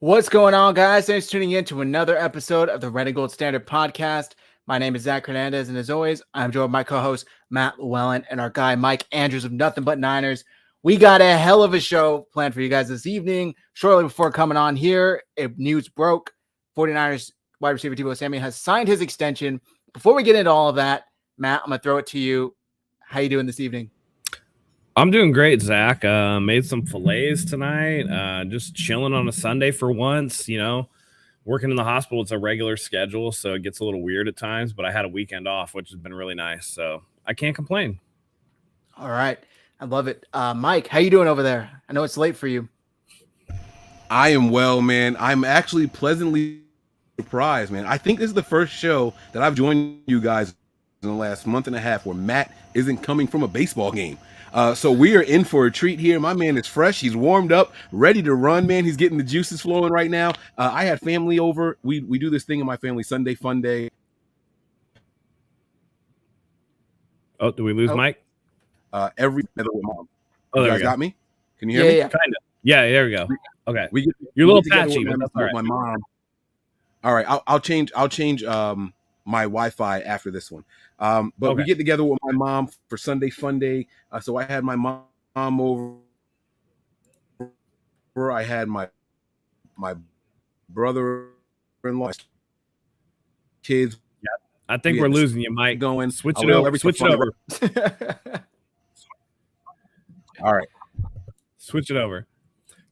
What's going on, guys? Thanks for tuning in to another episode of the Red and Gold Standard Podcast. My name is Zach Hernandez, and as always, I'm joined by my co-host Matt Llewellyn and our guy Mike Andrews of Nothing But Niners. We got a hell of a show planned for you guys this evening. Shortly before coming on here, news broke. 49ers wide receiver Deebo Samuel has signed his extension. Before we get into all of that, Matt, I'm going to throw it to you. How you doing this evening? I'm doing great, Zach. Made some fillets tonight. Just chilling on a Sunday for once. You know, working in the hospital, it's a regular schedule, so it gets a little weird at times. But I had a weekend off, which has been really nice. So I can't complain. All right. I love it. Mike, how you doing over there? I know it's late for you. I am well, man. I'm actually pleasantly surprised, man. I think this is the first show that I've joined you guys in the last month and a half where Matt isn't coming from a baseball game. So we are in for a treat here. My man is fresh. He's warmed up, ready to run, man. He's getting the juices flowing right now. I had family over. We do this thing in my family, Sunday Fun Day. Oh, do we lose Mike? Every with mom. Oh, there you guys got me? Can you hear me? Yeah. Kind of. Yeah, there we go. Okay. You're a little patchy, but that's all right. My mom. All right, I'll change my Wi-Fi after this one. But okay. We get together with my mom for Sunday Fun Day. So I had my mom over. I had my brother-in-law, kids. Yeah, I think we're losing you, Mike. Going switch it over. Switch it over. All right, switch it over.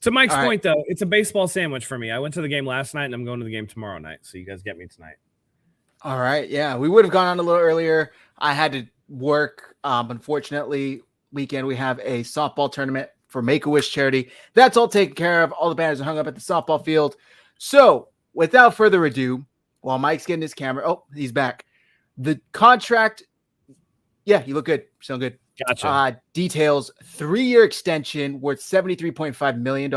To Mike's point, though, it's a baseball sandwich for me. I went to the game last night, and I'm going to the game tomorrow night. So you guys get me tonight. All right. Yeah, we would have gone on a little earlier. I had to work. Unfortunately, weekend we have a softball tournament for Make-A-Wish charity. That's all taken care of. All the banners are hung up at the softball field. So without further ado, while Mike's getting his camera, oh, he's back. The contract, yeah, you look good. Sound good. Gotcha. Details 3-year extension worth $73.5 million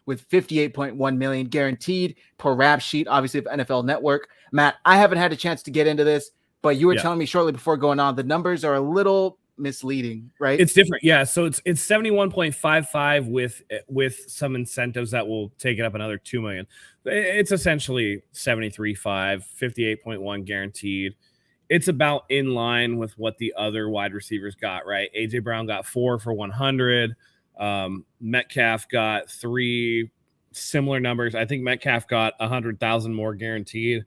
with $58.1 million guaranteed per rap sheet, obviously, of NFL Network. Matt, I haven't had a chance to get into this, but you were telling me shortly before going on, the numbers are a little misleading, right? It's different. Yeah. So it's 71.55 with some incentives that will take it up another $2 million. It's essentially 73.5, 58.1 guaranteed. It's about in line with what the other wide receivers got, right? A.J. Brown got 4 for 100. Metcalf got 3 similar numbers. I think Metcalf got 100,000 more guaranteed.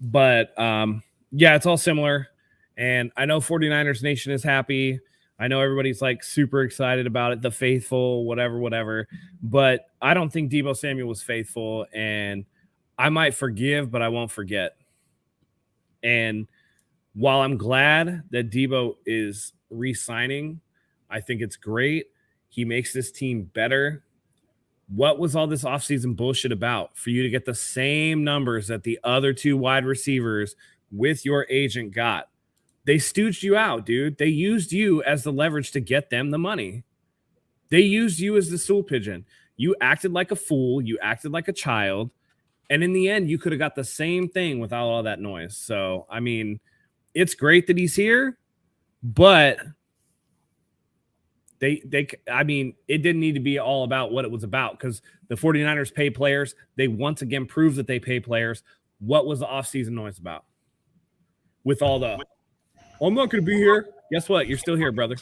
But, yeah, it's all similar. And I know 49ers Nation is happy. I know everybody's, like, super excited about it, the faithful, whatever. But I don't think Deebo Samuel was faithful. And I might forgive, but I won't forget. And while I'm glad that Deebo is re-signing, I think it's great. He makes this team better. What was all this offseason bullshit about? For you to get the same numbers that the other 2 wide receivers with your agent got. They stooged you out, dude. They used you as the leverage to get them the money. They used you as the stool pigeon. You acted like a fool. You acted like a child. And in the end, you could have got the same thing without all that noise. So, I mean, it's great that he's here, but I mean, it didn't need to be all about what it was about because the 49ers pay players. They once again prove that they pay players. What was the offseason noise about? With all the, I'm not going to be here. Guess what? You're still here, brother.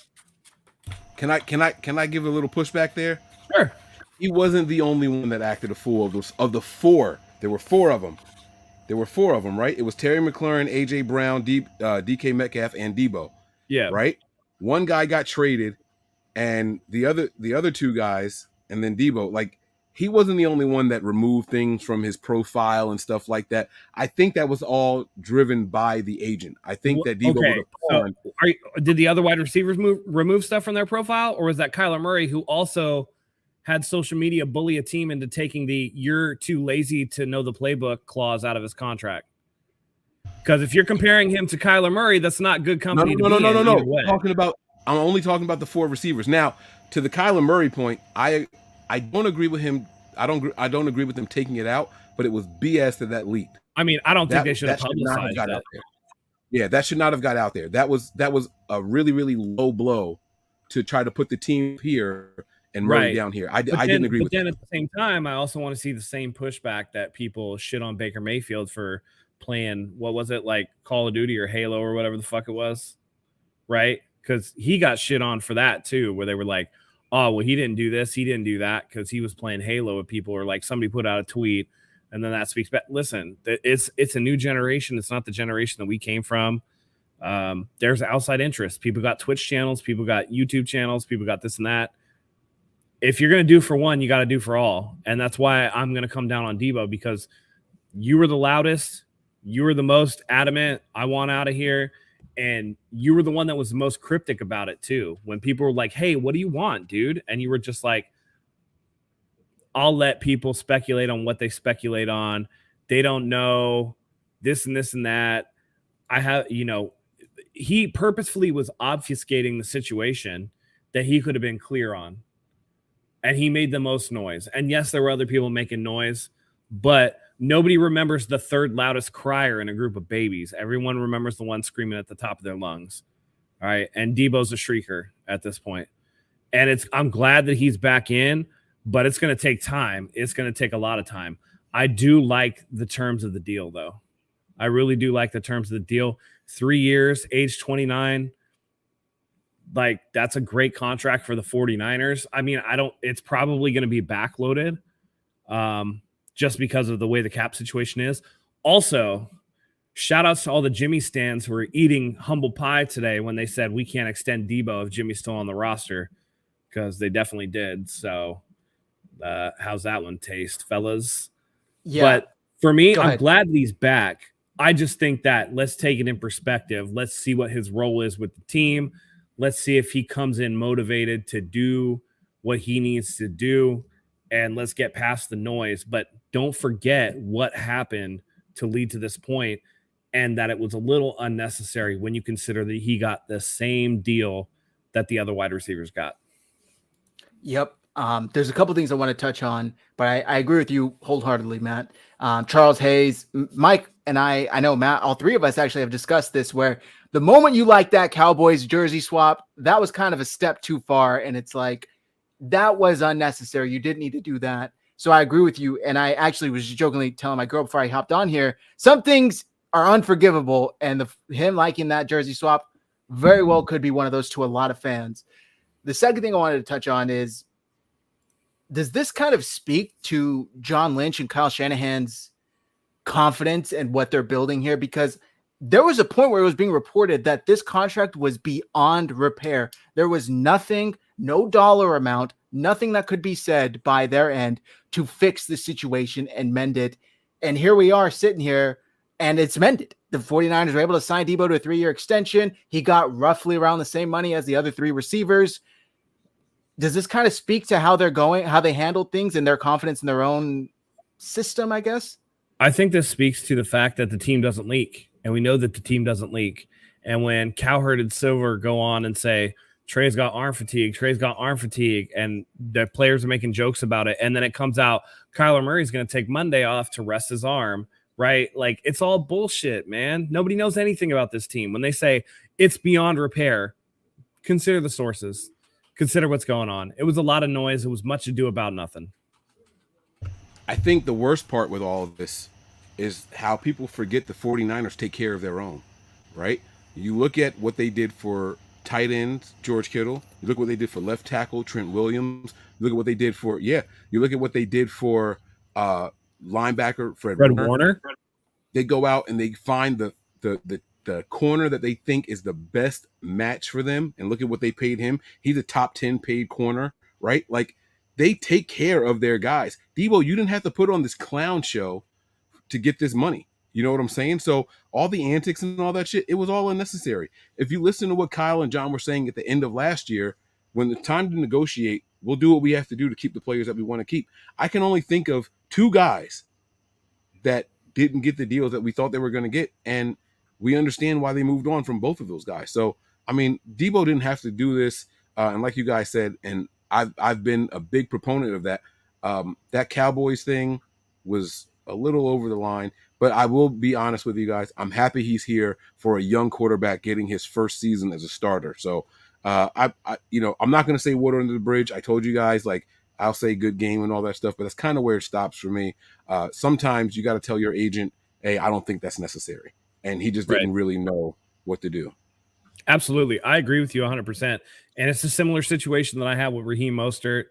Can I give a little pushback there? Sure. He wasn't the only one that acted a fool of the 4. There were 4 of them. Right? It was Terry McLaurin, A.J. Brown, DK Metcalf, and Deebo. Yeah. Right? One guy got traded, and the other 2 guys, and then Deebo, like, he wasn't the only one that removed things from his profile and stuff like that. I think that was all driven by the agent. I think that Deebo would have did the other wide receivers remove stuff from their profile, or was that Kyler Murray who also had social media bully a team into taking the "you're too lazy to know the playbook" clause out of his contract? Because if you're comparing him to Kyler Murray, that's not good company. No. I'm only talking about the 4 receivers. Now, to the Kyler Murray point, I don't agree with him. I don't agree with him taking it out, but it was BS that leaked. I mean, I don't think they should have publicized that. Yeah, that should not have got out there. That was a really, really low blow to try to put the team here and Murray Right. down here. I But didn't agree with then that. at the same time, I also want to see the same pushback that people shit on Baker Mayfield for playing, what was it, like Call of Duty or Halo or whatever the fuck it was, right? Because he got shit on for that too, where they were like, oh, well, he didn't do this, he didn't do that because he was playing Halo with people, or like somebody put out a tweet and then that speaks back. Listen, it's a new generation. It's not the generation that we came from. There's outside interest. People got Twitch channels, people got YouTube channels, people got this and that. If you're going to do for one, you got to do for all. And that's why I'm going to come down on Deebo, because you were the loudest. You were the most adamant. I want out of here. And you were the one that was the most cryptic about it too. When people were like, hey, what do you want, dude? And you were just like, I'll let people speculate on what they speculate on. They don't know this and this and that. I have, he purposefully was obfuscating the situation that he could have been clear on. And he made the most noise. And yes, there were other people making noise, but nobody remembers the third loudest crier in a group of babies. Everyone remembers the one screaming at the top of their lungs. All right. And Deebo's a shrieker at this point. And I'm glad that he's back in, but it's going to take time. It's going to take a lot of time. I do like the terms of the deal, though. I really do like the terms of the deal. 3 years, age 29. Like, that's a great contract for the 49ers. I mean, it's probably going to be backloaded just because of the way the cap situation is. Also, shout outs to all the Jimmy stands who were eating humble pie today when they said we can't extend Deebo if Jimmy's still on the roster, because they definitely did. So how's that one taste, fellas? Yeah. But for me, Go I'm ahead. glad that he's back. I just think that let's take it in perspective. Let's see what his role is with the team. Let's see if he comes in motivated to do what he needs to do, and let's get past the noise. But don't forget what happened to lead to this point, and that it was a little unnecessary when you consider that he got the same deal that the other wide receivers got. Yep. There's a couple things I want to touch on, but I agree with you wholeheartedly, Matt. Charles Hayes, Mike, and I know Matt, all three of us actually have discussed this, where the moment you like that Cowboys jersey swap, that was kind of a step too far. And it's like, that was unnecessary. You didn't need to do that. So I agree with you. And I actually was jokingly telling my girl before I hopped on here, some things are unforgivable. And him liking that jersey swap very well could be one of those to a lot of fans. The second thing I wanted to touch on is, does this kind of speak to John Lynch and Kyle Shanahan's confidence in what they're building here? Because there was a point where it was being reported that this contract was beyond repair. There was nothing, no dollar amount, nothing that could be said by their end to fix the situation and mend it. And here we are sitting here, and it's mended. The 49ers were able to sign Deebo to a 3-year extension. He got roughly around the same money as the other three receivers. Does this kind of speak to how they're going, how they handle things, and their confidence in their own system, I guess? I think this speaks to the fact that the team doesn't leak, and we know that the team doesn't leak. And when Cowherd and Silver go on and say, Trey's got arm fatigue, and the players are making jokes about it, and then it comes out Kyler Murray's going to take Monday off to rest his arm, right? Like, it's all bullshit, man. Nobody knows anything about this team. When they say it's beyond repair, consider the sources. Consider what's going on. It was a lot of noise. It was much ado about nothing. I think the worst part with all of this is how people forget the 49ers take care of their own, right? You look at what they did for tight ends, George Kittle. You look what they did for left tackle, Trent Williams. You look at what they did for, you look at what they did for linebacker, Fred Warner. They go out and they find the corner that they think is the best match for them, and look at what they paid him. He's a top 10 paid corner, right? Like, they take care of their guys. Deebo, you didn't have to put on this clown show to get this money. You know what I'm saying? So all the antics and all that shit, it was all unnecessary. If you listen to what Kyle and John were saying at the end of last year, when the time to negotiate, we'll do what we have to do to keep the players that we want to keep. I can only think of 2 guys that didn't get the deals that we thought they were going to get, and we understand why they moved on from both of those guys. So, I mean, Deebo didn't have to do this, and like you guys said, and I've been a big proponent of that. That Cowboys thing was a little over the line, but I will be honest with you guys. I'm happy he's here for a young quarterback getting his first season as a starter. So I'm not going to say water under the bridge. I told you guys, like, I'll say good game and all that stuff, but that's kind of where it stops for me. Sometimes you got to tell your agent, hey, I don't think that's necessary. And he just didn't really know what to do. Absolutely. I agree with you 100%. And it's a similar situation that I had with Raheem Mostert.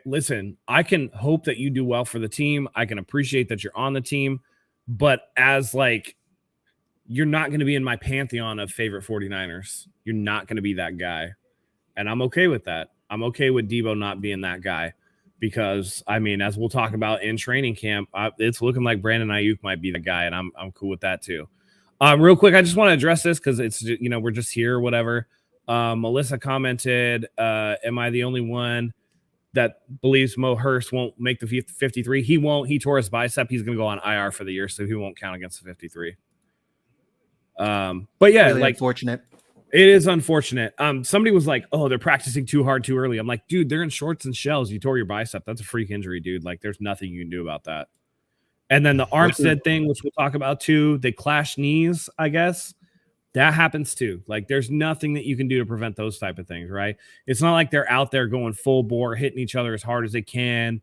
Listen, I can hope that you do well for the team. I can appreciate that you're on the team. But as like, you're not going to be in my pantheon of favorite 49ers. You're not going to be that guy. And I'm okay with that. I'm okay with Deebo not being that guy because, I mean, as we'll talk about in training camp, it's looking like Brandon Ayuk might be the guy, and I'm cool with that too. Real quick, I just want to address this because it's, we're just here or whatever. Melissa commented, am I the only one that believes Mo Hurst won't make the 53? He won't. He tore his bicep. He's going to go on IR for the year, so he won't count against the 53. But yeah, really like unfortunate. It is unfortunate. Somebody was like, "Oh, they're practicing too hard too early." I'm like, dude, they're in shorts and shells. You tore your bicep. That's a freak injury, dude. Like, there's nothing you can do about that. And then the Armstead thing, which we'll talk about too, they clash knees, I guess. That happens too. Like, there's nothing that you can do to prevent those type of things, right? It's not like they're out there going full bore, hitting each other as hard as they can,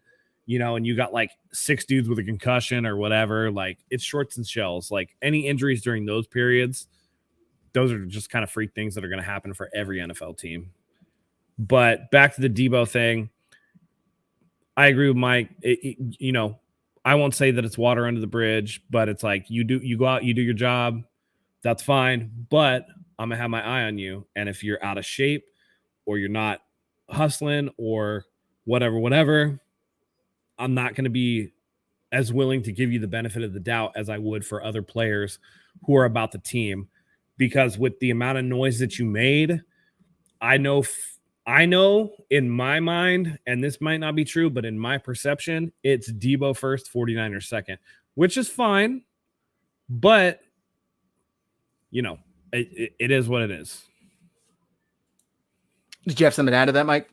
and you got like 6 dudes with a concussion or whatever. Like, it's shorts and shells. Like, any injuries during those periods, those are just kind of freak things that are going to happen for every NFL team. But back to the Deebo thing, I agree with Mike. I won't say that it's water under the bridge, but it's like you go out, you do your job. That's fine. But I'm going to have my eye on you. And if you're out of shape or you're not hustling or whatever, I'm not going to be as willing to give you the benefit of the doubt as I would for other players who are about the team. Because with the amount of noise that you made, I know in my mind, and this might not be true, but in my perception, it's Deebo first, 49ers second, which is fine. But, it is what it is. Did you have something to add to that, Mike?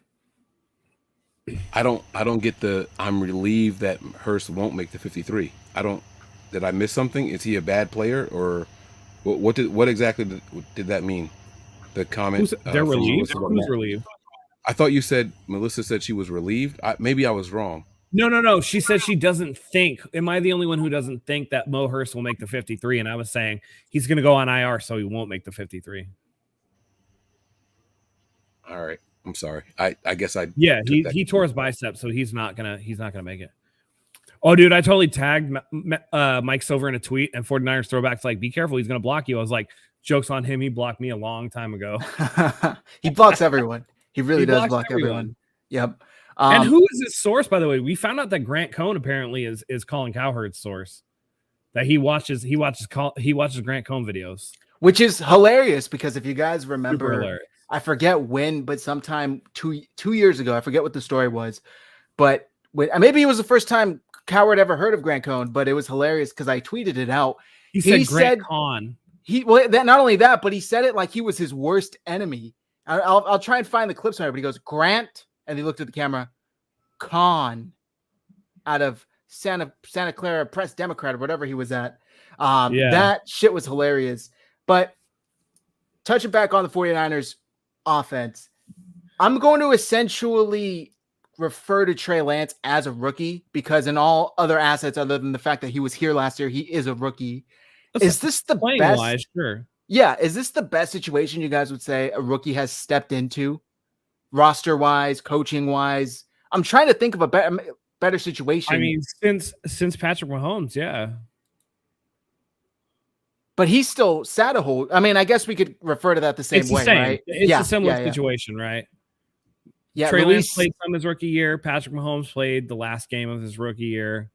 I don't get I'm relieved that Hurst won't make the 53. Did I miss something? Is he a bad player or what exactly did that mean? The comment. They're relieved. Who's relieved? I thought you said Melissa said she was relieved. Maybe I was wrong. No. She said she doesn't think. Am I the only one who doesn't think that Mo Hurst will make the 53? And I was saying he's going to go on IR, so he won't make the 53. All right. I'm sorry. I guess I. Yeah, he tore his bicep, so he's not gonna make it. Oh, dude, I totally tagged Mike Silver in a tweet, and 49ers throwbacks like, be careful, he's going to block you. I was like, joke's on him. He blocked me a long time ago. He blocks everyone. He really does block everyone. Yep. And who is his source, by the way? We found out that Grant Cohn apparently is Colin Cowherd's source. That he watches Grant Cohn videos. Which is hilarious because if you guys remember, I forget when, but sometime two years ago, I forget what the story was, but maybe it was the first time Cowherd ever heard of Grant Cohn, but it was hilarious because I tweeted it out. He said Grant Cohn. Not only that, but he said it like he was his worst enemy. I'll try and find the clip somewhere, but he goes, Grant, and he looked at the camera, Cohn, out of Santa Clara Press Democrat or whatever he was at. That shit was hilarious. But touching back on the 49ers offense, I'm going to essentially refer to Trey Lance as a rookie because in all other assets other than the fact that he was here last year, he is a rookie. Is this the best? Wise, sure. Yeah. Is this the best situation you guys would say a rookie has stepped into roster wise, coaching wise? I'm trying to think of a better situation. I mean, since Patrick Mahomes, yeah. But he's still sat a whole. I mean, I guess we could refer to that the same way, right? It's a similar situation, right? Yeah, Trey Lance played some of his rookie year. Patrick Mahomes played the last game of his rookie year.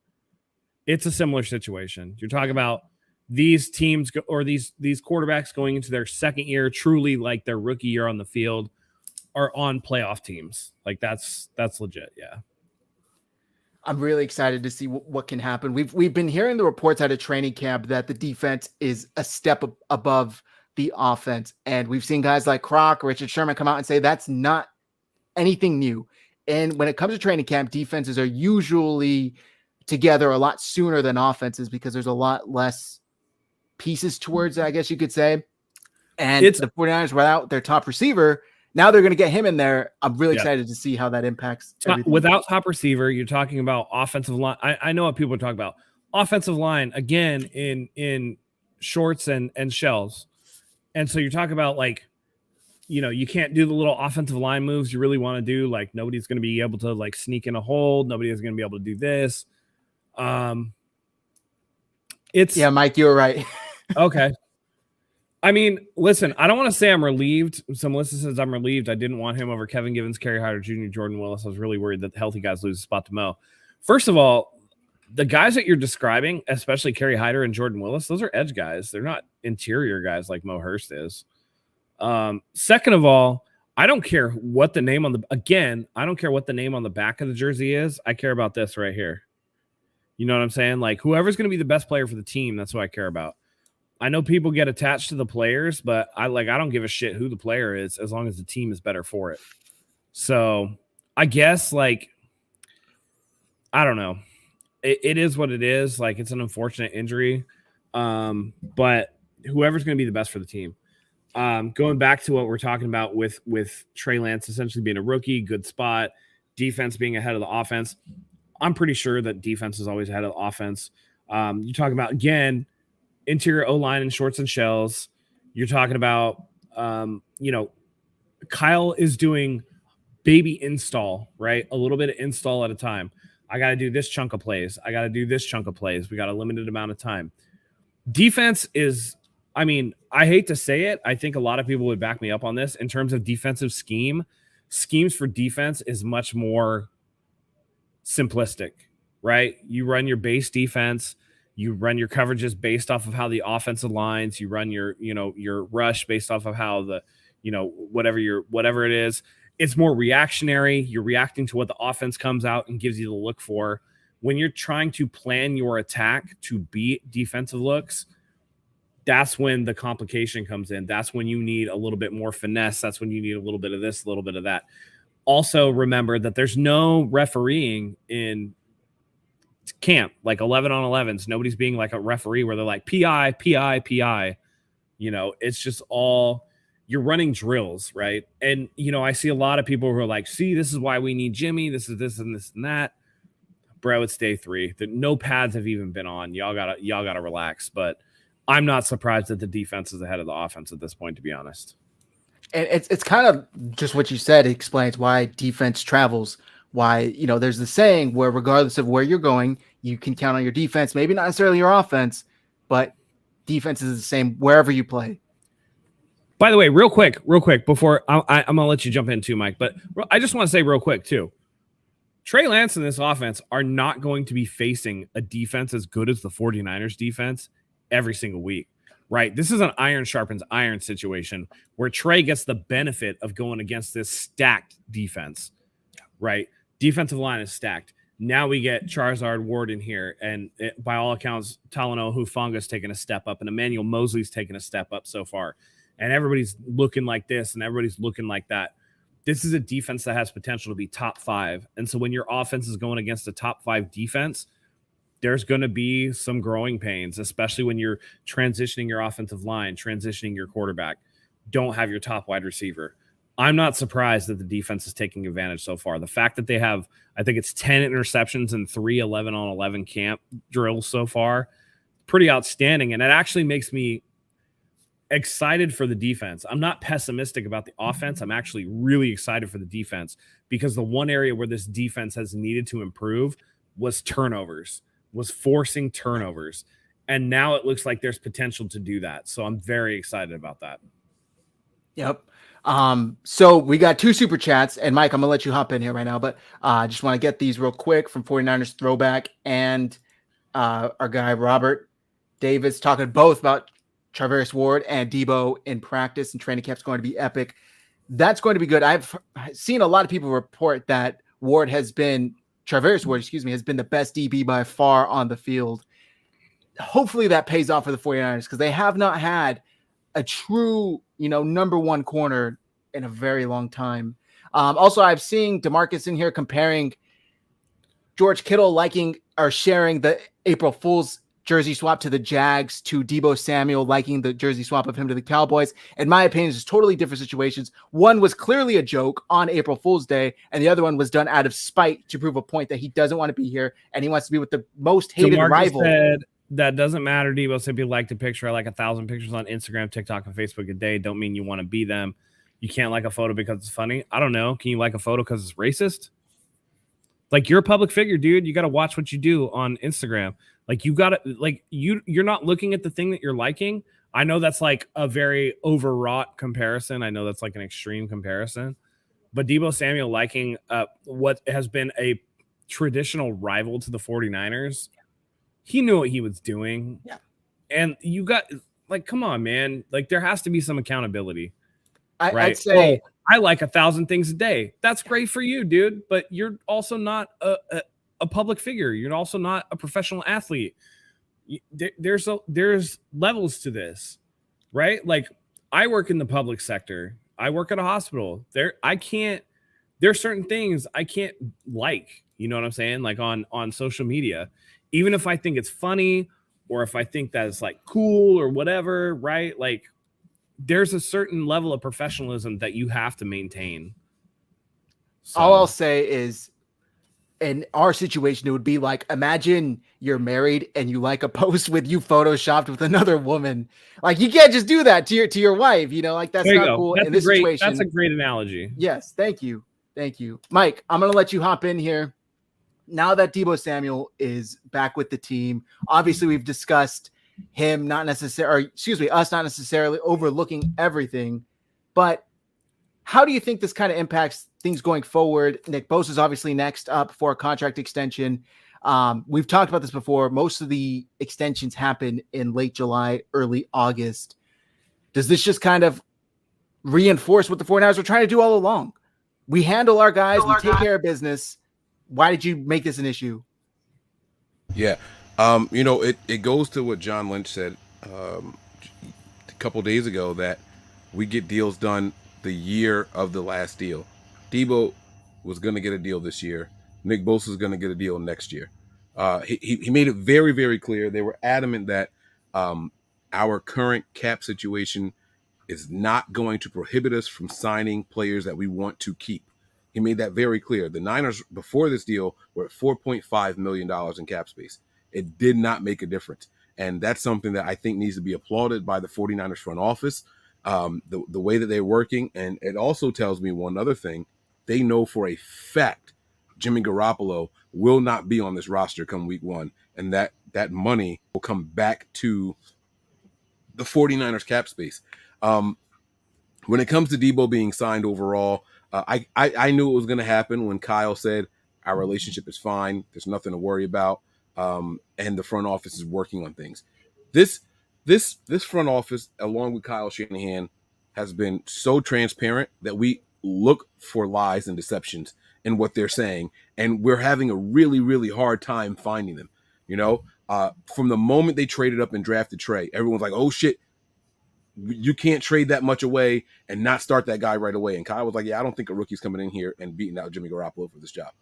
It's a similar situation. You're talking about these teams or these quarterbacks going into their second year, truly like their rookie year on the field, are on playoff teams. Like that's legit. Yeah. I'm really excited to see what can happen. We've been hearing the reports out of training camp that the defense is a step above the offense, and we've seen guys like Kroc, Richard Sherman come out and say that's not anything new. And when it comes to training camp, defenses are usually together a lot sooner than offenses because there's a lot less pieces towards it, I guess you could say. And the 49ers without their top receiver, now they're going to get him in there. I'm really excited to see how that impacts everything. Without top receiver, you're talking about offensive line. I know what people talk about. Offensive line, again, in shorts and shells. And so you're talking about, like, you can't do the little offensive line moves you really want to do. Like, nobody's going to be able to, like, sneak in a hold. Nobody is going to be able to do this. Yeah, Mike, you were right. Okay. I mean, listen, I don't want to say I'm relieved. Some Melissa says I'm relieved. I didn't want him over Kevin Givens, Kerry Hyder Jr., Jordan Willis. I was really worried that the healthy guys lose a spot to Mo. First of all, the guys that you're describing, especially Kerry Hyder and Jordan Willis, those are edge guys. They're not interior guys like Mo Hurst is. Second of all, I don't care what the name on the back of the jersey is. I care about this right here. You know what I'm saying? Like, whoever's going to be the best player for the team, that's what I care about. I know people get attached to the players, but I don't give a shit who the player is as long as the team is better for it. So I guess, like, I don't know. It is what it is. Like, it's an unfortunate injury. But whoever's going to be the best for the team. Going back to what we're talking about with Trey Lance essentially being a rookie, good spot, defense being ahead of the offense. I'm pretty sure that defense is always ahead of the offense. You're talking about, again, interior O-line and shorts and shells. You're talking about, Kyle is doing baby install, right? A little bit of install at a time. I got to do this chunk of plays. I got to do this chunk of plays. We got a limited amount of time. Defense is, I mean, I hate to say it. I think a lot of people would back me up on this in terms of defensive schemes for defense is much more simplistic, right? You run your base defense. You run your coverages based off of how the offense aligns. You run your rush based off of how the, whatever it is. It's more reactionary. You're reacting to what the offense comes out and gives you the look for. When you're trying to plan your attack to beat defensive looks, that's when the complication comes in. That's when you need a little bit more finesse. That's when you need a little bit of this, a little bit of that. Also, remember that there's no refereeing in camp, like 11 on 11s. Nobody's being like a referee where they're like PI. It's just all, you're running drills, right? And, I see a lot of people who are like, see, this is why we need Jimmy. This is this and this and that. Bro, it's day 3. No pads have even been on. Y'all gotta relax. But I'm not surprised that the defense is ahead of the offense at this point, to be honest. And it's kind of just what you said. It explains why defense travels. Why, there's the saying where regardless of where you're going, you can count on your defense. Maybe not necessarily your offense, but defense is the same wherever you play. By the way, real quick, before I'm going to let you jump in too, Mike, but I just want to say real quick too, Trey Lance and this offense are not going to be facing a defense as good as the 49ers defense every single week, right? This is an iron sharpens iron situation where Trey gets the benefit of going against this stacked defense, right? Defensive line is stacked. Now we get Charizard Ward in here, and by all accounts, Talanoa Hufanga's taken a step up, and Emmanuel Mosley's taken a step up so far. And everybody's looking like this, and everybody's looking like that. This is a defense that has potential to be top 5. And so when your offense is going against a top 5 defense, there's going to be some growing pains, especially when you're transitioning your offensive line, transitioning your quarterback, don't have your top wide receiver. I'm not surprised that the defense is taking advantage so far. The fact that they have, I think it's 10 interceptions and 3 11 on 11 camp drills so far, pretty outstanding. And it actually makes me excited for the defense. I'm not pessimistic about the offense. I'm actually really excited for the defense because the one area where this defense has needed to improve was turnovers, was forcing turnovers. And now it looks like there's potential to do that. So I'm very excited about that. Yep. So we got 2 super chats, and Mike, I'm gonna let you hop in here right now, but I just want to get these real quick from 49ers Throwback and our guy Robert Davis talking both about Charvarius Ward and Deebo in practice and training camp's going to be epic. That's going to be good. I've seen a lot of people report that Charvarius Ward, has been the best DB by far on the field. Hopefully that pays off for the 49ers because they have not had a true, number 1 corner in a very long time. Also, I've seen DeMarcus in here comparing George Kittle liking or sharing the April Fool's jersey swap to the Jags to Deebo Samuel liking the jersey swap of him to the Cowboys. In my opinion, it's totally different situations. One was clearly a joke on April Fool's Day, and the other one was done out of spite to prove a point that he doesn't want to be here and he wants to be with the most hated rival. Said, that doesn't matter, Deebo. Simply like the picture. I like 1,000 pictures on Instagram, TikTok, and Facebook a day. Don't mean you want to be them. You can't like a photo because it's funny. I don't know. Can you like a photo because it's racist? Like, you're a public figure, dude. You got to watch what you do on Instagram. Like, you got to, like, you're not looking at the thing that you're liking. I know that's like a very overwrought comparison. I know that's like an extreme comparison. But Deebo Samuel liking what has been a traditional rival to the 49ers, he knew what he was doing. Yeah. And you got, like, come on, man. Like, there has to be some accountability. Right? I'd say, I like 1,000 things a day. That's great for you, dude. But you're also not a public figure. You're also not a professional athlete. There's levels to this, right? Like, I work in the public sector. I work at a hospital. There's certain things I can't like, you know what I'm saying? Like on social media, even if I think it's funny or if I think that it's like cool or whatever, right? Like, there's a certain level of professionalism that you have to maintain. So, all I'll say is, in our situation, it would be like, imagine you're married and you like a post with you photoshopped with another woman. Like, you can't just do that to your wife, you know, like that's not cool in this situation. That's a great analogy. Yes. Thank you. Mike, I'm going to let you hop in here. Now that Deebo Samuel is back with the team, obviously we've discussed him us not necessarily overlooking everything, but how do you think this kind of impacts things going forward? Nick Bosa's obviously next up for a contract extension. We've talked about this before. Most of the extensions happen in late July, early August. Does this just kind of reinforce what the 49ers were trying to do all along? We handle our guys, we take care of business. Why did you make this an issue? Yeah. It goes to what John Lynch said a couple days ago, that we get deals done the year of the last deal. Deebo was going to get a deal this year. Nick Bosa is going to get a deal next year. He made it very, very clear. They were adamant that our current cap situation is not going to prohibit us from signing players that we want to keep. He made that very clear. The Niners, before this deal, were at $4.5 million in cap space. It did not make a difference. And that's something that I think needs to be applauded by the 49ers front office, the way that they're working. And it also tells me one other thing. They know for a fact Jimmy Garoppolo will not be on this roster come week one, and that money will come back to the 49ers cap space. When it comes to Deebo being signed overall, I knew it was going to happen when Kyle said our relationship is fine. There's nothing to worry about. And the front office is working on things. This front office, along with Kyle Shanahan, has been so transparent that we look for lies and deceptions in what they're saying, and we're having a really, really hard time finding them. You know, from the moment they traded up and drafted Trey, everyone's like, "Oh shit, you can't trade that much away and not start that guy right away." And Kyle was like, "Yeah, I don't think a rookie's coming in here and beating out Jimmy Garoppolo for this job.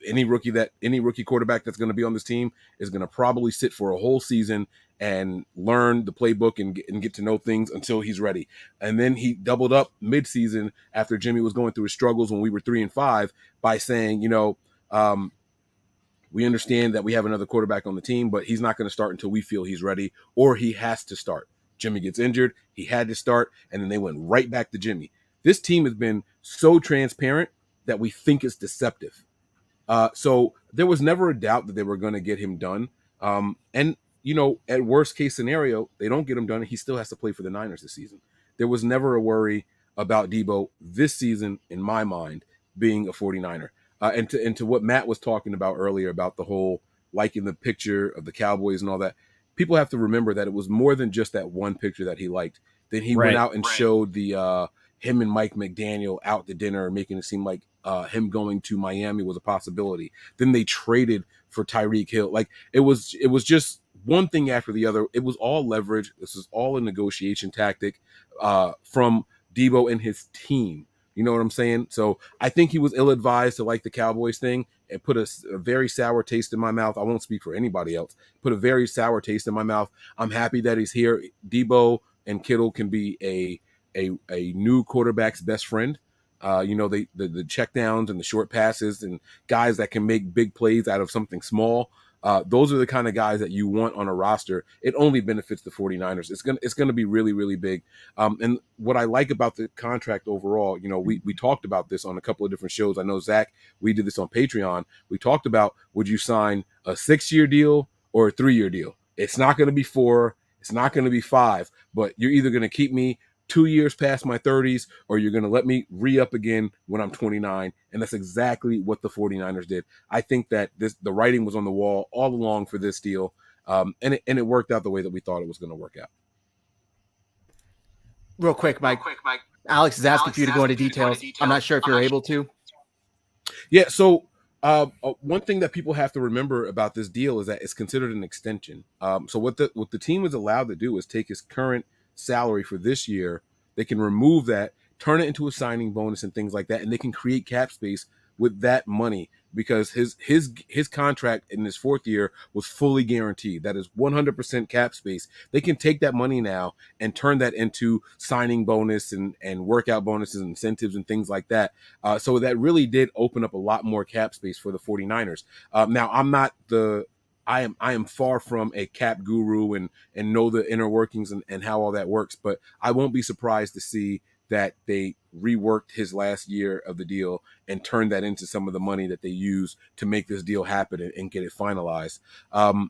Any rookie quarterback that's going to be on this team is going to probably sit for a whole season and learn the playbook and get to know things until he's ready." And then he doubled up midseason after Jimmy was going through his struggles when we were 3-5 by saying, we understand that we have another quarterback on the team, but he's not going to start until we feel he's ready, or he has to start. Jimmy gets injured, he had to start, and then they went right back to Jimmy. This team has been so transparent that we think it's deceptive. So there was never a doubt that they were going to get him done. And, at worst case scenario, they don't get him done, and he still has to play for the Niners this season. There was never a worry about Deebo this season, in my mind, being a 49er. And to what Matt was talking about earlier about the whole liking the picture of the Cowboys and all that, people have to remember that it was more than just that one picture that he liked. Then he went out and showed the him and Mike McDaniel out to dinner, making it seem like him going to Miami was a possibility. Then they traded for Tyreek Hill. Like it was just one thing after the other. It was all leverage. This is all a negotiation tactic from Deebo and his team. You know what I'm saying? So I think he was ill-advised to like the Cowboys thing. It put a very sour taste in my mouth. I won't speak for anybody else. Put a very sour taste in my mouth. I'm happy that he's here. Deebo and Kittle can be a new quarterback's best friend. The check downs and the short passes and guys that can make big plays out of something small. Those are the kind of guys that you want on a roster. It only benefits the 49ers. It's gonna be really, really big. And what I like about the contract overall, we talked about this on a couple of different shows. I know, Zach, we did this on Patreon. We talked about, would you sign a 6-year deal or a 3-year deal? It's not going to be 4. It's not going to be 5, but you're either going to keep me 2 years past my 30s, or you're going to let me re-up again when I'm 29. And that's exactly what the 49ers did. I think that the writing was on the wall all along for this deal. And it worked out the way that we thought it was going to work out. Real quick, Mike. Alex is asking for you to go into details. I'm not sure if you're able to. Yeah, so one thing that people have to remember about this deal is that it's considered an extension. So what the team is allowed to do is take his current salary for this year. They can remove that, turn it into a signing bonus and things like that, and they can create cap space with that money, because his contract in his 4th year was fully guaranteed. That is 100% cap space. They can take that money now and turn that into signing bonus and workout bonuses and incentives and things like that. So that really did open up a lot more cap space for the 49ers. Now, I am far from a cap guru and know the inner workings and how all that works, but I won't be surprised to see that they reworked his last year of the deal and turned that into some of the money that they use to make this deal happen and get it finalized. The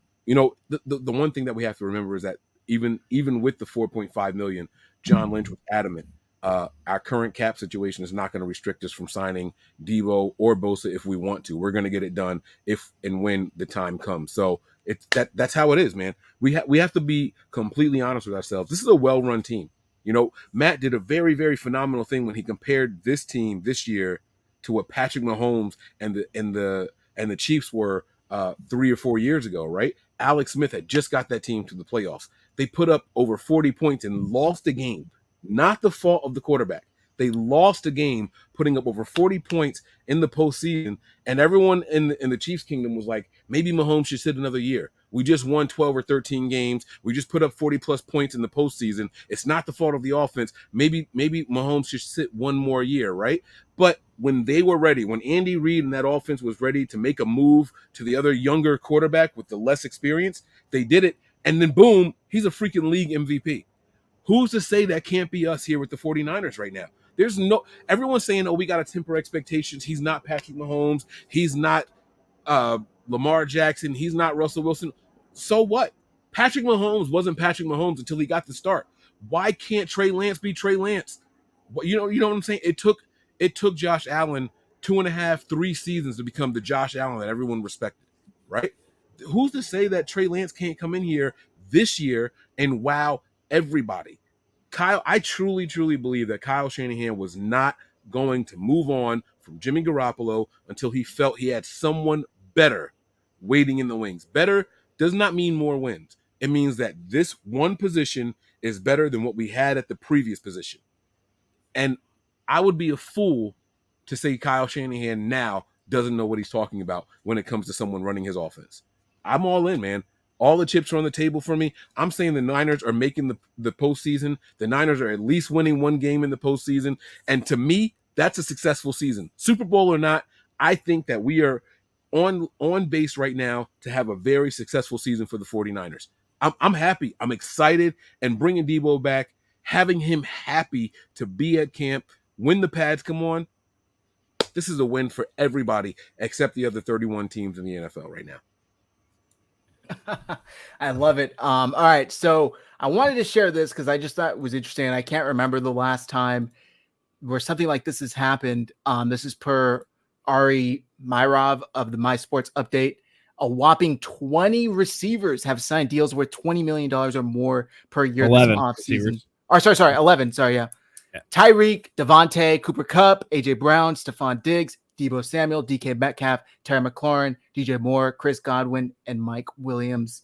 one thing that we have to remember is that even with the $4.5 million, John Lynch was adamant. Our current cap situation is not going to restrict us from signing Deebo or Bosa if we want to. We're going to get it done if and when the time comes. So that's how it is, man. We have to be completely honest with ourselves. This is a well-run team. Matt did a very, very phenomenal thing when he compared this team this year to what Patrick Mahomes and the Chiefs were 3 or 4 years ago, right? Alex Smith had just got that team to the playoffs. They put up over 40 points and lost the game. Not the fault of the quarterback. They lost a game putting up over 40 points in the postseason, and everyone in the Chiefs kingdom was like, maybe Mahomes should sit another year. We just won 12 or 13 games. We just put up 40-plus points in the postseason. It's not the fault of the offense. Maybe Mahomes should sit one more year, right? But when they were ready, when Andy Reid and that offense was ready to make a move to the other younger quarterback with the less experience, they did it, and then boom, he's a freaking league MVP. Who's to say that can't be us here with the 49ers right now? Everyone's saying, we got to temper expectations. He's not Patrick Mahomes. He's not Lamar Jackson. He's not Russell Wilson. So what? Patrick Mahomes wasn't Patrick Mahomes until he got the start. Why can't Trey Lance be Trey Lance? You know what I'm saying? It took Josh Allen 2.5, 3 seasons to become the Josh Allen that everyone respected, right? Who's to say that Trey Lance can't come in here this year and wow everybody? I truly, truly believe that Kyle Shanahan was not going to move on from Jimmy Garoppolo until he felt he had someone better waiting in the wings. Better does not mean more wins. It means that this one position is better than what we had at the previous position. And I would be a fool to say Kyle Shanahan now doesn't know what he's talking about when it comes to someone running his offense. I'm all in, man. All the chips are on the table for me. I'm saying the Niners are making the postseason. The Niners are at least winning one game in the postseason. And to me, that's a successful season. Super Bowl or not, I think that we are on base right now to have a very successful season for the 49ers. I'm happy. I'm excited. And bringing Deebo back, having him happy to be at camp when the pads come on, this is a win for everybody except the other 31 teams in the NFL right now. I love it. All right. So I wanted to share this because I just thought it was interesting. And I can't remember the last time where something like this has happened. This is per Ari Myrov of the My Sports Update. A whopping 20 receivers have signed deals worth $20 million or more per year 11 this offseason. receivers. Sorry, 11. Sorry, yeah. Tyreek, Devontae, Cooper Kupp, AJ Brown, Stephon Diggs, Deebo Samuel, DK Metcalf, Terry McLaurin, DJ Moore, Chris Godwin, and Mike Williams.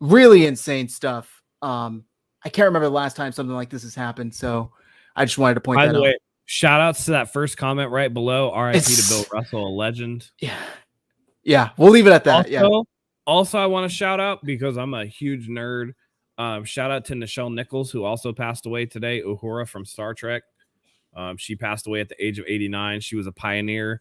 Really insane stuff. I can't remember the last time something like this has happened, so I just wanted to point By that the out. way, Shout outs to that first comment right below. RIP to Bill Russell, a legend. Yeah, we'll leave it at that. Also, I want to shout out because I'm a huge nerd. Shout out to Nichelle Nichols, who also passed away today. Uhura from Star Trek. She passed away at the age of 89. She was a pioneer.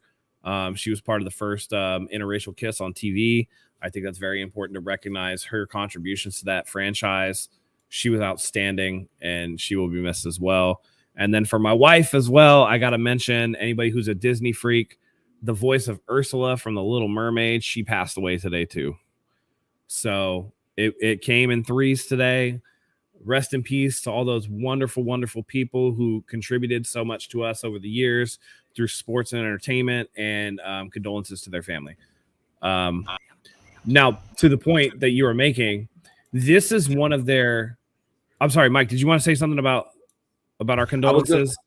She was part of the first interracial kiss on TV. I think that's very important to recognize her contributions to that franchise. She was outstanding, and she will be missed as well. And then for my wife as well, I got to mention anybody who's a Disney freak, the voice of Ursula from The Little Mermaid, she passed away today too. So it came in threes today. Rest in peace to all those wonderful, wonderful people who contributed so much to us over the years through sports and entertainment, and condolences to their family. Now, to the point that you were making, this is one of their... I'm sorry, Mike, did you want to say something about our condolences?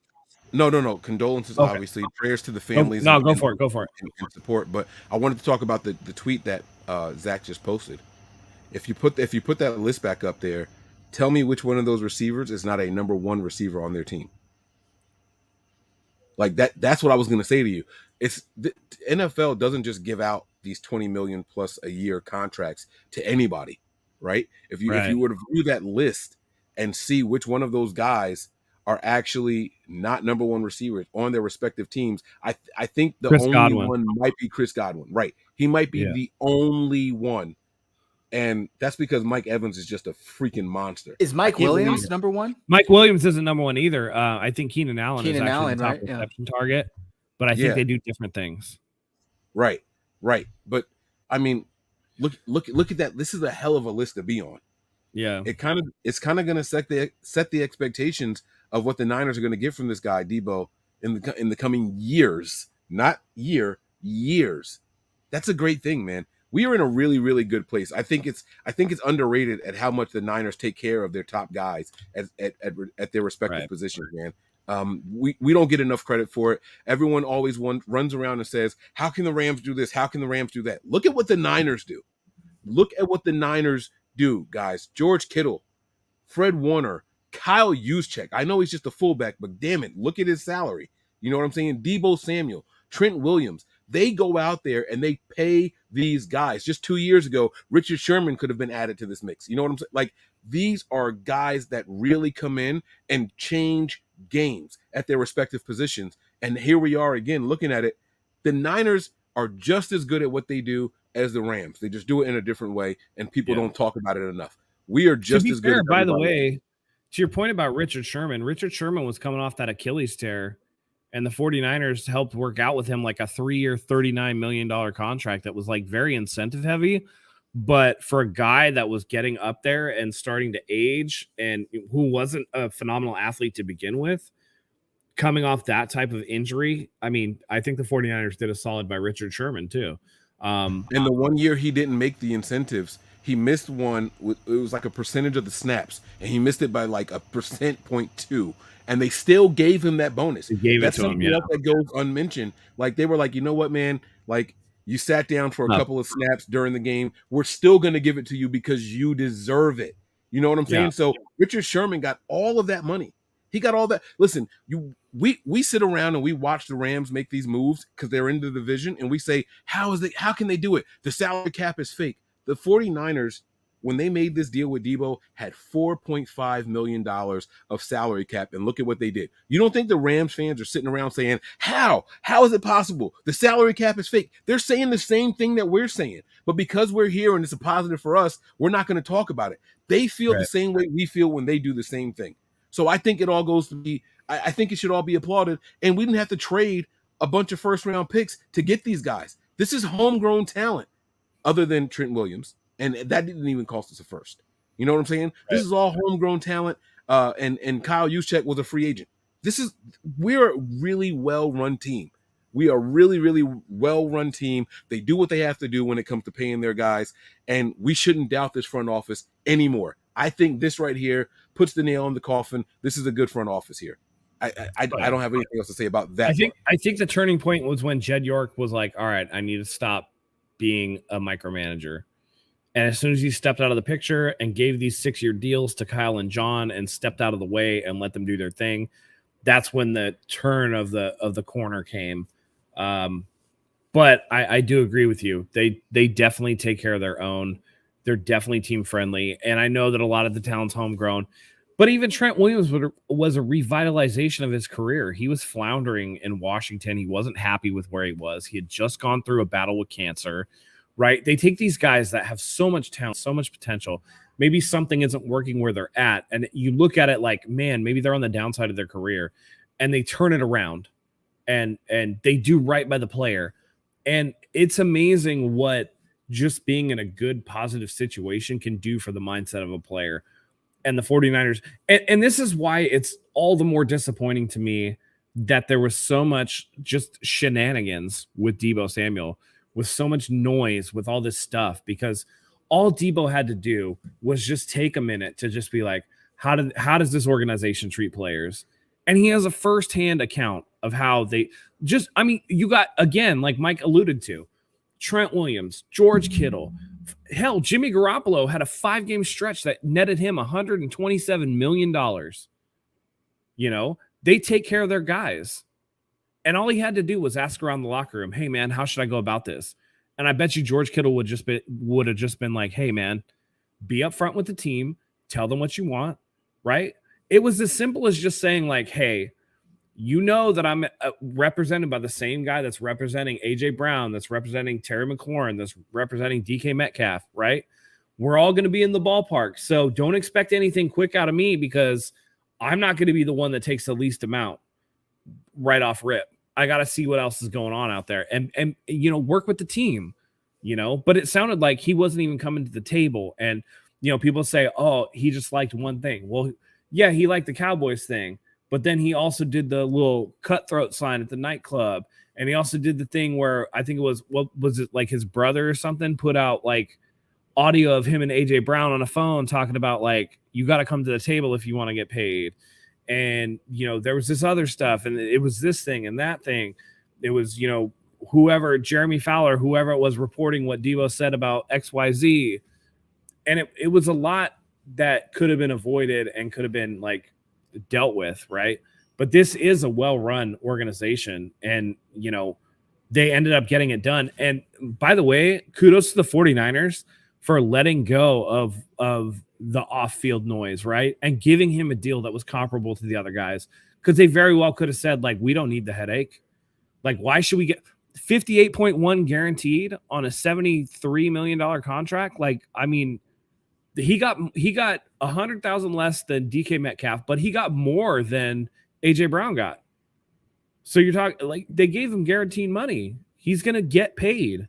No. Condolences, okay. Obviously. Prayers to the families. Go for it. And support. But I wanted to talk about the tweet that Zach just posted. If you put that list back up there, tell me which one of those receivers is not a number one receiver on their team. Like that's what I was going to say to you. It's the NFL doesn't just give out these 20 million plus a year contracts to anybody, right? If you were to view that list and see which one of those guys are actually not number one receivers on their respective teams, I think the Chris only Godwin. one might be Chris Godwin, right? He might be the only one. And that's because Mike Evans is just a freaking monster. Is Mike Williams number one? Mike Williams isn't number one either. I think Keenan Allen is actually the top reception target, but I think they do different things. Right. But I mean, look at that. This is a hell of a list to be on. Yeah. It's kind of going to set the expectations of what the Niners are going to get from this guy Deebo in the coming years, not years. That's a great thing, man. We are in a really, really good place. I think it's underrated at how much the Niners take care of their top guys at their respective positions, man. We don't get enough credit for it. Everyone always runs around and says, how can the Rams do this? How can the Rams do that? Look at what the Niners do. Look at what the Niners do, guys. George Kittle, Fred Warner, Kyle Juszczyk. I know he's just a fullback, but damn it, look at his salary. You know what I'm saying? Deebo Samuel, Trent Williams. They go out there and they pay these guys. Just 2 years ago, Richard Sherman could have been added to this mix. You know what I'm saying? Like, these are guys that really come in and change games at their respective positions. And here we are again looking at it. The Niners are just as good at what they do as the Rams. They just do it in a different way, and people don't talk about it enough. We are just as good. By the way, to your point about Richard Sherman was coming off that Achilles tear, and the 49ers helped work out with him like a 3-year, $39 million contract that was like very incentive heavy. But for a guy that was getting up there and starting to age and who wasn't a phenomenal athlete to begin with, coming off that type of injury, I mean, I think the 49ers did a solid by Richard Sherman too. And the 1 year he didn't make the incentives, he missed one. It was like a percentage of the snaps, and he missed it by like 1.2%. And they still gave him that bonus. They gave it to him, that goes unmentioned. Like, they were like, you know what, man? Like, you sat down for a couple of snaps during the game. We're still going to give it to you because you deserve it. You know what I'm saying? So Richard Sherman got all of that money. He got all that. Listen, we sit around and we watch the Rams make these moves because they're in the division, and we say, how can they do it? The salary cap is fake. The 49ers, when they made this deal with Deebo, had $4.5 million of salary cap, and look at what they did. You don't think the Rams fans are sitting around saying, how is it possible? The salary cap is fake. They're saying the same thing that we're saying, but because we're here and it's a positive for us, we're not going to talk about it. They feel the same way we feel when they do the same thing. So I think it all goes to be, I think it should all be applauded, and we didn't have to trade a bunch of first-round picks to get these guys. This is homegrown talent other than Trent Williams, and that didn't even cost us a first. You know what I'm saying? Right. This is all homegrown talent, and Kyle Juszczyk was a free agent. We're a really well-run team. We are really, really well-run team. They do what they have to do when it comes to paying their guys, and we shouldn't doubt this front office anymore. I think this right here puts the nail in the coffin. This is a good front office here. I don't have anything else to say about that. I think the turning point was when Jed York was like, all right, I need to stop being a micromanager. And as soon as he stepped out of the picture and gave these 6-year deals to Kyle and John and stepped out of the way and let them do their thing, that's when the turn of the corner came. But I do agree with you. They definitely take care of their own. They're definitely team friendly. And I know that a lot of the talent's homegrown. But even Trent Williams was a revitalization of his career. He was floundering in Washington. He wasn't happy with where he was. He had just gone through a battle with cancer, right? They take these guys that have so much talent, so much potential. Maybe something isn't working where they're at. And you look at it like, man, maybe they're on the downside of their career. And they turn it around. And they do right by the player. And it's amazing what just being in a good, positive situation can do for the mindset of a player. And the 49ers, and this is why it's all the more disappointing to me that there was so much just shenanigans with Deebo Samuel, with so much noise, with all this stuff, because all Deebo had to do was just take a minute to just be like, how does this organization treat players? And he has a firsthand account of how they just, I mean, you got, again, like Mike alluded to, Trent Williams, George Kittle. Hell, Jimmy Garoppolo had a 5-game stretch that netted him $127 million. You know, they take care of their guys. And all he had to do was ask around the locker room, hey, man, how should I go about this? And I bet you George Kittle would have just been like, hey, man, be upfront with the team. Tell them what you want, right? It was as simple as just saying like, hey, you know that I'm represented by the same guy that's representing A.J. Brown, that's representing Terry McLaurin, that's representing DK Metcalf, right? We're all going to be in the ballpark. So don't expect anything quick out of me because I'm not going to be the one that takes the least amount right off rip. I got to see what else is going on out there and you know, work with the team, you know, but it sounded like he wasn't even coming to the table. And, you know, people say, oh, he just liked one thing. Well, yeah, he liked the Cowboys thing. But then he also did the little cutthroat sign at the nightclub. And he also did the thing where I think it was, what was it, like his brother or something put out like audio of him and AJ Brown on a phone talking about like, you got to come to the table if you want to get paid. And, you know, there was this other stuff and it was this thing and that thing. It was, you know, whoever, Jeremy Fowler, whoever it was reporting what Deebo said about XYZ. And it was a lot that could have been avoided and could have been like, dealt with, right? But this is a well-run organization and, you know, they ended up getting it done. And by the way, kudos to the 49ers for letting go of the off-field noise, right? And giving him a deal that was comparable to the other guys, because they very well could have said, like, we don't need the headache. Like, why should we get 58.1 guaranteed on a $73 million contract? Like, I mean, he got 100,000 less than DK Metcalf, but he got more than AJ Brown got. So you're talking like they gave him guaranteed money. He's going to get paid,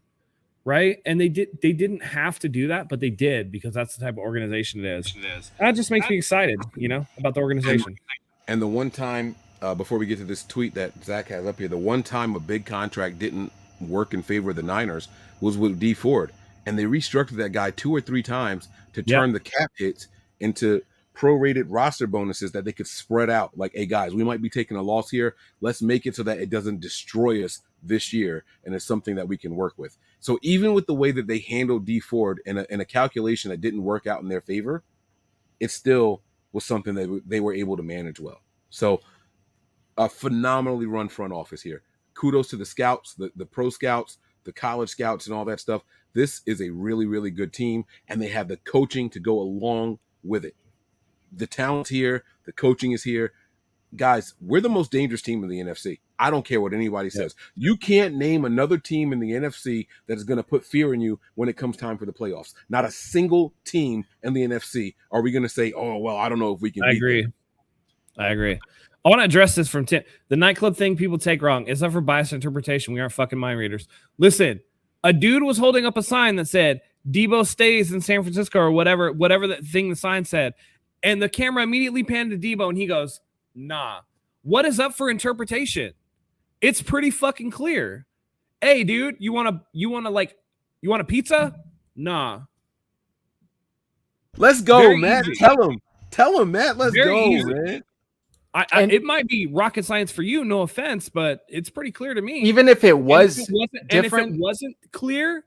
right? And they didn't have to do that, but they did because that's the type of organization it is. That just makes me excited, you know, about the organization. And the one time before we get to this tweet that Zach has up here, the one time a big contract didn't work in favor of the Niners was with D Ford, and they restructured that guy 2 or 3 times to turn the cap hits into prorated roster bonuses that they could spread out. Like, hey, guys, we might be taking a loss here. Let's make it so that it doesn't destroy us this year, and it's something that we can work with. So even with the way that they handled D Ford in a calculation that didn't work out in their favor, it still was something that they were able to manage well. So a phenomenally run front office here. Kudos to the scouts, the pro scouts, the college scouts, and all that stuff. This is a really, really good team, and they have the coaching to go along with it. The talent's here. The coaching is here. Guys, we're the most dangerous team in the NFC. I don't care what anybody says. You can't name another team in the NFC that is going to put fear in you when it comes time for the playoffs. Not a single team in the NFC are we going to say, oh, well, I don't know if we can beat them. I agree. I want to address this from Tim. The nightclub thing people take wrong. It's not for biased interpretation. We aren't fucking mind readers. Listen, a dude was holding up a sign that said, Deebo stays in San Francisco or whatever the thing the sign said. And the camera immediately panned to Deebo and he goes, nah. What is up for interpretation? It's pretty fucking clear. Hey, dude, you want a pizza? Nah. Let's go, Very Matt. easy. Tell him, Matt. Let's Very go, easy. man. It might be rocket science for you, no offense, but it's pretty clear to me. Even if it was different, different, and if it wasn't clear,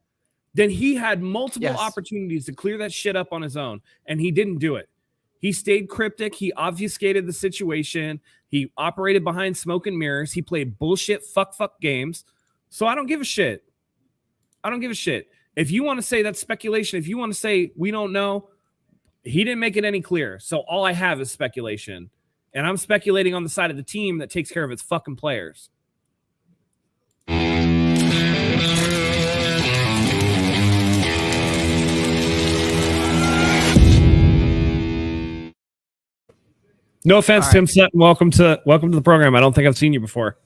then he had multiple Yes. opportunities to clear that shit up on his own, and he didn't do it. He stayed cryptic. He obfuscated the situation. He operated behind smoke and mirrors. He played bullshit fuck games. So I don't give a shit. I don't give a shit. If you want to say that's speculation, if you want to say we don't know, he didn't make it any clearer. So all I have is speculation. And I'm speculating on the side of the team that takes care of its fucking players. No offense, right. Tim Sutton. Welcome to the program. I don't think I've seen you before.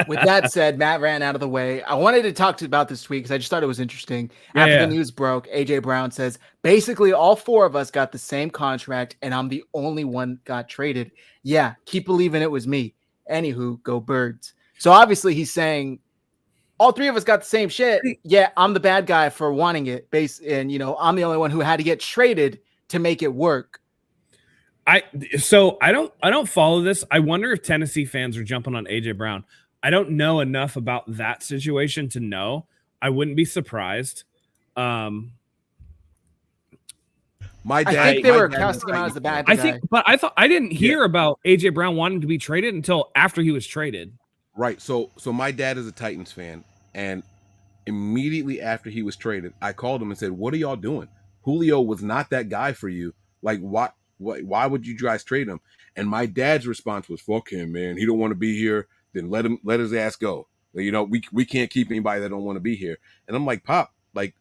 With that said, Matt ran out of the way. I wanted to talk about this tweet because I just thought it was interesting. After the news broke, AJ Brown says, basically all four of us got the same contract and I'm the only one got traded. Yeah, keep believing it was me. Anywho, go Birds. So obviously he's saying all three of us got the same shit. Yeah, I'm the bad guy for wanting it. And, I'm the only one who had to get traded to make it work. I don't follow this. I wonder if Tennessee fans are jumping on AJ Brown. I don't know enough about that situation to know. I wouldn't be surprised. My dad, I think they were casting him out as the bad guy. I didn't hear about AJ Brown wanting to be traded until after he was traded. Right. So my dad is a Titans fan, and immediately after he was traded, I called him and said, "What are y'all doing? Julio was not that guy for you. Like, why would you guys trade him?" And my dad's response was, "Fuck him, man. He don't want to be here. Then let his ass go. We can't keep anybody that don't want to be here." And I'm like, "Pop, like,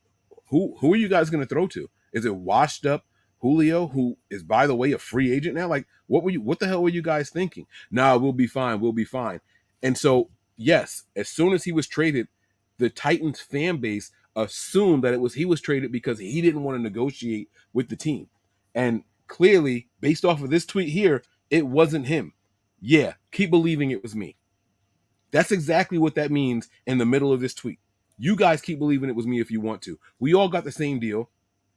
who are you guys going to throw to? Is it washed up Julio, who is, by the way, a free agent now? Like, what the hell were you guys thinking? Nah, we'll be fine. We'll be fine." And so, yes, as soon as he was traded, the Titans fan base assumed that he was traded because he didn't want to negotiate with the team. And clearly, based off of this tweet here, it wasn't him. Yeah, keep believing it was me. That's exactly what that means in the middle of this tweet. You guys keep believing it was me if you want to. We all got the same deal.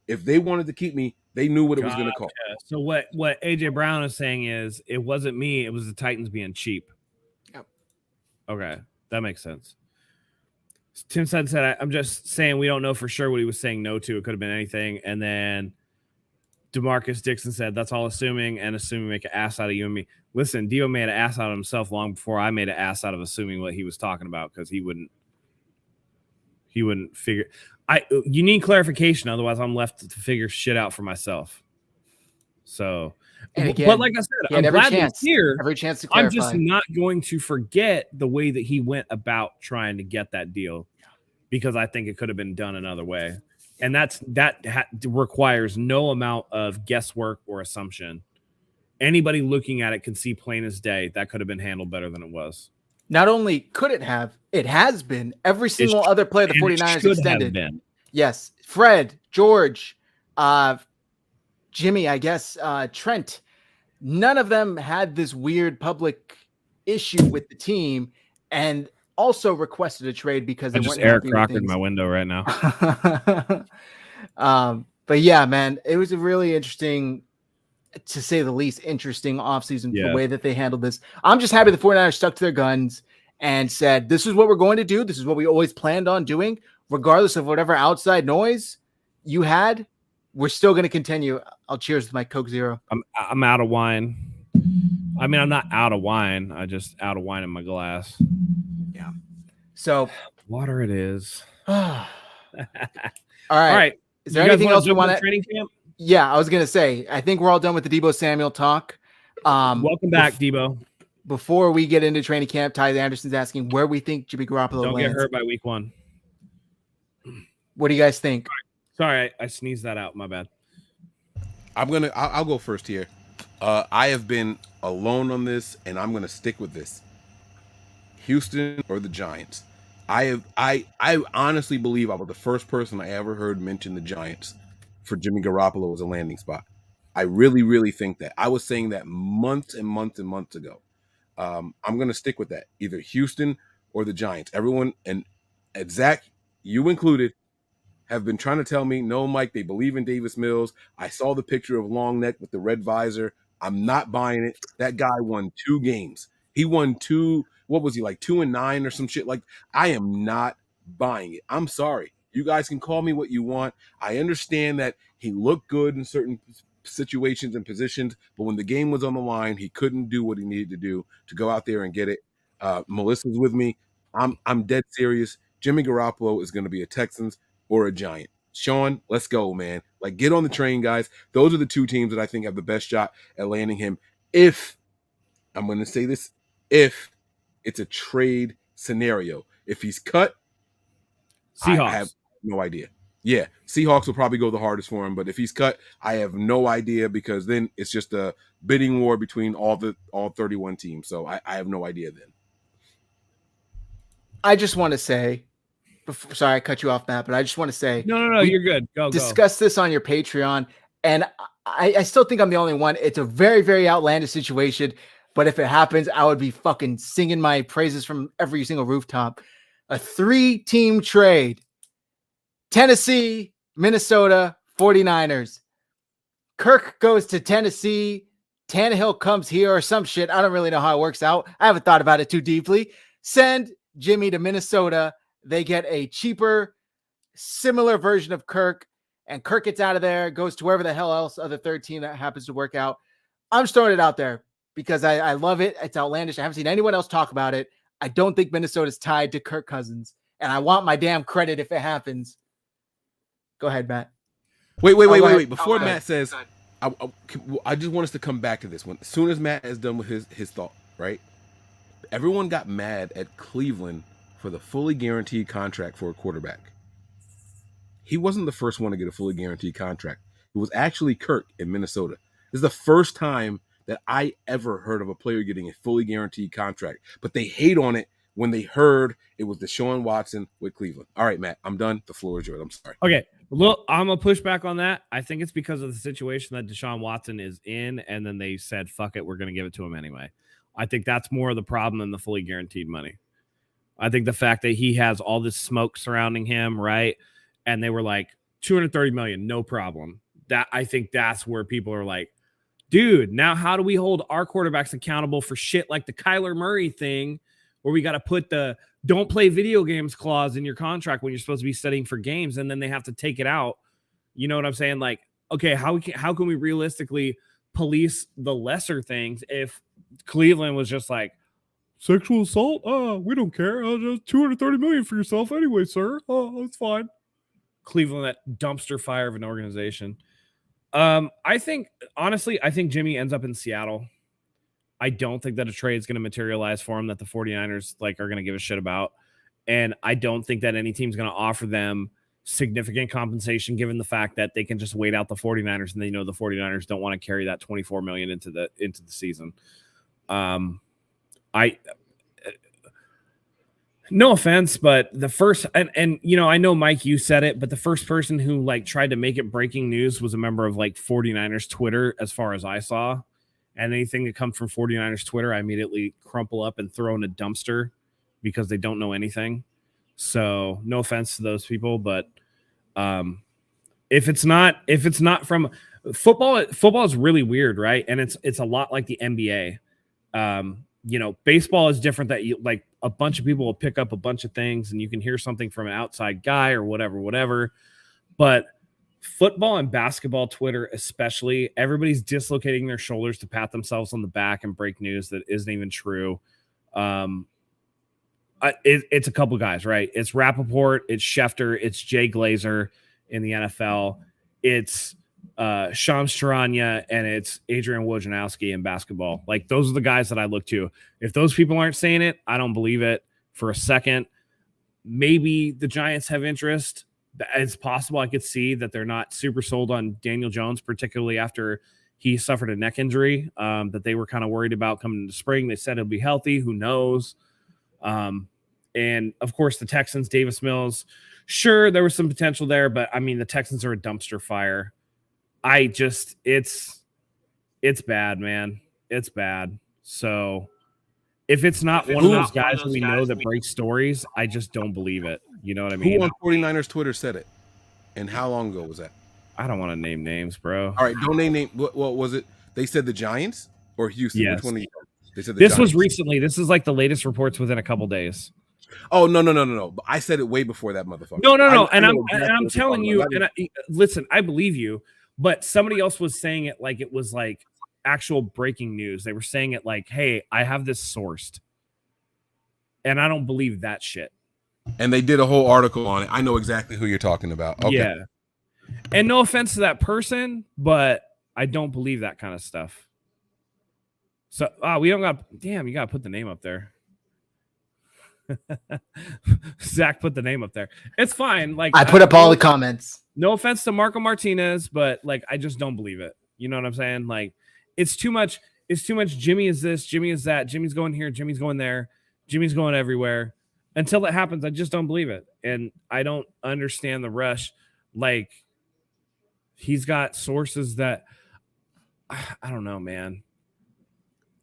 If they wanted to keep me, they knew what it was going to cost. So what AJ Brown is saying is it wasn't me, it was the Titans being cheap. Yep. Okay, that makes sense. Tim said, I'm just saying we don't know for sure what he was saying no to. It could have been anything. And then DeMarcus Dixon said, that's all assuming make an ass out of you and me. Listen, Deebo made an ass out of himself long before I made an ass out of assuming what he was talking about because he wouldn't figure. You need clarification, otherwise I'm left to figure shit out for myself. So, again, but like I said, I'm glad he's here. Every chance to clarify. I'm just not going to forget the way that he went about trying to get that deal because I think it could have been done another way. And that requires no amount of guesswork or assumption. Anybody looking at it can see plain as day that could have been handled better than it was. Not only could it have, it has been. Every single other player the 49ers extended. Yes. Fred, George, Jimmy, I guess, Trent. None of them had this weird public issue with the team and also requested a trade because they just Eric Crocker in my window right now. But yeah, man, it was a really interesting, to say the least, interesting offseason for the way that they handled this. I'm just happy the 49ers stuck to their guns and said, this is what we're going to do. This is what we always planned on doing, regardless of whatever outside noise you had. We're still going to continue. I'll cheers with my Coke Zero. I'm out of wine. I mean, I'm not out of wine. I just out of wine in my glass. Yeah. So water it is. All right. Is there anything else we want to training camp? Yeah, I was going to say, I think we're all done with the Deebo Samuel talk. Welcome back, Deebo. Before we get into training camp, Ty Anderson's asking where we think Jimmy Garoppolo Don't lands. Get hurt by week 1. What do you guys think? Sorry, I sneezed that out. My bad. I'll go first here. I have been alone on this, and I'm going to stick with this. Houston or the Giants. I honestly believe I was the first person I ever heard mention the Giants for Jimmy Garoppolo as a landing spot. I really, really think that. I was saying that months and months and months ago. I'm going to stick with that. Either Houston or the Giants. Everyone, and Zach, you included, have been trying to tell me, no, Mike, they believe in Davis Mills. I saw the picture of Long Neck with the red visor. I'm not buying it. That guy won 2 games. He won 2, what was he, like 2-9 or some shit? Like, I am not buying it. I'm sorry. You guys can call me what you want. I understand that he looked good in certain situations and positions, but when the game was on the line, he couldn't do what he needed to do to go out there and get it. Melissa's with me. I'm dead serious. Jimmy Garoppolo is going to be a Texans or a Giant. Sean, let's go, man. Like, get on the train, guys. Those are the two teams that I think have the best shot at landing him. If, I'm going to say this, if it's a trade scenario. If he's cut, Seahawks. I have no idea. Yeah, Seahawks will probably go the hardest for him, but if he's cut, I have no idea, because then it's just a bidding war between all 31 teams. So I have no idea then. I just want to say, sorry I cut you off, Matt, but I just want to say, no, you're good. Go. Discuss this on your Patreon, and I still think I'm the only one. It's a very, very outlandish situation, but if it happens, I would be fucking singing my praises from every single rooftop. A 3-team trade. Tennessee, Minnesota, 49ers. Kirk goes to Tennessee. Tannehill comes here or some shit. I don't really know how it works out. I haven't thought about it too deeply. Send Jimmy to Minnesota. They get a cheaper, similar version of Kirk, and Kirk gets out of there, goes to wherever the hell else other third team that happens to work out. I'm just throwing it out there because I love it. It's outlandish. I haven't seen anyone else talk about it. I don't think Minnesota's tied to Kirk Cousins, and I want my damn credit if it happens. Go ahead, Matt. Wait. Before Matt says, I just want us to come back to this one. As soon as Matt is done with his thought, right? Everyone got mad at Cleveland for the fully guaranteed contract for a quarterback. He wasn't the first one to get a fully guaranteed contract. It was actually Kirk in Minnesota. This is the first time that I ever heard of a player getting a fully guaranteed contract, but they hate on it when they heard it was Deshaun Watson with Cleveland. All right, Matt, I'm done. The floor is yours. I'm sorry. Okay. Look, I'm going to push back on that. I think it's because of the situation that Deshaun Watson is in, and then they said, fuck it, we're going to give it to him anyway. I think that's more of the problem than the fully guaranteed money. I think the fact that he has all this smoke surrounding him, right? And they were like, $230 million, no problem. I think that's where people are like, dude, now how do we hold our quarterbacks accountable for shit like the Kyler Murray thing, where we got to put the don't play video games clause in your contract when you're supposed to be studying for games, and then they have to take it out. You know what I'm saying? Like, okay, how can we realistically police the lesser things if Cleveland was just like, sexual assault? We don't care. Just $230 million for yourself anyway, sir. That's fine. Cleveland, that dumpster fire of an organization. I think Jimmy ends up in Seattle. I don't think that a trade is going to materialize for him that the 49ers are going to give a shit about. And I don't think that any team's going to offer them significant compensation, given the fact that they can just wait out the 49ers, and they know the 49ers don't want to carry that $24 million into the season. No offense, but the first, and I know, Mike, you said it, but the first person who tried to make it breaking news was a member of 49ers Twitter, as far as I saw. And anything that comes from 49ers Twitter, I immediately crumple up and throw in a dumpster because they don't know anything. So no offense to those people, but if it's not from football is really weird, right? And it's a lot like the NBA. Baseball is different, that you a bunch of people will pick up a bunch of things and you can hear something from an outside guy or whatever. But football and basketball Twitter, especially, everybody's dislocating their shoulders to pat themselves on the back and break news that isn't even true. It's a couple guys, right? It's Rappaport, it's Schefter, it's Jay Glazer in the NFL. It's Shams Charania, and it's Adrian Wojnarowski in basketball. Those are the guys that I look to. If those people aren't saying it, I don't believe it for a second. Maybe the Giants have interest. It's possible. I could see that they're not super sold on Daniel Jones, particularly after he suffered a neck injury that they were kind of worried about coming into spring. They said he'll be healthy. Who knows? And of course, the Texans, Davis Mills. Sure, there was some potential there, but I mean, the Texans are a dumpster fire. It's bad, man. It's bad. So if it's not one of those guys that we know that breaks stories, I just don't believe it. You know what I mean? Who on 49ers Twitter said it? And how long ago was that? I don't want to name names, bro. All right, don't name. What was it? They said the Giants or Houston? Yes. Which one? They said this was recently. This is the latest reports within a couple days. Oh, no. But I said it way before that, motherfucker. No. And I'm telling you, and listen, I believe you, But somebody else was saying it like it was like actual breaking news. They were saying it like, hey, I have this sourced. And I don't believe that shit. And they did a whole article on it. I know exactly who you're talking about. Okay. Yeah. And no offense to that person, but I don't believe that kind of stuff. So, we don't got, damn, you got to put the name up there. Zach put the name up there. It's fine. Like, I put up all the comments. No offense to Marco Martinez, but like, I just don't believe it. You know what I'm saying? Like, it's too much. It's too much. Jimmy is this, Jimmy is that. Jimmy's going here. Jimmy's going there. Jimmy's going everywhere. Until it happens, I just don't believe it. And I don't understand the rush. Like, he's got sources that I don't know, man.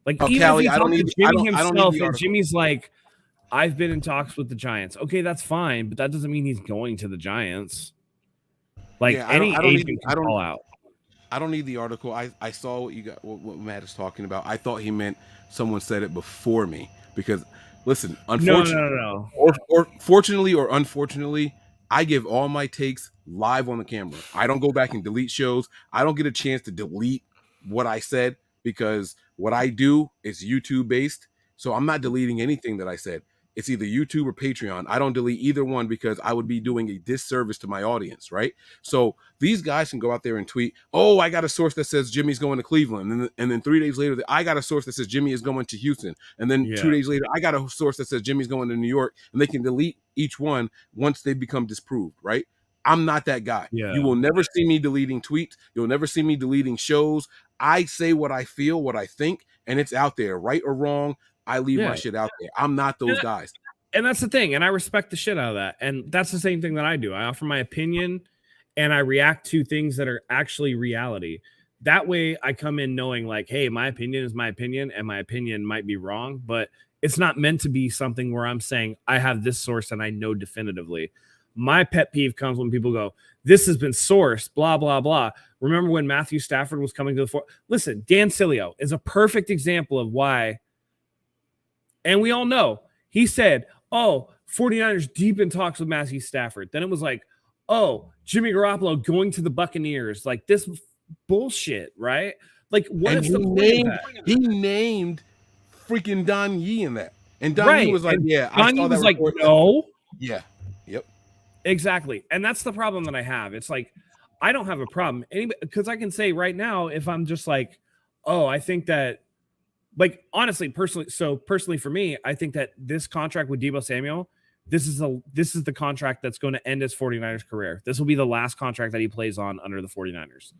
Like, even Callie, if I don't need Jimmy I don't himself, need the and article. Jimmy's like, I've been in talks with the Giants. Okay, that's fine, but that doesn't mean he's going to the Giants. Like, Yeah, any agent can call out. I don't need the article. I saw what you got. What Matt is talking about. I thought he meant someone said it before me because, listen, unfortunately, No. or fortunately or unfortunately, I give all my takes live on the camera. I don't go back and delete shows. I don't get a chance to delete what I said because what I do is YouTube based. So I'm not deleting anything that I said. It's either YouTube or Patreon. I don't delete either one because I would be doing a disservice to my audience, right? So these guys can go out there and tweet, oh, I got a source that says Jimmy's going to Cleveland. And then 3 days later, I got a source that says Jimmy is going to Houston. And then 2 days later, I got a source that says Jimmy's going to New York. And they can delete each one once they become disproved, right? I'm not that guy. Yeah. You will never see me deleting tweets. You'll never see me deleting shows. I say what I feel, what I think, and it's out there, right or wrong. I leave my shit out there. I'm not those guys. And that's the thing. And I respect the shit out of that. And that's the same thing that I do. I offer my opinion and I react to things that are actually reality. That way I come in knowing like, hey, my opinion is my opinion and my opinion might be wrong, but it's not meant to be something where I'm saying I have this source and I know definitively. My pet peeve comes when people go, this has been sourced, blah, blah, blah. Remember when Matthew Stafford was coming to the floor? Listen, Dan Sileo is a perfect example of why. And we all know he said, oh, 49ers deep in talks with Matthew Stafford. Then it was like, oh, Jimmy Garoppolo going to the Buccaneers. Like this bullshit, right? Like what is the point of that? He named freaking Don Yee in that. And Don Yee was like, yeah. Don Yee was like, no. Yeah. Yep. Exactly. And that's the problem that I have. It's like, I don't have a problem. Because I can say right now, if I'm just like, oh, I think that, like, honestly, personally for me, I think that this contract with Deebo Samuel, this is the contract that's going to end his 49ers career. This will be the last contract that he plays on under the 49ers.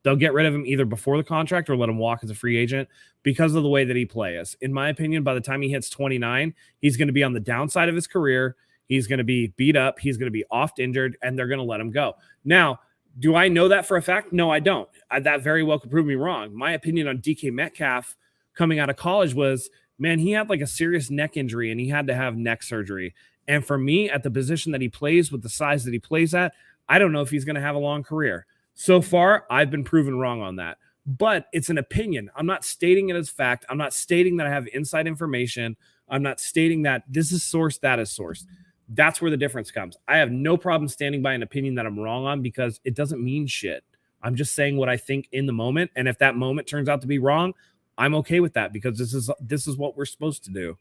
They'll get rid of him either before the contract or let him walk as a free agent because of the way that he plays. In my opinion, by the time he hits 29, he's going to be on the downside of his career. He's going to be beat up. He's going to be oft injured, and they're going to let him go. Now, do I know that for a fact? No, I don't. That very well could prove me wrong. My opinion on DK Metcalf coming out of college was, man, he had like a serious neck injury and he had to have neck surgery. And for me, at the position that he plays with the size that he plays at, I don't know if he's going to have a long career. So far, I've been proven wrong on that. But it's an opinion. I'm not stating it as fact. I'm not stating that I have inside information. I'm not stating that this is sourced, that is sourced. That's where the difference comes. I have no problem standing by an opinion that I'm wrong on because it doesn't mean shit. I'm just saying what I think in the moment. And if that moment turns out to be wrong, I'm okay with that because this is what we're supposed to do.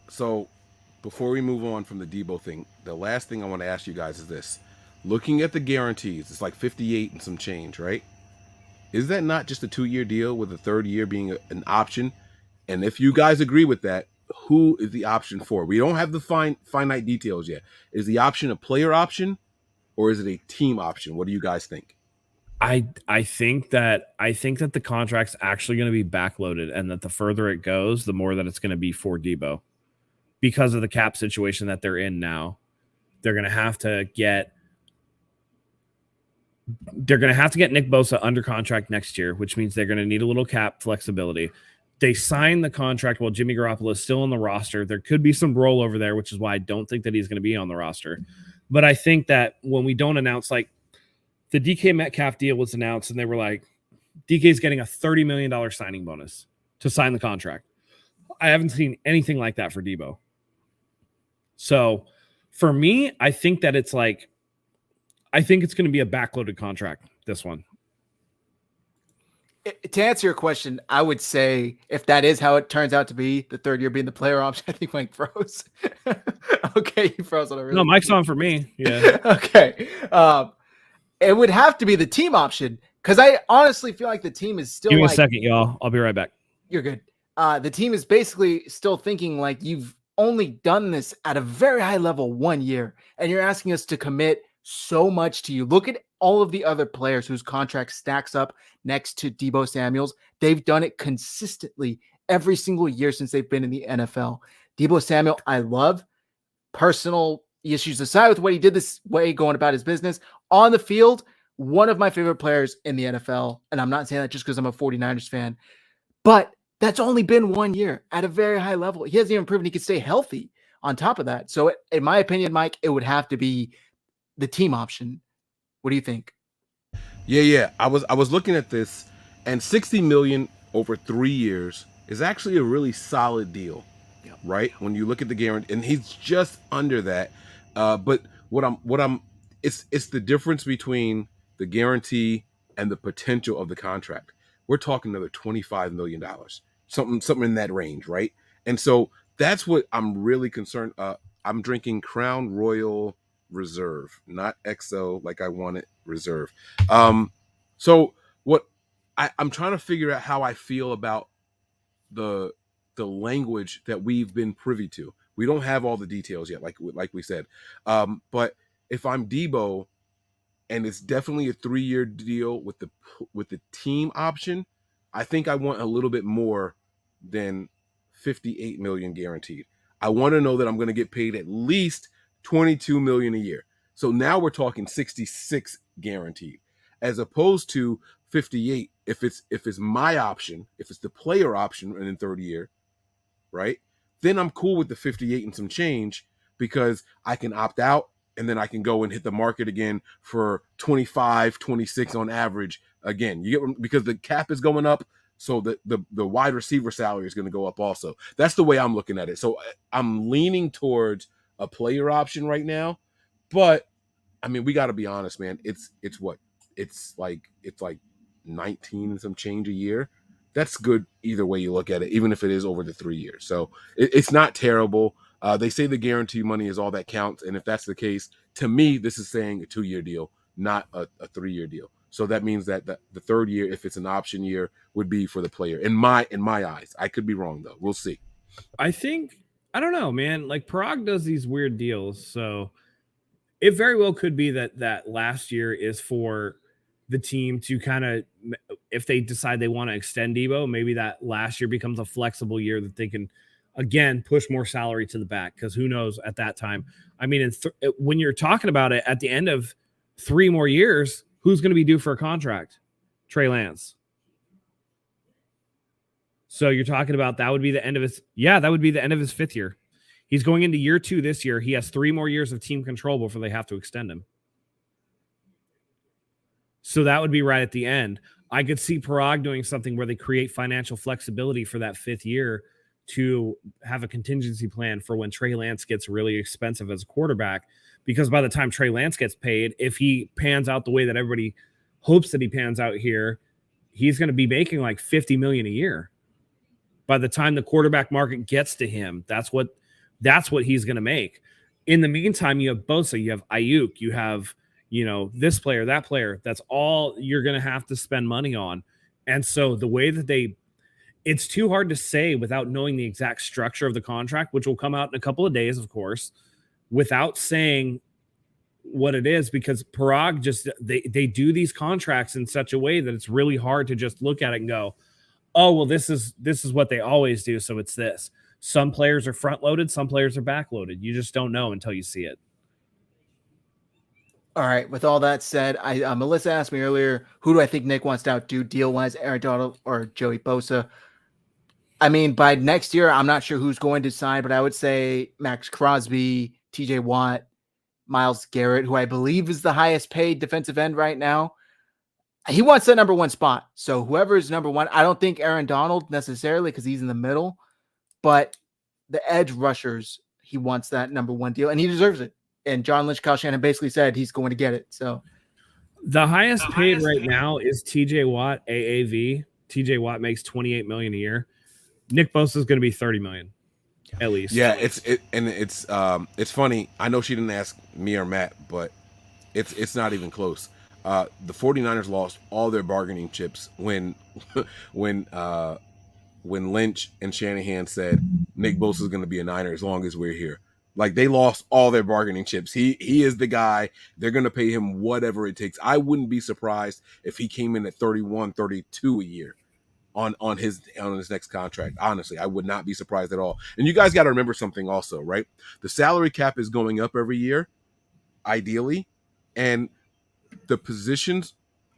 So before we move on from the Deebo thing, the last thing I want to ask you guys is this. Looking at the guarantees, it's like 58 and some change, right? Is that not just a 2-year deal with the third year being an option? And if you guys agree with that, who is the option for? We don't have the finite details yet. Is the option a player option or is it a team option? What do you guys think? I think that the contract's actually going to be backloaded and that the further it goes, the more that it's going to be for Deebo because of the cap situation that they're in now. They're going to have to get Nick Bosa under contract next year, which means they're going to need a little cap flexibility. They signed the contract while Jimmy Garoppolo is still on the roster. There could be some rollover there, which is why I don't think that he's going to be on the roster. But I think that when we don't announce, like, the DK Metcalf deal was announced, and they were like, DK's getting a $30 million signing bonus to sign the contract. I haven't seen anything like that for Deebo. So for me, I think that it's like, I think it's going to be a backloaded contract, this one. To answer your question, I would say if that is how it turns out to be, the third year being the player option, I think Mike froze. Okay, he froze on a really. No, Mike's on for me. Yeah. Okay. It would have to be the team option because I honestly feel like the team is still. Give me like, a second, y'all. I'll be right back. You're good. The team is basically still thinking like you've only done this at a very high level 1 year, and you're asking us to commit so much to you. Look at all of the other players whose contract stacks up next to Deebo Samuel's. They've done it consistently every single year since they've been in the NFL. Deebo Samuel, I love. Personal issues aside with what he did this way, going about his business on the field, one of my favorite players in the NFL. And I'm not saying that just because I'm a 49ers fan, but that's only been 1 year at a very high level. He hasn't even proven he can stay healthy on top of that. So in my opinion, Mike, it would have to be the team option. What do you think? Yeah. I was looking at this, and $60 million over 3 years is actually a really solid deal, right? When you look at the guarantee, and he's just under that. But it's the difference between the guarantee and the potential of the contract. We're talking another $25 million, something in that range, right? And so that's what I'm really concerned. I'm drinking Crown Royal Reserve, not XO like I wanted Reserve. So what I'm trying to figure out how I feel about the language that we've been privy to. We don't have all the details yet, like we said. But if I'm Deebo, and it's definitely a 3-year deal with the team option, I think I want a little bit more than $58 million guaranteed. I want to know that I'm going to get paid at least $22 million a year. So now we're talking 66 guaranteed, as opposed to 58 if it's my option, if it's the player option in the third year, right? Then I'm cool with the 58 and some change because I can opt out and then I can go and hit the market again for 25, 26 on average again. You get, because the cap is going up, so the wide receiver salary is going to go up also. That's the way I'm looking at it. So I'm leaning towards a player option right now, but I mean, we got to be honest, man. It's like 19 and some change a year. That's good either way you look at it, even if it is over the 3 years. So it's not terrible. They say the guarantee money is all that counts, and if that's the case, to me, this is saying a 2-year deal, not a 3-year deal. So that means that the third year, if it's an option year, would be for the player. In my eyes, I could be wrong though. We'll see. I don't know, man. Like Parag does these weird deals, so it very well could be that last year is for the team to kind of, if they decide they want to extend Deebo, maybe that last year becomes a flexible year that they can again push more salary to the back, because who knows at that time. I mean, when you're talking about it at the end of 3 more years, who's going to be due for a contract? Trey Lance. So you're talking about that would be the end of his 5th year. He's going into year 2 this year. He has 3 more years of team control before they have to extend him. So that would be right at the end. I could see Parag doing something where they create financial flexibility for that 5th year to have a contingency plan for when Trey Lance gets really expensive as a quarterback, because by the time Trey Lance gets paid, if he pans out the way that everybody hopes that he pans out here, he's going to be making like $50 million a year. By the time the quarterback market gets to him, that's what he's going to make. In the meantime, you have Bosa, you have Ayuk, you have, this player, that player. That's all you're going to have to spend money on. And so the way that it's too hard to say without knowing the exact structure of the contract, which will come out in a couple of days, of course, without saying what it is, because Parag just, they do these contracts in such a way that it's really hard to just look at it and go, oh, well, this is what they always do. So it's this. Some players are front loaded. Some players are back loaded. You just don't know until you see it. All right. With all that said, Melissa asked me earlier, who do I think Nick wants to outdo deal-wise, Aaron Donald or Joey Bosa? I mean, by next year, I'm not sure who's going to sign, but I would say Max Crosby, TJ Watt, Myles Garrett, who I believe is the highest paid defensive end right now. He wants that number 1 spot. So whoever is number 1, I don't think Aaron Donald necessarily, because he's in the middle, but the edge rushers, he wants that number 1 deal, and he deserves it. and John Lynch, Kyle Shanahan basically said he's going to get it. So the highest paid right now is TJ Watt, AAV. TJ Watt makes $28 million a year. Nick Bosa is going to be $30 million at least. Yeah, it's funny. I know she didn't ask me or Matt, but it's not even close. The 49ers lost all their bargaining chips when Lynch and Shanahan said Nick Bosa is going to be a Niner as long as we're here. Like, they lost all their bargaining chips. He is the guy. They're going to pay him whatever it takes. I wouldn't be surprised if he came in at 31, 32 a year on his next contract. Honestly, I would not be surprised at all. And you guys got to remember something also, right? The salary cap is going up every year, ideally, and the positions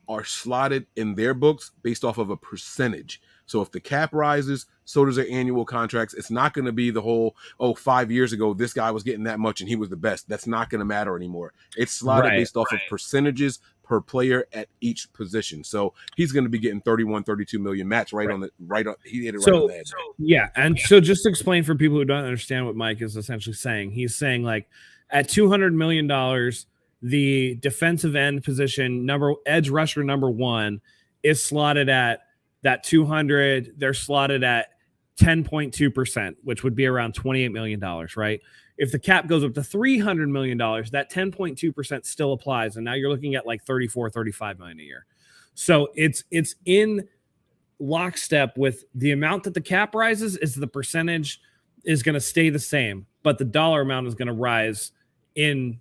are slotted in their books based off of a percentage. So if the cap rises, so does their annual contracts. It's not going to be the whole, 5 years ago, this guy was getting that much and he was the best. That's not going to matter anymore. It's slotted based off of percentages per player at each position. So he's going to be getting 31, 32 million. Matt's he hit it right on the head. Yeah. And so just to explain for people who don't understand what Mike is essentially saying, he's saying, like, at $200 million, the defensive end position, edge rusher number 1, is slotted at that 200. They're slotted at 10.2%, which would be around $28 million, right? If the cap goes up to $300 million, that 10.2% still applies. And now you're looking at like 34, 35 million a year. So it's in lockstep with the amount that the cap rises. Is the percentage is going to stay the same, but the dollar amount is going to rise in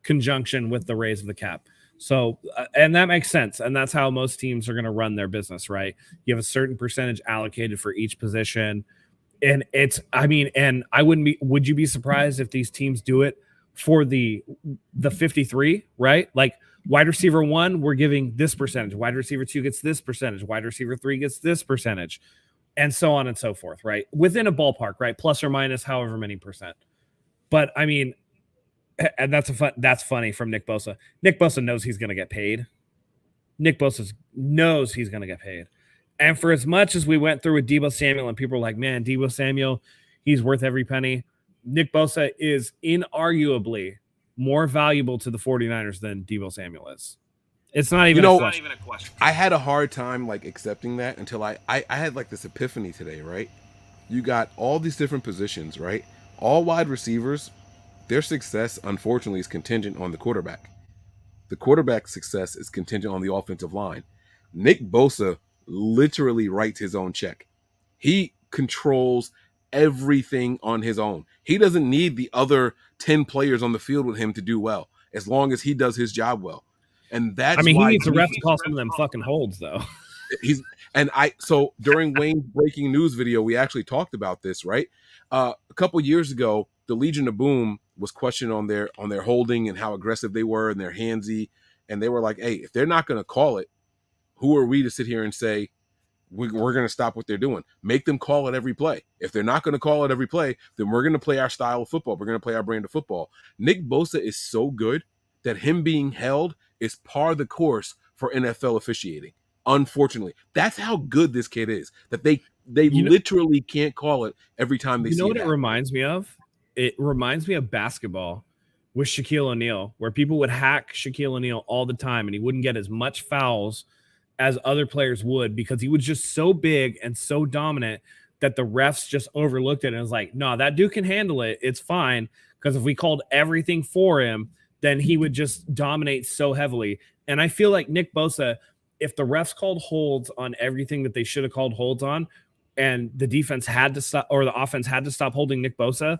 conjunction with the raise of the cap. So, and that makes sense. And that's how most teams are going to run their business, right? You have a certain percentage allocated for each position. And would you be surprised if these teams do it for the 53, right? Like, wide receiver 1, we're giving this percentage. Wide receiver 2 gets this percentage. Wide receiver 3 gets this percentage, and so on and so forth, right? Within a ballpark, right? Plus or minus however many percent. But I mean, and that's funny from Nick Bosa. Nick Bosa knows he's going to get paid. Nick Bosa knows he's going to get paid. And for as much as we went through with Deebo Samuel and people were like, man, Deebo Samuel, he's worth every penny. Nick Bosa is inarguably more valuable to the 49ers than Deebo Samuel is. It's not even a question. I had a hard time like accepting that until I had like this epiphany today, right? You got all these different positions, right? All wide receivers, their success, unfortunately, is contingent on the quarterback. The quarterback's success is contingent on the offensive line. Nick Bosa literally writes his own check. He controls everything on his own. He doesn't need the other 10 players on the field with him to do well, as long as he does his job well. And that's he why needs the ref to call some of them fucking holds, though. So during Wayne's breaking news video, we actually talked about this, right? A couple years ago, the Legion of Boom was questioned on their holding and how aggressive they were and their handsy. And they were like, hey, if they're not going to call it, who are we to sit here and say we're going to stop what they're doing? Make them call it every play. If they're not going to call it every play, then we're going to play our style of football. We're going to play our brand of football. Nick Bosa is so good that him being held is par the course for NFL officiating. Unfortunately, that's how good this kid is, that they literally can't call it every time they see it. You know what it reminds me of? It reminds me of basketball with Shaquille O'Neal, where people would hack Shaquille O'Neal all the time and he wouldn't get as much fouls as other players would because he was just so big and so dominant that the refs just overlooked it and was like, no, that dude can handle it. It's fine. Because if we called everything for him, then he would just dominate so heavily. And I feel like Nick Bosa, if the refs called holds on everything that they should have called holds on, and the defense had to stop, or the offense had to stop holding Nick Bosa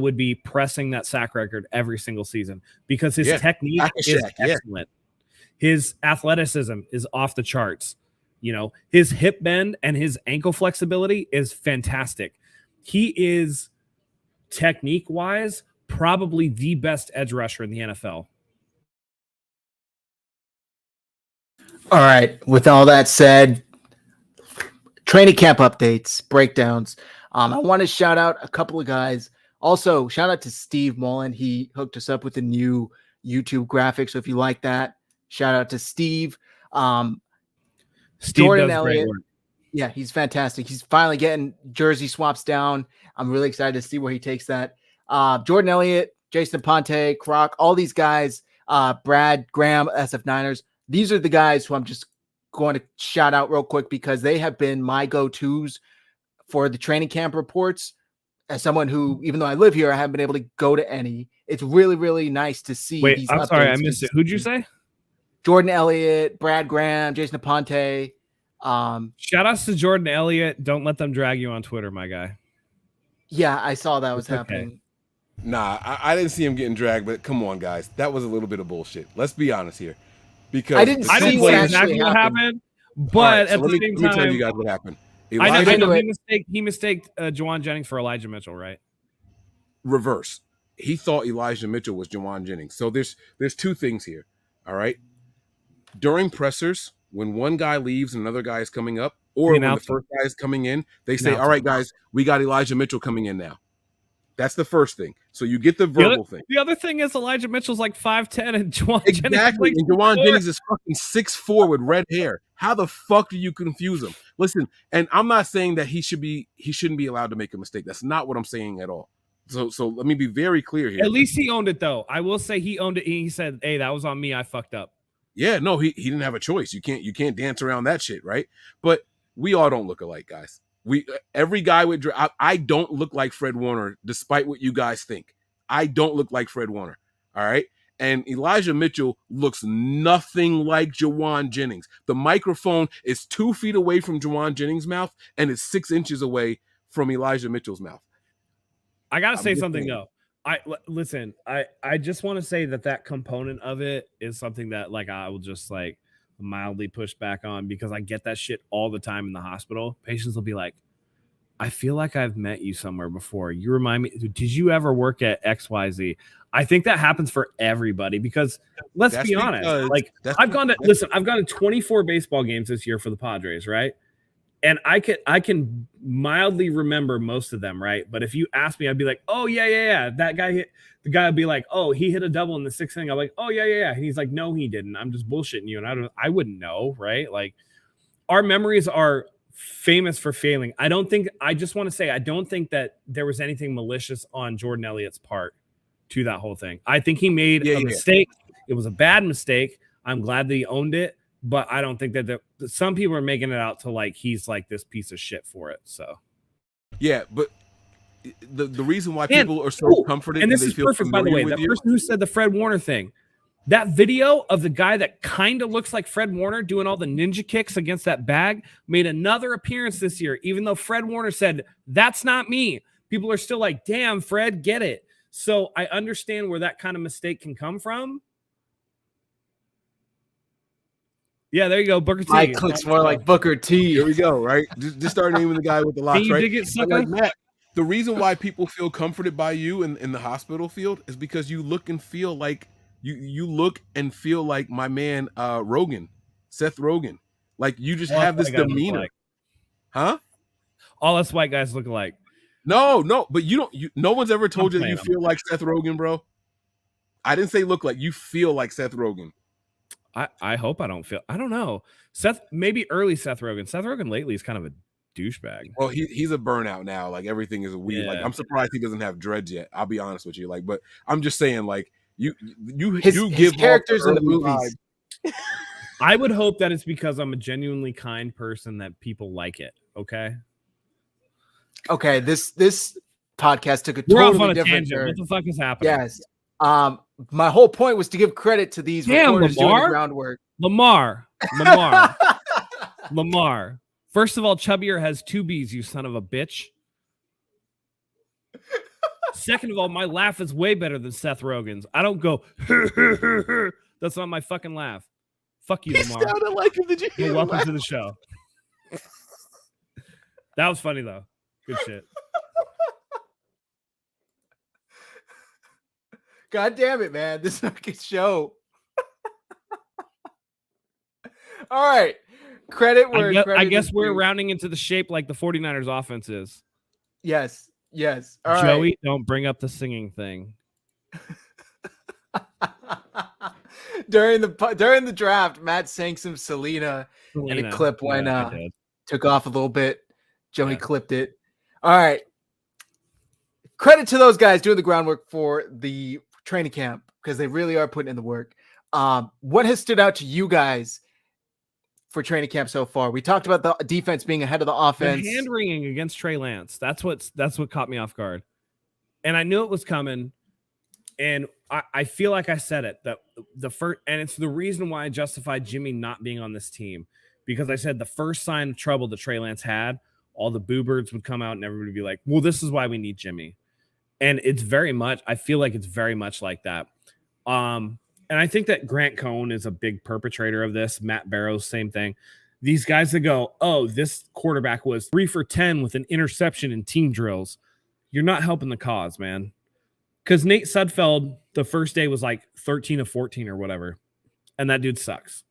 would be pressing that sack record every single season because his technique is excellent. His athleticism is off the charts. You know, his hip bend and his ankle flexibility is fantastic. He is, technique-wise, probably the best edge rusher in the NFL. All right. With all that said, training camp updates, breakdowns. I want to shout out a couple of guys. Also, shout out to Steve Mullen. He hooked us up with a new YouTube graphic. So if you like that, shout out to Steve. Steve Jordan Elliott. Yeah, he's fantastic. He's finally getting jersey swaps down. I'm really excited to see where he takes that. Jordan Elliott Jason Ponte, Croc, all these guys, Brad Graham, SF Niners. These are the guys who I'm just going to shout out real quick because they have been my go-tos for the training camp reports. As someone who, even though I live here, I haven't been able to go to any. It's really, really nice to see. Wait, these I'm sorry, I updates. missed it. Who'd you say? Jordan Elliott, Brad Graham, Jason Ponte. Shout outs to Jordan Elliott. Don't let them drag you on Twitter, my guy. Yeah, I saw that was happening. Nah, I didn't see him getting dragged, but come on, guys. That was a little bit of bullshit. Let's be honest here. Because I didn't I see didn't what say actually exactly what happened, but right, so at the same let me tell time, you guys what happened. I know Elijah- he mistaked Juwan Jennings for Elijah Mitchell, right? Reverse. He thought Elijah Mitchell was Juwan Jennings. So there's two things here. All right. During pressers, when one guy leaves and another guy is coming up, or when the first guy is coming in, they say, all right, guys, we got Elijah Mitchell coming in now. That's the first thing. So you get the verbal thing. The other thing is Elijah Mitchell's like 5'10" and Juwan Jennings like and Juwan Jennings is fucking 6'4" with red hair. How the fuck do you confuse him? Listen, and I'm not saying that he shouldn't be allowed to make a mistake. That's not what I'm saying at all. So let me be very clear here. At least he owned it, though. I will say he owned it. He said, "Hey, that was on me. I fucked up." Yeah, no, he didn't have a choice. You can't dance around that shit, right? But we all don't look alike, guys. Every guy with I don't look like Fred Warner, despite what you guys think. I don't look like Fred Warner. All right. And Elijah Mitchell looks nothing like Juwan Jennings. The microphone is 2 feet away from Juwan Jennings' mouth, and it's 6 inches away from Elijah Mitchell's mouth. I gotta say something though. Listen. I just want to say that component of it is something that like I will just like mildly push back on because I get that shit all the time in the hospital. Patients will be like, I feel like I've met you somewhere before. You remind me, did you ever work at XYZ? I think that happens for everybody because let's be honest. Like I've gone to 24 baseball games this year for the Padres, right? And I can mildly remember most of them, right? But if you ask me, I'd be like, oh yeah. That guy hit. The guy would be like, oh, he hit a double in the 6th inning. I'm like, oh yeah. And he's like, no, he didn't. I'm just bullshitting you. And I wouldn't know, right? Like our memories are famous for failing. I don't think that there was anything malicious on Jordan Elliott's part to that whole thing. I think he made a mistake. It was a bad mistake. I'm glad that he owned it. But I don't think that some people are making it out to like he's like this piece of shit for it. So, yeah, but the reason why people are so comforted and this is perfect, by the way. That person who said the Fred Warner thing, that video of the guy that kind of looks like Fred Warner doing all the ninja kicks against that bag made another appearance this year. Even though Fred Warner said that's not me, people are still like, "Damn, Fred, get it." So I understand where that kind of mistake can come from. Yeah, there you go, Booker T. Mike looks more like Booker T. Here we go, right? Just start naming the guy with the locks, right? Dig it, like Matt, the reason why people feel comforted by you in the hospital field is because you look and feel like you look and feel like my man Rogan, Seth Rogen. Like you just have this demeanor. Huh? All us white guys look alike. No, but no one's ever told you that you feel like Seth Rogen, bro. I didn't say look like, you feel like Seth Rogen. I hope I don't feel. I don't know. Maybe early Seth Rogen. Seth Rogen lately is kind of a douchebag. Well, he's a burnout now. Like everything is weird. Yeah. Like I'm surprised he doesn't have dreads yet. I'll be honest with you. Like, but I'm just saying, like you give characters in the movies. I would hope that it's because I'm a genuinely kind person that people like it. Okay. Okay. This podcast took a totally different turn. What the fuck is happening? Yes. My whole point was to give credit to these reporters doing the groundwork. Lamar. First of all, Chubbier has 2 B's, you son of a bitch. Second of all, my laugh is way better than Seth Rogen's. I don't go, that's not my fucking laugh. Fuck you, Lamar. Sounded like him. Did you hear welcome to the show. That was funny, though. Good shit. God damn it, man. This fucking show. All right. Credit where I guess we're rounding into the shape like the 49ers offense is. Yes. All Joey, right. Don't bring up the singing thing. During the draft, Matt sang some Selena. And a clip when took off a little bit. Joey clipped it. All right. credit to those guys doing the groundwork for the training camp because they really are putting in the work. What has stood out to you guys for training camp so far? We talked about the defense being ahead of the offense. The hand wringing against Trey Lance. That's what caught me off guard. And I knew it was coming. And I feel like I said it, that the first, and it's the reason why I justified Jimmy not being on this team, because I said the first sign of trouble that Trey Lance had, all the boo birds would come out and everybody would be like, well, this is why we need Jimmy. And it's very much, I feel like it's very much like that. And I think that Grant Cohn is a big perpetrator of this. Matt Barrows, same thing. These guys that go, oh, this quarterback was 3 for 10 with an interception in team drills. You're not helping the cause, man. Because Nate Sudfeld, the first day was like 13 of 14 or whatever. And that dude sucks.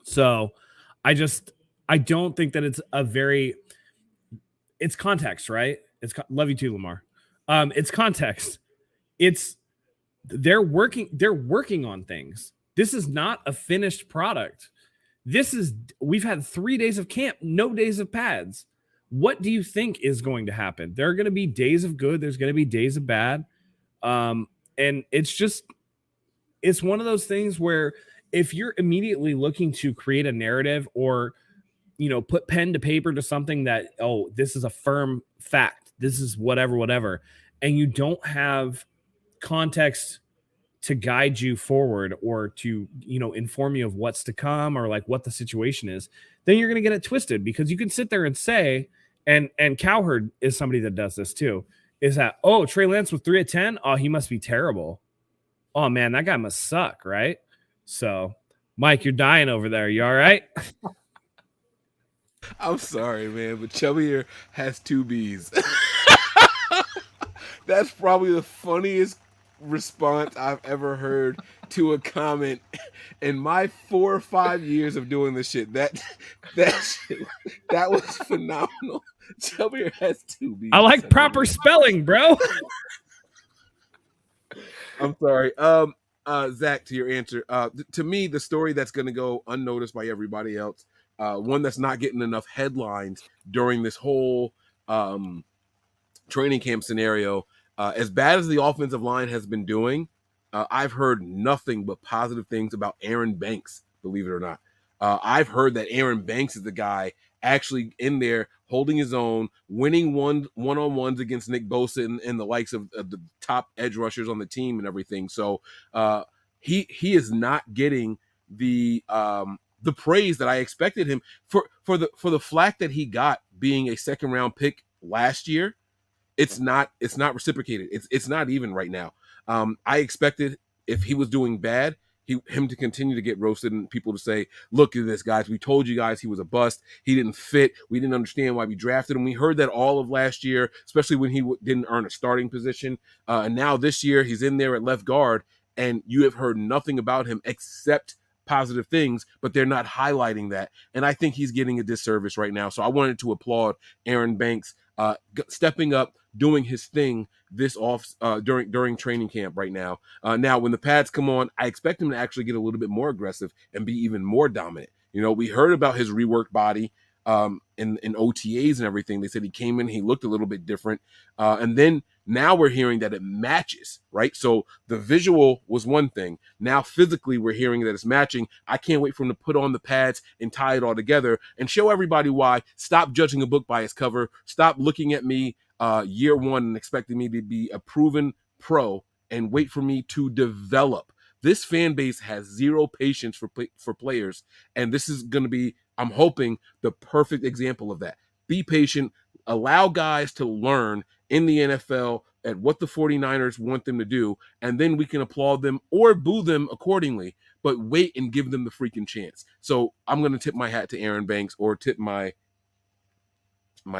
So I don't think that it's it's context, right? Love you too, Lamar. It's context. They're working on things. This is not a finished product. We've had 3 days of camp, no days of pads. What do you think is going to happen? There are going to be days of good. There's going to be days of bad. And it's one of those things where if you're immediately looking to create a narrative or, put pen to paper to something that, oh, this is a firm fact, this is whatever, and you don't have context to guide you forward or to, inform you of what's to come or like what the situation is, then you're going to get it twisted, because you can sit there and say, and Cowherd is somebody that does this too, is that, oh, Trey Lance with 3 of 10. Oh, he must be terrible. Oh man, that guy must suck. Right. So Mike, you're dying over there. You all right? I'm sorry, man, but Chubbier has 2 B's. That's probably the funniest response I've ever heard to a comment in my 4 or 5 years of doing this shit. That was phenomenal. Chubbier has 2 B's. I like proper spelling, bro. I'm sorry. Zach, to your answer, to me, the story that's going to go unnoticed by everybody else, one that's not getting enough headlines during this whole training camp scenario, as bad as the offensive line has been doing, I've heard nothing but positive things about Aaron Banks, believe it or not. I've heard that Aaron Banks is the guy actually in there holding his own, winning one-on-ones against Nick Bosa and the likes of the top edge rushers on the team and everything. So he is not getting the praise that I expected him for the flack that he got being a second-round pick last year. It's not reciprocated. It's not even right now. I expected, if he was doing bad, him to continue to get roasted and people to say, look at this, guys. We told you guys he was a bust. He didn't fit. We didn't understand why we drafted him. We heard that all of last year, especially when he didn't earn a starting position. And now this year he's in there at left guard, and you have heard nothing about him except positive things, but they're not highlighting that. And I think he's getting a disservice right now. So I wanted to applaud Aaron Banks stepping up, doing his thing this during training camp right now. Now, when the pads come on, I expect him to actually get a little bit more aggressive and be even more dominant. We heard about his reworked body in OTAs and everything. They said he came in, he looked a little bit different. And then now we're hearing that it matches, right? So the visual was one thing. Now physically we're hearing that it's matching. I can't wait for him to put on the pads and tie it all together and show everybody why. Stop judging a book by its cover. Stop looking at me year one and expecting me to be a proven pro, and wait for me to develop. This fan base has zero patience for players, and this is going to be, I'm hoping, the perfect example of that. Be patient, allow guys to learn in the NFL at what the 49ers want them to do, and then we can applaud them or boo them accordingly, but wait and give them the freaking chance. So I'm going to tip my hat to Aaron Banks, or tip my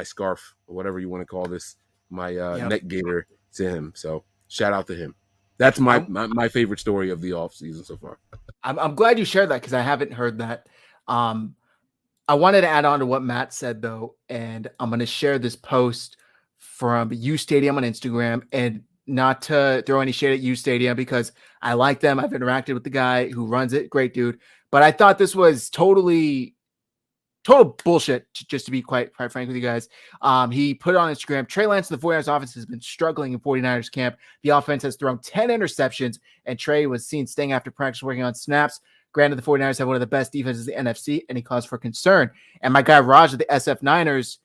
scarf, or whatever you want to call this, my neck gaiter, to him. So shout out to him. That's my favorite story of the offseason so far. I'm glad you shared that, because I haven't heard that. I wanted to add on to what Matt said, though, and I'm going to share this post from U Stadium on Instagram, and not to throw any shade at U Stadium, because I like them. I've interacted with the guy who runs it. Great dude. But I thought this was totally total bullshit, just to be quite frank with you guys. He put it on Instagram. Trey Lance and the 49ers offense has been struggling in 49ers camp. The offense has thrown 10 interceptions, and Trey was seen staying after practice working on snaps. Granted, the 49ers have one of the best defenses in the NFC, and he caused for concern. And my guy Raj of the SF Niners,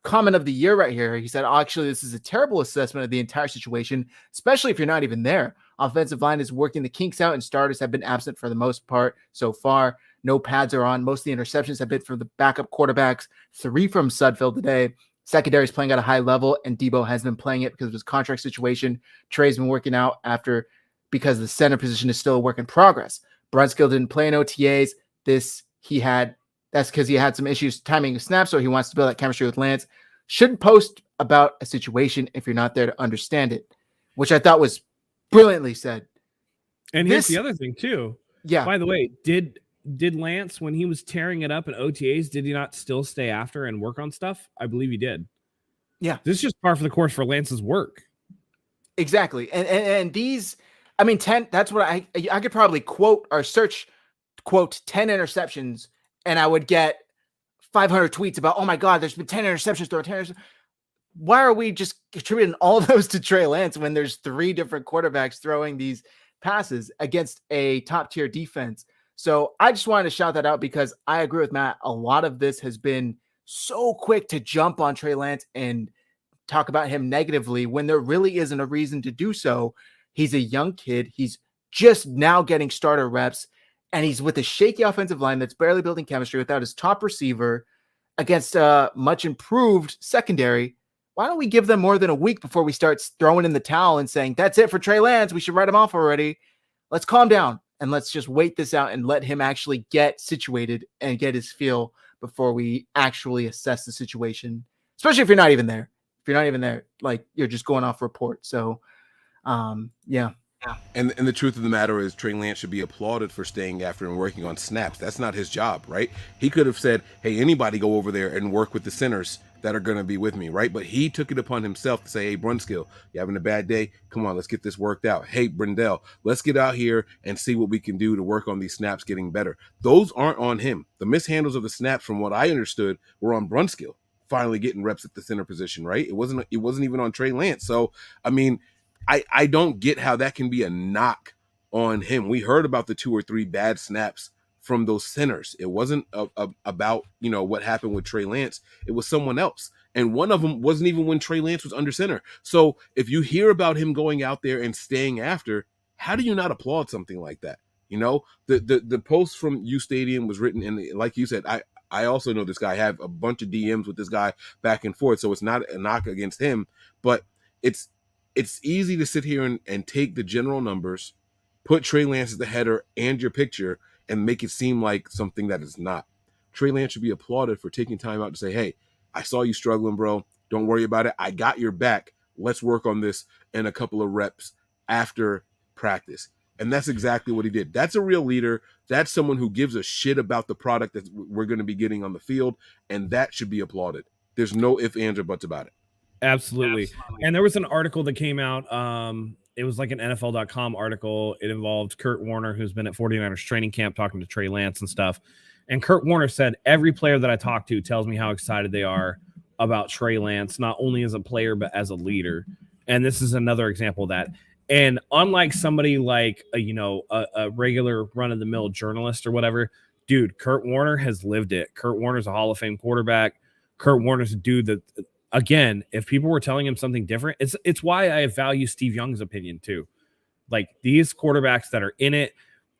comment of the year right here, he said, actually, this is a terrible assessment of the entire situation, especially if you're not even there. Offensive line is working the kinks out, and starters have been absent for the most part so far. No pads are on. Most of the interceptions have been from the backup quarterbacks, 3 from Sudfeld today. Secondary is playing at a high level, and Deebo has been playing it because of his contract situation. Trey's been working out because the center position is still a work in progress. Brunskill didn't play in OTAs. That's because he had some issues timing his snaps, so he wants to build that chemistry with Lance. Shouldn't post about a situation if you're not there to understand it, which I thought was brilliantly said. And here's the other thing too. Yeah. By the way, did Lance, when he was tearing it up in OTAs, did he not still stay after and work on stuff? I believe he did. Yeah. This is just par for the course for Lance's work. Exactly. And these, 10, that's what I could probably quote or search, quote, 10 interceptions, and I would get 500 tweets about, oh my God, there's been 10 interceptions thrown. 10 interceptions. Why are we just attributing all of those to Trey Lance when there's 3 different quarterbacks throwing these passes against a top tier defense? So I just wanted to shout that out because I agree with Matt. A lot of this has been so quick to jump on Trey Lance and talk about him negatively when there really isn't a reason to do so. He's a young kid. He's just now getting starter reps, and he's with a shaky offensive line that's barely building chemistry without his top receiver against a much improved secondary. Why don't we give them more than a week before we start throwing in the towel and saying, that's it for Trey Lance, we should write him off already? Let's calm down and let's just wait this out and let him actually get situated and get his feel before we actually assess the situation, especially if you're not even there. If you're not even there, like you're just going off report. So, yeah. And the truth of the matter is Trey Lance should be applauded for staying after and working on snaps. That's not his job, right? He could have said, hey, anybody go over there and work with the centers that are going to be with me, right? But he took it upon himself to say, hey, Brunskill, you having a bad day? Come on, let's get this worked out. Hey, Brindell, let's get out here and see what we can do to work on these snaps getting better. Those aren't on him. The mishandles of the snaps, from what I understood, were on Brunskill finally getting reps at the center position, right? It wasn't even on Trey Lance. So, I don't get how that can be a knock on him. We heard about the 2 or 3 bad snaps from those centers. It wasn't about, what happened with Trey Lance. It was someone else. And one of them wasn't even when Trey Lance was under center. So if you hear about him going out there and staying after, how do you not applaud something like that? The post from U Stadium was written in, like you said, I also know this guy. I have a bunch of DMs with this guy back and forth. So it's not a knock against him, but it's easy to sit here and take the general numbers, put Trey Lance as the header and your picture, and make it seem like something that is not. Trey Lance should be applauded for taking time out to say, hey, I saw you struggling, bro. Don't worry about it. I got your back. Let's work on this in a couple of reps after practice. And that's exactly what he did. That's a real leader. That's someone who gives a shit about the product that we're going to be getting on the field, and that should be applauded. There's no ifs, ands, or buts about it. Absolutely. And there was an article that came out. It was like an NFL.com article. It involved Kurt Warner, who's been at 49ers training camp talking to Trey Lance and stuff. And Kurt Warner said, every player that I talk to tells me how excited they are about Trey Lance, not only as a player, but as a leader. And this is another example of that. And unlike somebody like, a regular run-of-the-mill journalist or whatever, dude, Kurt Warner has lived it. Kurt Warner's a Hall of Fame quarterback. Kurt Warner's a dude that, again, if people were telling him something different, it's why I value Steve Young's opinion too. Like these quarterbacks that are in it,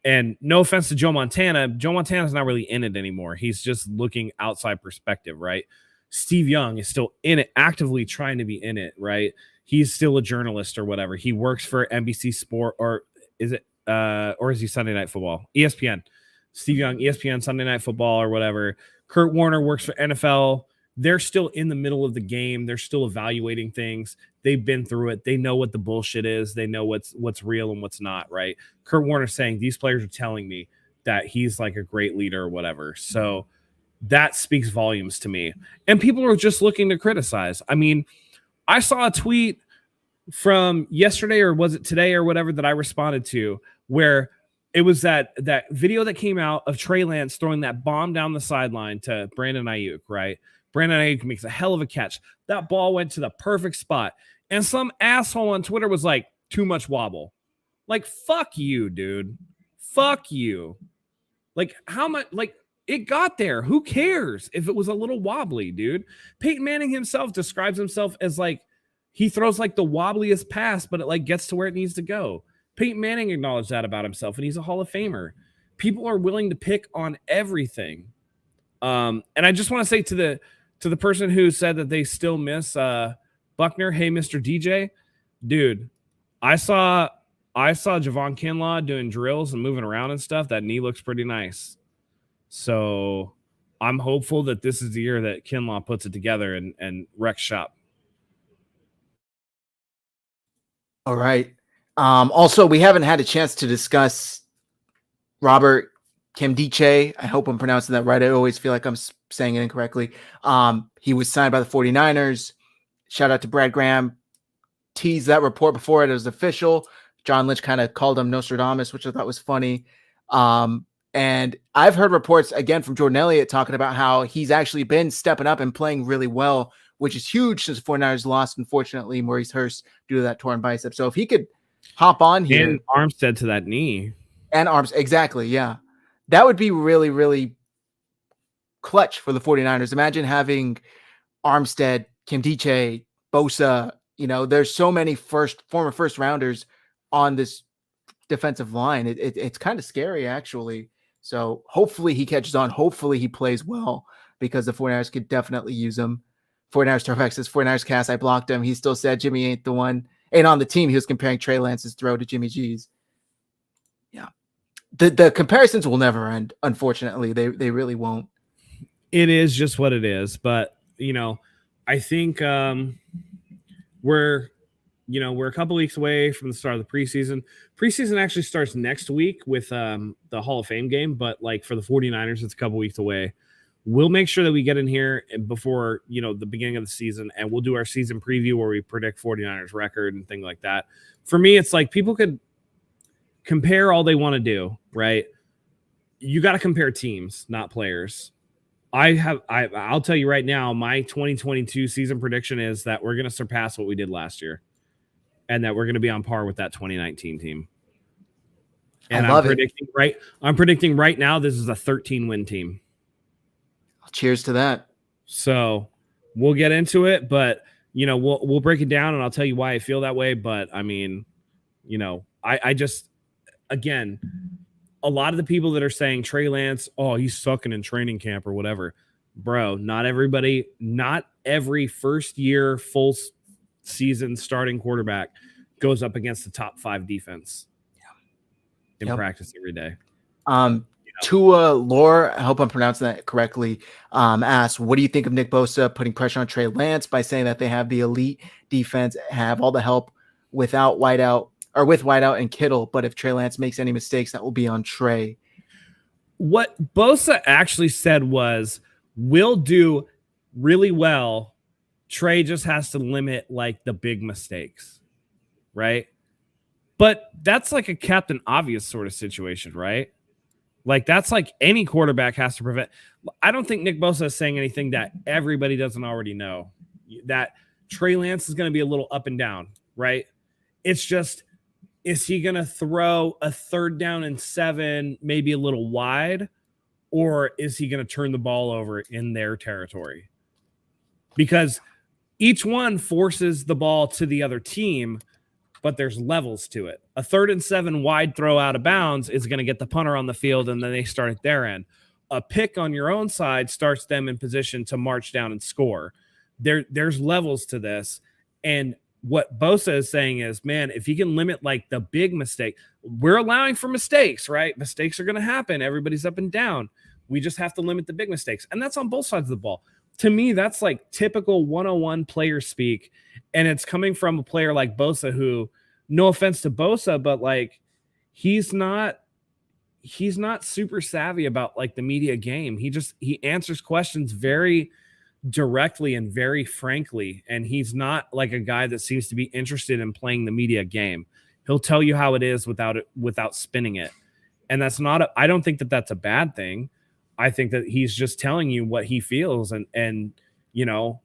and no offense to Joe Montana's not really in it anymore. He's just looking outside perspective, right? Steve Young is still in it, actively trying to be in it, right? He's still a journalist or whatever. He works for NBC Sport, or is he Sunday Night Football? ESPN. Steve Young, ESPN, Sunday Night Football or whatever. Kurt Warner works for NFL. They're still in the middle of the game. They're still evaluating things. They've been through it. They know what the bullshit is. They know what's real and what's not, right? Kurt Warner's saying, these players are telling me that he's like a great leader or whatever. So that speaks volumes to me. And people are just looking to criticize. I mean, I saw a tweet from yesterday, or was it today or whatever, that I responded to, where it was that video that came out of Trey Lance throwing that bomb down the sideline to Brandon Ayuk, right? Brandon Ayuk makes a hell of a catch. That ball went to the perfect spot. And some asshole on Twitter was like, too much wobble. Like, fuck you, dude. Fuck you. Like, how much, like, it got there. Who cares if it was a little wobbly, dude? Peyton Manning himself describes himself as like, he throws like the wobbliest pass, but it like gets to where it needs to go. Peyton Manning acknowledged that about himself, and he's a Hall of Famer. People are willing to pick on everything. And I just want to say to the person who said that they still miss Buckner, hey, Mr. DJ, dude, I saw Javon Kinlaw doing drills and moving around and stuff. That knee looks pretty nice. So I'm hopeful that this is the year that Kinlaw puts it together and wrecks shop. All right. Also, we haven't had a chance to discuss Robert Nkemdiche. I hope I'm pronouncing that right. I always feel like I'm saying it incorrectly. He was signed by the 49ers. Shout out to Brad Graham. Teased that report before it was official. John Lynch kind of called him Nostradamus, which I thought was funny. And I've heard reports again from Jordan Elliott talking about how he's actually been stepping up and playing really well, which is huge since the 49ers lost, unfortunately, Maurice Hurst due to that torn bicep. So if he could hop on here. And Armstead to that knee. And arms, exactly, yeah. That would be really, really clutch for the 49ers. Imagine having Armstead, Nkemdiche, Bosa. You know, there's so many former first rounders on this defensive line. It's kind of scary, actually. So hopefully he catches on. Hopefully he plays well, because the 49ers could definitely use him. 49ers Turfx says 49ers cast. I blocked him. He still said Jimmy ain't the one. Ain't on the team. He was comparing Trey Lance's throw to Jimmy G's. Yeah. The comparisons will never end, unfortunately. They really won't. It is just what it is. But, you know, I think we're a couple weeks away from the start of the preseason. Preseason actually starts next week with the Hall of Fame game, but like for the 49ers, it's a couple weeks away. We'll make sure that we get in here before, the beginning of the season, and we'll do our season preview where we predict 49ers record and things like that. For me, it's like people could compare all they want to do, right? You got to compare teams, not players. I'll tell you right now, my 2022 season prediction is that we're going to surpass what we did last year, and that we're going to be on par with that 2019 team. And I'm predicting right now this is a 13-win team. Cheers to that. So we'll get into it, but we'll break it down, and I'll tell you why I feel that way. But I mean, I just, again, a lot of the people that are saying Trey Lance, oh, he's sucking in training camp or whatever, bro. Not every first year full season starting quarterback goes up against the top 5 defense in practice every day. Tua Lore, I hope I'm pronouncing that correctly, asked, what do you think of Nick Bosa putting pressure on Trey Lance by saying that they have the elite defense, have all the help with Whiteout and Kittle, but if Trey Lance makes any mistakes, that will be on Trey? What Bosa actually said was, we'll do really well. Trey just has to limit like the big mistakes, right? But that's like a Captain Obvious sort of situation, right? Like that's like any quarterback has to prevent. I don't think Nick Bosa is saying anything that everybody doesn't already know. That Trey Lance is going to be a little up and down, right? It's just, is he going to throw a 3rd down and 7, maybe a little wide, or is he going to turn the ball over in their territory? Because each one forces the ball to the other team, but there's levels to it. A 3rd and 7 wide throw out of bounds is going to get the punter on the field, and then they start at their end. A pick on your own side starts them in position to march down and score. There's levels to this. And what Bosa is saying is, man, if he can limit like the big mistake, we're allowing for mistakes, right? Mistakes are going to happen. Everybody's up and down. We just have to limit the big mistakes. And that's on both sides of the ball. To me, that's like typical 101 player speak. And it's coming from a player like Bosa, who, no offense to Bosa, but like he's not super savvy about like the media game. He answers questions very directly and very frankly, and he's not like a guy that seems to be interested in playing the media game. He'll tell you how it is without spinning it. And that's not, I don't think that that's a bad thing. I think that he's just telling you what he feels. And, you know,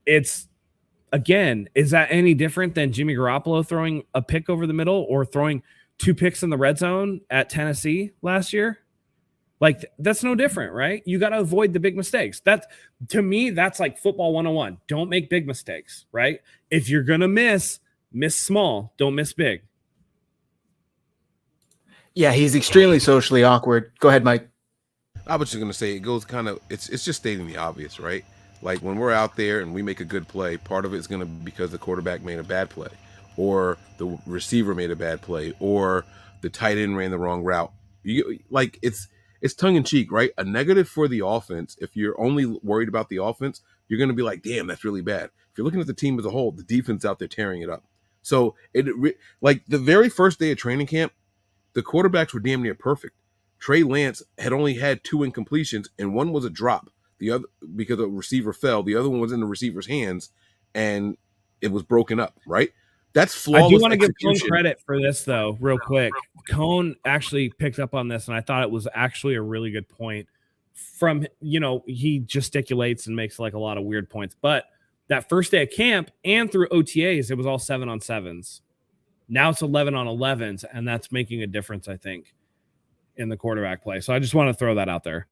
it's, again, is that any different than Jimmy Garoppolo throwing a pick over the middle or throwing 2 picks in the red zone at Tennessee last year? Like, that's no different, right? You got to avoid the big mistakes. That, to me, that's like football 101. Don't make big mistakes, right? If you're going to miss small, don't miss big. Yeah, he's extremely socially awkward. Go ahead, Mike. I was just gonna say it goes kind of it's just stating the obvious, right? Like when we're out there and we make a good play, part of it's gonna be because the quarterback made a bad play, or the receiver made a bad play, or the tight end ran the wrong route. Like it's tongue in cheek, right? A negative for the offense. If you're only worried about the offense, you're gonna be like, damn, that's really bad. If you're looking at the team as a whole, the defense out there tearing it up. So like the very first day of training camp, the quarterbacks were damn near perfect. Trey Lance had only had 2 incompletions, and one was a drop. The other, because a receiver fell, the other one was in the receiver's hands, and it was broken up. Right? That's flawless. I do want to give Cone execution. credit for this, though, real quick. Cone actually picked up on this, and I thought it was actually a really good point. From, you know, he gesticulates and makes like a lot of weird points, but that first day of camp and through OTAs, it was all 7-on-7s. Now it's 11-on-11s, and that's making a difference, I think, in the quarterback play. So I just want to throw that out there.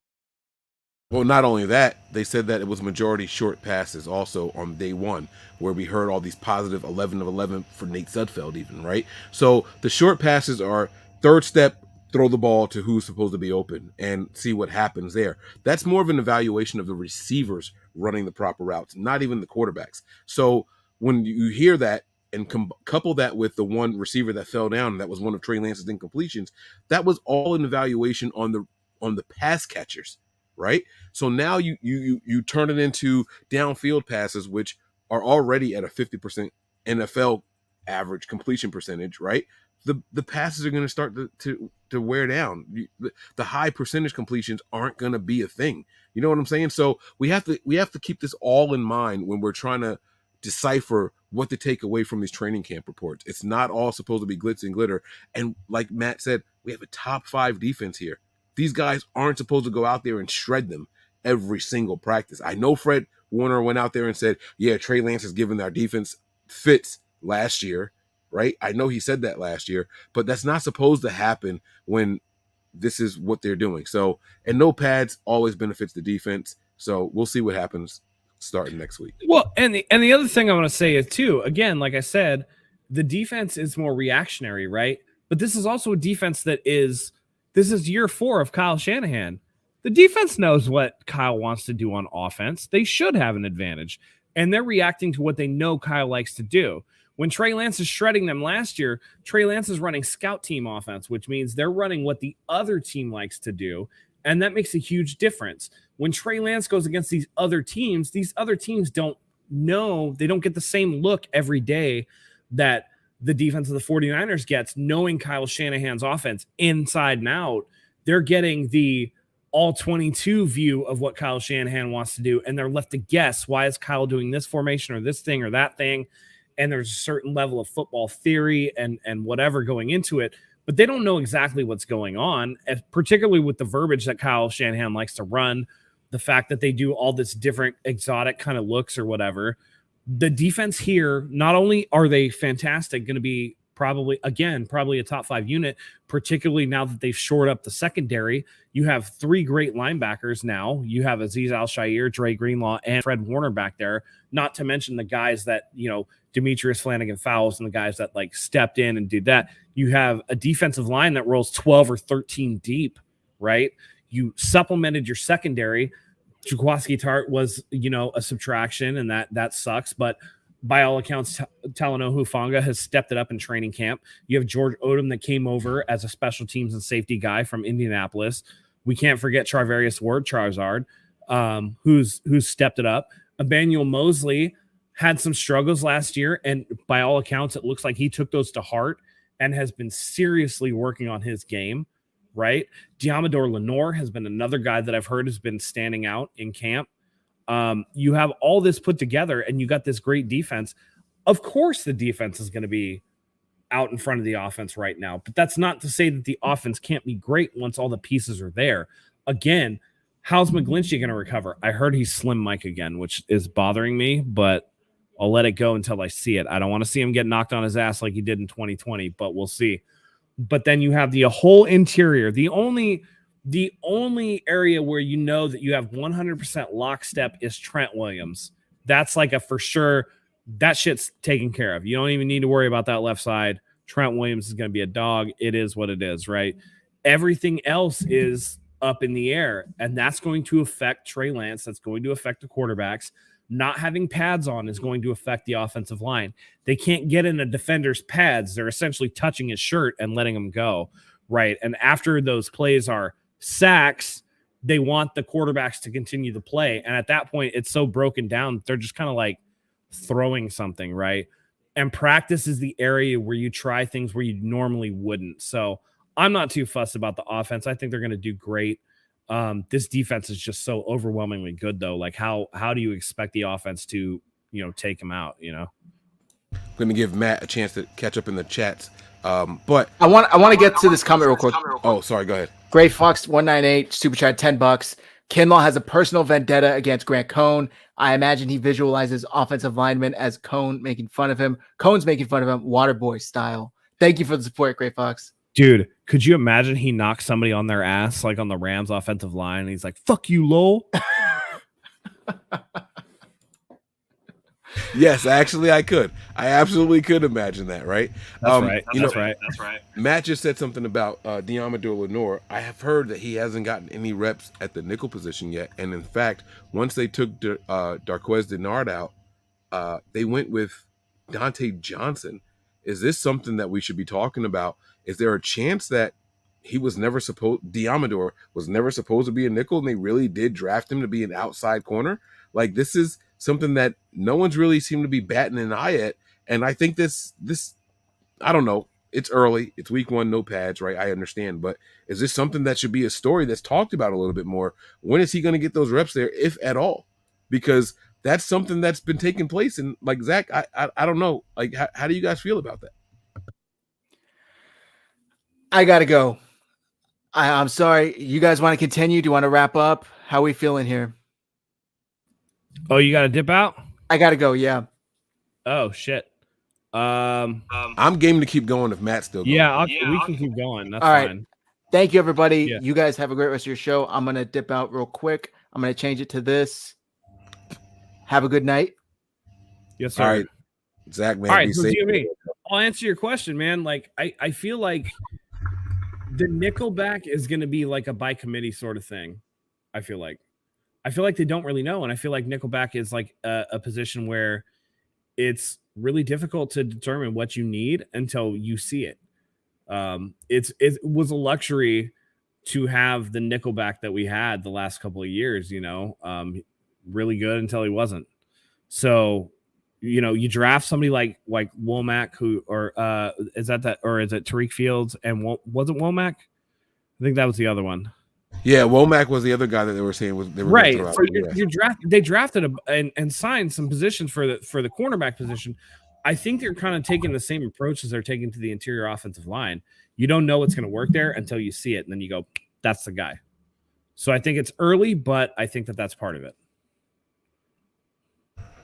Well, not only that, they said that it was majority short passes also on day 1, where we heard all these positive 11 of 11 for Nate Sudfeld even, right? So the short passes are third step, throw the ball to who's supposed to be open and see what happens there. That's more of an evaluation of the receivers running the proper routes, not even the quarterbacks. So when you hear that, and couple that with the one receiver that fell down, that was one of Trey Lance's incompletions, that was all an evaluation on the pass catchers, right? So now you turn it into downfield passes, which are already at a 50% NFL average completion percentage, right? The passes are going to start to wear down. The high percentage completions aren't going to be a thing. You know what I'm saying? So we have to keep this all in mind when we're trying to decipher what to take away from these training camp reports. It's not all supposed to be glitz and glitter. And like Matt said, we have a top 5 defense here. These guys aren't supposed to go out there and shred them every single practice. I know Fred Warner went out there and said, yeah, Trey Lance has given our defense fits last year, right? I know he said that last year, but that's not supposed to happen when this is what they're doing. So, and no pads always benefits the defense. So we'll see what happens starting next week. Well, and the other thing I want to say is too, again, like I said, the defense is more reactionary, right? But this is also a defense this is year 4 of Kyle Shanahan. The defense knows what Kyle wants to do on offense. They should have an advantage, and they're reacting to what they know Kyle likes to do. When Trey Lance is shredding them last year, Trey Lance is running scout team offense, which means they're running what the other team likes to do. And that makes a huge difference. When Trey Lance goes against these other teams don't know, they don't get the same look every day that the defense of the 49ers gets, knowing Kyle Shanahan's offense inside and out. They're getting the all 22 view of what Kyle Shanahan wants to do, and they're left to guess, why is Kyle doing this formation or this thing or that thing? And there's a certain level of football theory and whatever going into it, but they don't know exactly what's going on, particularly with the verbiage that Kyle Shanahan likes to run, the fact that they do all this different exotic kind of looks or whatever. The defense here, not only are they fantastic, going to be probably a top 5 unit, particularly now that they've shored up the secondary. You have 3 great linebackers now. You have Azeez Al-Shaair, Dre Greenlaw, and Fred Warner back there, not to mention the guys that, you know, Demetrius Flanagan-Fowles and the guys that like stepped in and did that. You have a defensive line that rolls 12 or 13 deep, right? You supplemented your secondary. Jaquiski Tart was, you know, a subtraction, and that sucks. But by all accounts, Talanoa Hufanga has stepped it up in training camp. You have George Odom that came over as a special teams and safety guy from Indianapolis. We can't forget Charvarius Ward, Charizard, who's stepped it up. Emmanuel Mosley had some struggles last year, and by all accounts, it looks like he took those to heart and has been seriously working on his game, right? Diamador Lenore has been another guy that I've heard has been standing out in camp. You have all this put together, and you got this great defense. Of course, the defense is going to be out in front of the offense right now. But that's not to say that the offense can't be great once all the pieces are there. Again, how's McGlinchey going to recover? I heard he's Slim Mike again, which is bothering me, but I'll let it go until I see it. I don't want to see him get knocked on his ass like he did in 2020, but we'll see. But then you have the whole interior. The only area where you know that you have 100% lockstep is Trent Williams. That's like a for sure. That shit's taken care of. You don't even need to worry about that left side. Trent Williams is going to be a dog. It is what it is, right? Everything else is up in the air, and that's going to affect Trey Lance. That's going to affect the quarterbacks. Not having pads on is going to affect the offensive line. They can't get in a defender's pads. They're essentially touching his shirt and letting him go, right? And after those plays are sacks, they want the quarterbacks to continue to play. And at that point, it's so broken down, they're just kind of like throwing something, right? And practice is the area where you try things where you normally wouldn't. So I'm not too fussed about the offense. I think they're going to do great. This defense is just so overwhelmingly good, though. Like, how do you expect the offense to, take them out? I'm going to give Matt a chance to catch up in the chats. But I want to get to this comment real quick. Oh, sorry. Go ahead. Great Fox 198 super chat $10. Kinlaw has a personal vendetta against Grant Cohn. I imagine he visualizes offensive linemen as Cohn's making fun of him, Waterboy style. Thank you for the support, Great Fox. Dude, could you imagine he knocks somebody on their ass, like on the Rams offensive line, and he's like, fuck you, lol? Yes, actually, I could. I absolutely could imagine that, right? That's right. That's right. Matt just said something about Diamador Lenore. I have heard that he hasn't gotten any reps at the nickel position yet. And in fact, once they took Darquez Denard out, they went with Dante Johnson. Is this something that we should be talking about? Is there a chance that Diamador was never supposed to be a nickel and they really did draft him to be an outside corner? Like, this is something that no one's really seemed to be batting an eye at. And I think this, I don't know, it's early. It's week 1, no pads, right? I understand. But is this something that should be a story that's talked about a little bit more? When is he going to get those reps there, if at all? Because that's something that's been taking place. And like, Zach, I don't know. Like, how do you guys feel about that? I got to go. I'm sorry. You guys want to continue? Do you want to wrap up? How are we feeling here? Oh, you got to dip out? I got to go, yeah. Oh, shit. I'm game to keep going if Matt's still going. Yeah, we can keep going. That's all right. fine. Thank you, everybody. Yeah. You guys have a great rest of your show. I'm going to dip out real quick. I'm going to change it to this. Have a good night. Yes, sir. All right. Zach, man, all right, be so safe. I'll answer your question, man. Like, I feel like the nickelback is going to be like a by committee sort of thing. I feel like they don't really know. And I feel like nickelback is like a position where it's really difficult to determine what you need until you see it. It was a luxury to have the nickelback that we had the last couple of years, really good until he wasn't. So, you draft somebody like Womack, is it Tariq Fields? And was it Womack? I think that was the other one. Yeah, Womack was the other guy that they were saying they were right. So they drafted and signed some positions for the cornerback position. I think they're kind of taking the same approach as they're taking to the interior offensive line. You don't know what's going to work there until you see it, and then you go, "That's the guy." So I think it's early, but I think that's part of it.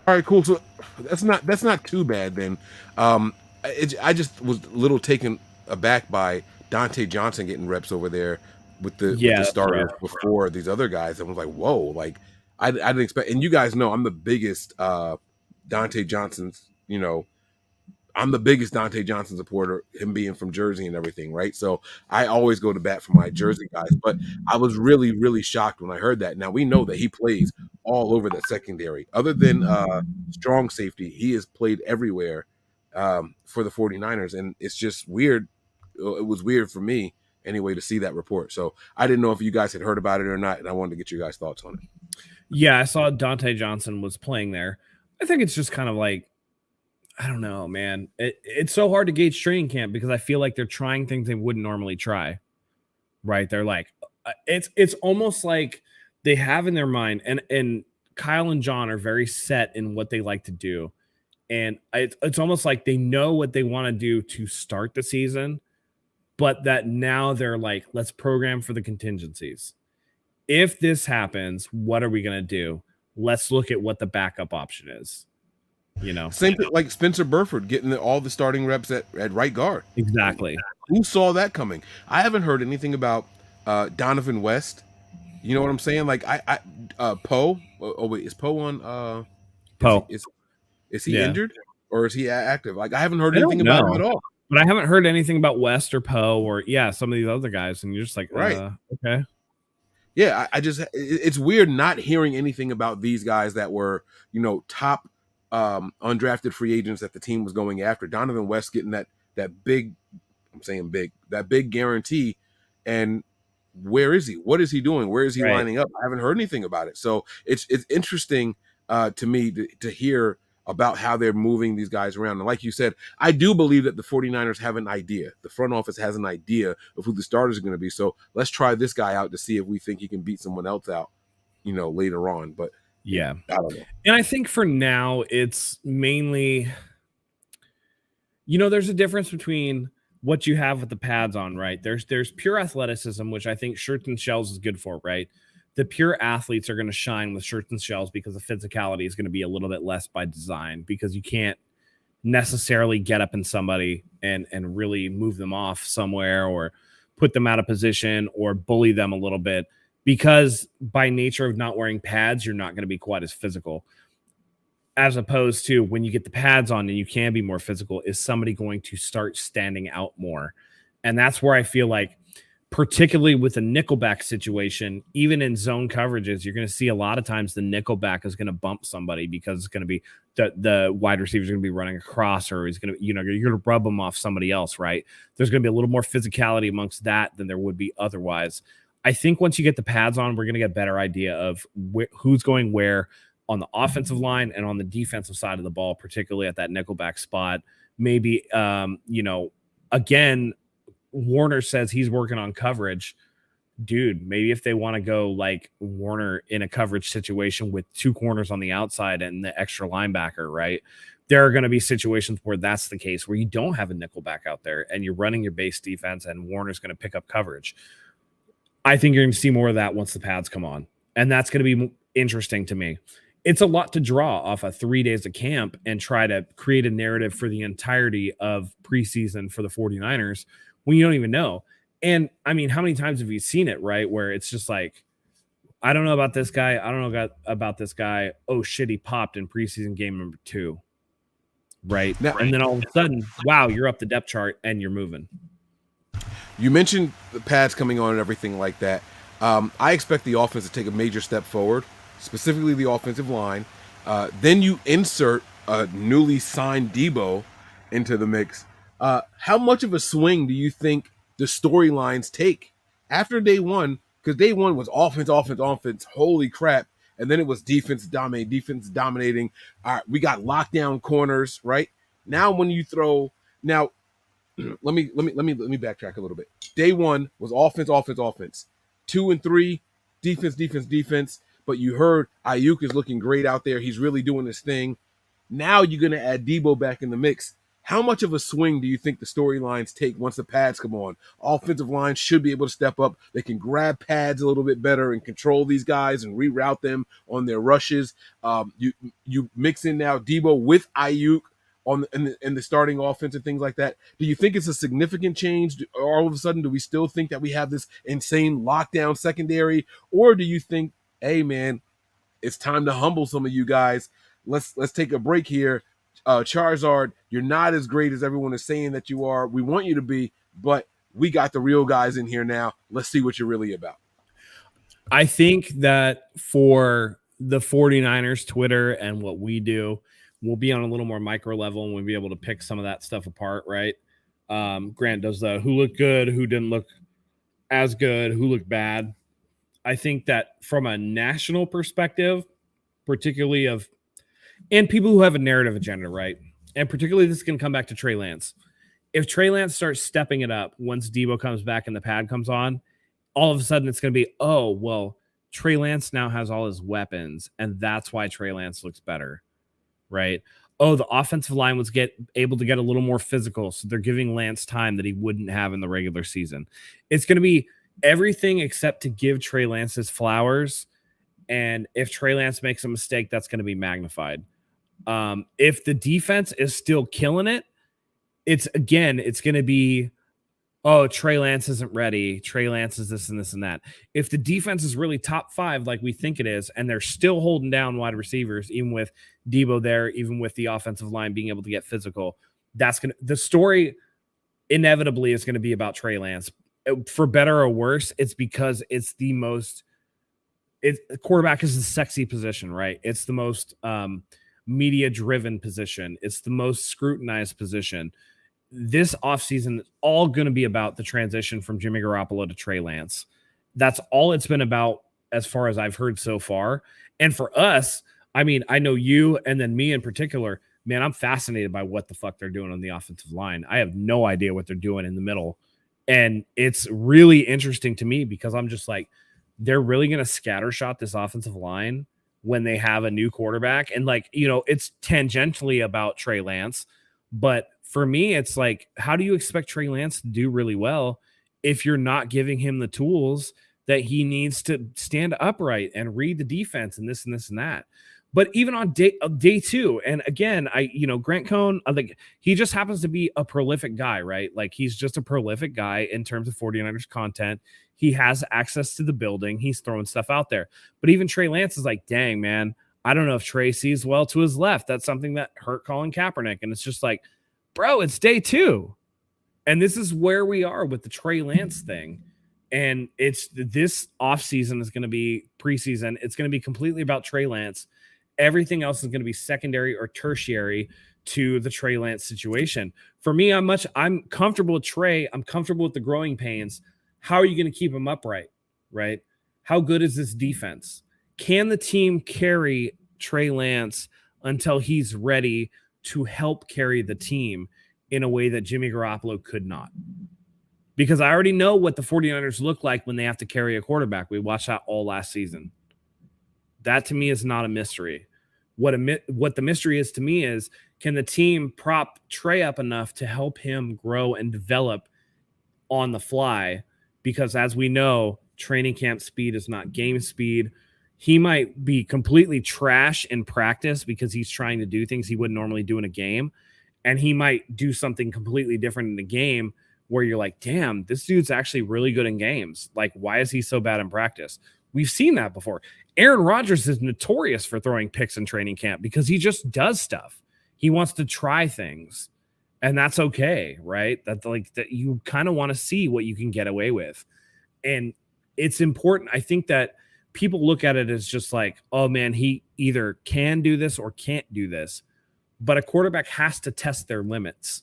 All right, cool. So that's not too bad then. I just was a little taken aback by Dante Johnson getting reps over there with the starters before these other guys. I was like, whoa, like I didn't expect. And you guys know I'm the biggest Dante Johnson's. I'm the biggest Dante Johnson supporter, him being from Jersey and everything, right? So I always go to bat for my Jersey guys. But I was really, really shocked when I heard that. Now, we know that he plays all over the secondary. Other than strong safety, he has played everywhere for the 49ers. And it's just weird. It was weird for me, anyway, to see that report. So I didn't know if you guys had heard about it or not, and I wanted to get your guys' thoughts on it. Yeah, I saw Dante Johnson was playing there. I think it's just kind of like, I don't know, man. It's so hard to gauge training camp because I feel like they're trying things they wouldn't normally try, right? They're like, it's almost like they have in their mind, and Kyle and John are very set in what they like to do. And it's almost like they know what they want to do to start the season, but that now they're like, let's program for the contingencies. If this happens, what are we going to do? Let's look at what the backup option is. Same thing like Spencer Burford getting all the starting reps at right guard. Exactly. Who saw that coming? I haven't heard anything about Donovan West. You know what I'm saying? Like Poe. Oh wait, is Poe on? Poe. Is he injured or is he active? Like I haven't heard I anything don't about know. him at all. But I haven't heard anything about West or Poe or some of these other guys, and you're just like, right? Okay. Yeah, I just it's weird not hearing anything about these guys that were top undrafted free agents that the team was going after. Donovan West getting that big, I'm saying big, that big guarantee, and where is he? What is he doing? Where is he lining up? I haven't heard anything about it. So it's interesting to me to hear about how they're moving these guys around. And like you said, I do believe that the 49ers have an idea. The front office has an idea of who the starters are going to be. So let's try this guy out to see if we think he can beat someone else out, later on. But yeah, I don't know. And I think for now, it's mainly, there's a difference between what you have with the pads on, right? There's pure athleticism, which I think shirts and shells is good for, right? The pure athletes are going to shine with shirts and shells because the physicality is going to be a little bit less by design, because you can't necessarily get up in somebody and really move them off somewhere or put them out of position or bully them a little bit, because by nature of not wearing pads, you're not going to be quite as physical. As opposed to when you get the pads on and you can be more physical, is somebody going to start standing out more? And that's where I feel like, particularly with a nickelback situation, even in zone coverages, you're going to see a lot of times the nickelback is going to bump somebody because it's going to be the wide receiver is going to be running across, or he's going to, you're going to rub them off somebody else, right? There's going to be a little more physicality amongst that than there would be otherwise. I think once you get the pads on, we're going to get a better idea of who's going where on the offensive line and on the defensive side of the ball, particularly at that nickelback spot. Maybe, again, Warner says he's working on coverage. Dude, maybe if they want to go like Warner in a coverage situation with two corners on the outside and the extra linebacker, right? There are going to be situations where that's the case, where you don't have a nickelback out there and you're running your base defense and Warner's going to pick up coverage. I think you're going to see more of that once the pads come on. And that's going to be interesting to me. It's a lot to draw off of 3 days of camp and try to create a narrative for the entirety of preseason for the 49ers when you don't even know. And I mean, how many times have you seen it, right? Where it's just like, I don't know about this guy. I don't know about this guy. Oh shit, he popped in preseason game number 2. Right. Now, and then all of a sudden, wow, you're up the depth chart and you're moving. You mentioned the pads coming on and everything like that. I expect the offense to take a major step forward, specifically the offensive line. Then you insert a newly signed Deebo into the mix. How much of a swing do you think the storylines take after day one? Because day one was offense. Holy crap. And then it was defense dominating. All right, we got lockdown corners, right? Now when you throw let me backtrack a little bit. Day one was offense. 2 and 3, defense. But you heard Ayuk is looking great out there. He's really doing his thing. Now you're going to add Deebo back in the mix. How much of a swing do you think the storylines take once the pads come on? Offensive line should be able to step up. They can grab pads a little bit better and control these guys and reroute them on their rushes. You mix in now Deebo with Ayuk in the starting offense and things like that. Do you think it's a significant change? Or all of a sudden, do we still think that we have this insane lockdown secondary? Or do you think, hey, man, it's time to humble some of you guys. Let's take a break here. Charizard, you're not as great as everyone is saying that you are. We want you to be, but we got the real guys in here now. Let's see what you're really about. I think that for the 49ers Twitter and what we do, we'll be on a little more micro level and we'll be able to pick some of that stuff apart, right? Grant does the who looked good, who didn't look as good, who looked bad. I think that from a national perspective, particularly and people who have a narrative agenda, right? And particularly this can come back to Trey Lance. If Trey Lance starts stepping it up once Deebo comes back and the pad comes on, all of a sudden it's going to be, oh, well, Trey Lance now has all his weapons, and that's why Trey Lance looks better, right? oh, the offensive line was able to get a little more physical, so they're giving Lance time that he wouldn't have in the regular season. It's going to be everything except to give Trey Lance his flowers. And if Trey Lance makes a mistake, that's going to be magnified. If the defense is still killing it, it's going to be, oh, Trey Lance isn't ready. Trey Lance is this and this and that. If the defense is really top 5, like we think it is, and they're still holding down wide receivers, even with Deebo there, even with the offensive line being able to get physical, the story inevitably is going to be about Trey Lance. For better or worse, it's because it's quarterback is the sexy position, right? It's the most media driven position. It's the most scrutinized position. This offseason is all going to be about the transition from Jimmy Garoppolo to Trey Lance. That's all it's been about as far as I've heard so far. And for us, I mean, I know you and then me in particular, man, I'm fascinated by what the fuck they're doing on the offensive line. I have no idea what they're doing in the middle. And it's really interesting to me because I'm just like, they're really going to scattershot this offensive line when they have a new quarterback. And like, it's tangentially about Trey Lance, but for me, it's like, how do you expect Trey Lance to do really well if you're not giving him the tools that he needs to stand upright and read the defense and this and this and that? But even on day 2, and again, Grant Cohn, like he just happens to be a prolific guy, right? Like he's just a prolific guy in terms of 49ers content. He has access to the building. He's throwing stuff out there. But even Trey Lance is like, dang, man, I don't know if Trey sees well to his left. That's something that hurt Colin Kaepernick. And it's just like, bro, it's day 2. And this is where we are with the Trey Lance thing. And it's this offseason is going to be preseason. It's going to be completely about Trey Lance. Everything else is going to be secondary or tertiary to the Trey Lance situation. For me, I'm comfortable with Trey. I'm comfortable with the growing pains. How are you going to keep him upright, right? How good is this defense? Can the team carry Trey Lance until he's ready to help carry the team in a way that Jimmy Garoppolo could not? Because I already know what the 49ers look like when they have to carry a quarterback. We watched that all last season. That to me is not a mystery. What the mystery is to me is, can the team prop Trey up enough to help him grow and develop on the fly? Because as we know, training camp speed is not game speed. He might be completely trash in practice because he's trying to do things he wouldn't normally do in a game. And he might do something completely different in the game where you're like, damn, this dude's actually really good in games. Like, why is he so bad in practice? We've seen that before. Aaron Rodgers is notorious for throwing picks in training camp because he just does stuff. He wants to try things, and that's okay, right? That you kind of want to see what you can get away with. And it's important. I think that people look at it as just like, oh man, he either can do this or can't do this. But a quarterback has to test their limits.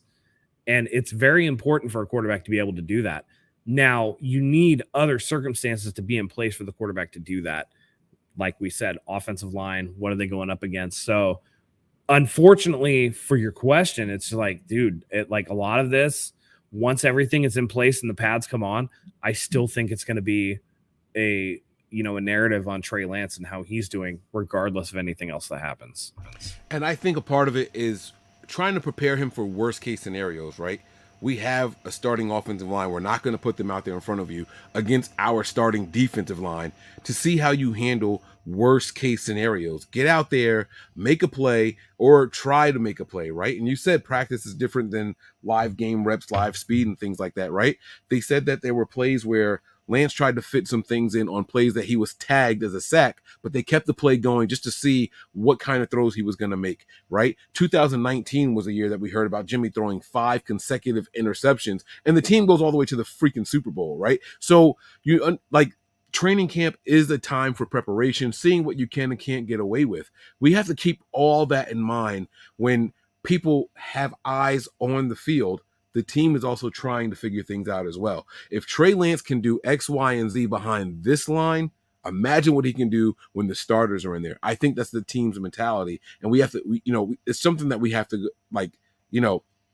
And it's very important for a quarterback to be able to do that. Now, you need other circumstances to be in place for the quarterback to do that. Like we said, offensive line, what are they going up against? So, unfortunately, for your question, it's like, dude, like a lot of this, once everything is in place and the pads come on, I still think it's going to be a narrative on Trey Lance and how he's doing, regardless of anything else that happens. And I think a part of it is trying to prepare him for worst case scenarios, right? We have a starting offensive line. We're not going to put them out there in front of you against our starting defensive line to see how you handle worst case scenarios. Get out there, make a play, or try to make a play, right? And you said practice is different than live game reps, live speed, and things like that, right? They said that there were plays where Lance tried to fit some things in on plays that he was tagged as a sack, but they kept the play going just to see what kind of throws he was going to make, right? 2019 was a year that we heard about Jimmy throwing 5 consecutive interceptions, and the team goes all the way to the freaking Super Bowl, right? So training camp is a time for preparation, seeing what you can and can't get away with. We have to keep all that in mind when people have eyes on the field. The team is also trying to figure things out as well. If Trey Lance can do X, Y, and Z behind this line, imagine what he can do when the starters are in there. I think that's the team's mentality. And we have to, it's something that we have to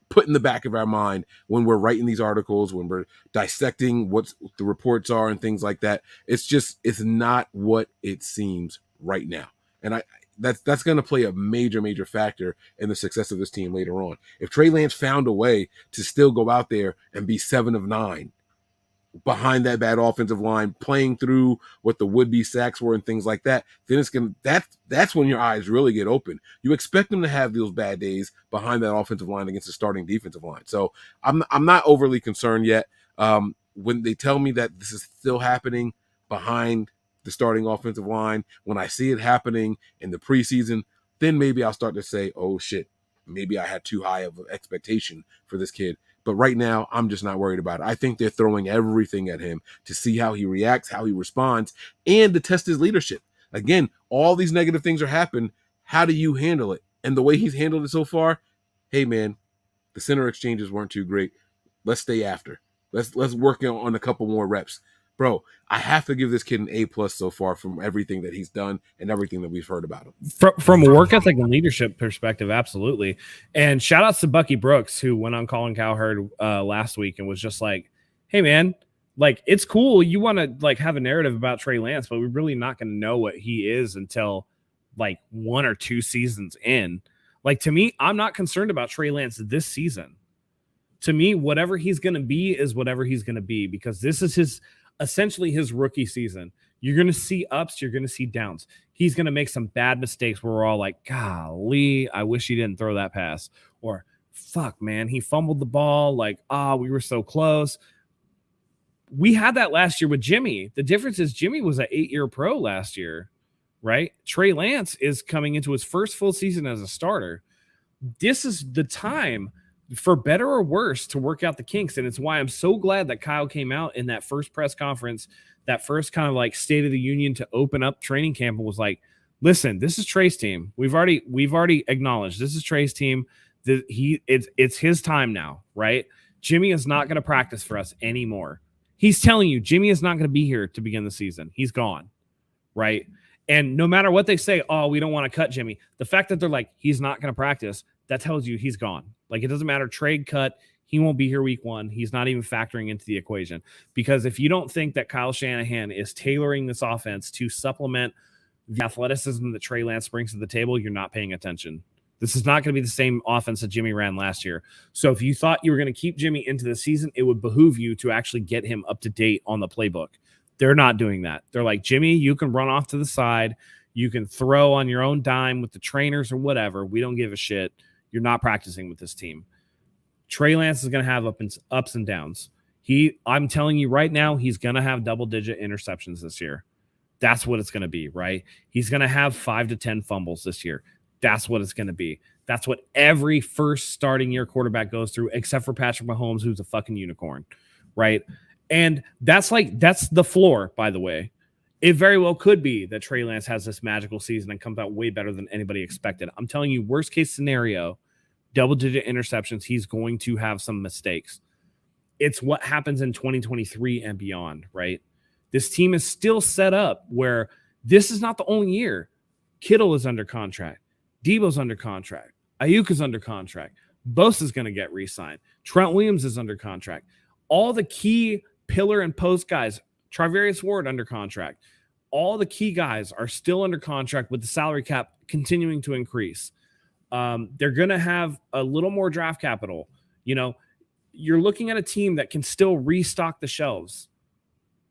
put in the back of our mind when we're writing these articles, when we're dissecting what the reports are and things like that. It's not what it seems right now. And that's going to play a major factor in the success of this team later on. If Trey Lance found a way to still go out there and be 7 of 9 behind that bad offensive line, playing through what the would-be sacks were and things like that, then it's gonna that's when your eyes really get open. You expect them to have those bad days behind that offensive line against the starting defensive line. So I'm not overly concerned yet. When they tell me that this is still happening behind the starting offensive line, when I see it happening in the preseason, then maybe I'll start to say, oh shit, maybe I had too high of an expectation for this kid. But right now, I'm just not worried about it. I think they're throwing everything at him to see how he reacts, how he responds, and to test his leadership. Again, all these negative things are happening. How do you handle it? And the way he's handled it so far, hey man, the center exchanges weren't too great. Let's stay after. Let's work on a couple more reps. Bro, I have to give this kid an A+ so far from everything that he's done and everything that we've heard about him. From a work ethic and leadership perspective, absolutely. And shout outs to Bucky Brooks, who went on Colin Cowherd last week and was just like, hey, man, like, it's cool. You want to like have a narrative about Trey Lance, but we're really not going to know what he is until like 1 or 2 seasons in. Like, to me, I'm not concerned about Trey Lance this season. To me, whatever he's going to be is whatever he's going to be, because this is essentially his rookie season. You're going to see ups, you're going to see downs. He's going to make some bad mistakes where we're all like, golly, I wish he didn't throw that pass. Or, fuck, man, he fumbled the ball. Like, we were so close. We had that last year with Jimmy. The difference is Jimmy was an 8-year pro last year, right? Trey Lance is coming into his first full season as a starter. This is the time, for better or worse, to work out the kinks. And it's why I'm so glad that Kyle came out in that first press conference, that first kind of like State of the Union to open up training camp, and was like, listen, this is Trey's team. We've already acknowledged this is Trey's team. It's his time now, right? Jimmy is not going to practice for us anymore. He's telling you Jimmy is not going to be here to begin the season. He's gone, right? And no matter what they say, we don't want to cut Jimmy. The fact that they're like, he's not going to practice, that tells you he's gone. Like, it doesn't matter, trade, cut, he won't be here week 1. He's not even factoring into the equation. Because if you don't think that Kyle Shanahan is tailoring this offense to supplement the athleticism that Trey Lance brings to the table, you're not paying attention. This is not going to be the same offense that Jimmy ran last year. So if you thought you were going to keep Jimmy into the season, it would behoove you to actually get him up to date on the playbook. They're not doing that. They're like, Jimmy, you can run off to the side. You can throw on your own dime with the trainers or whatever. We don't give a shit. You're not practicing with this team. Trey Lance is going to have ups and downs. I'm telling you right now, he's going to have double-digit interceptions this year. That's what it's going to be, right? He's going to have 5 to 10 fumbles this year. That's what it's going to be. That's what every first starting year quarterback goes through, except for Patrick Mahomes, who's a fucking unicorn, right? And that's the floor, by the way. It very well could be that Trey Lance has this magical season and comes out way better than anybody expected. I'm telling you, worst case scenario, double-digit interceptions, he's going to have some mistakes. It's what happens in 2023 and beyond, right? This team is still set up where this is not the only year. Kittle is under contract. Deebo's under contract. Ayuk is under contract. Bosa's going to get re-signed. Trent Williams is under contract. All the key pillar and post guys, Travarius Ward under contract. All the key guys are still under contract with the salary cap continuing to increase. They're going to have a little more draft capital. You know, you're looking at a team that can still restock the shelves,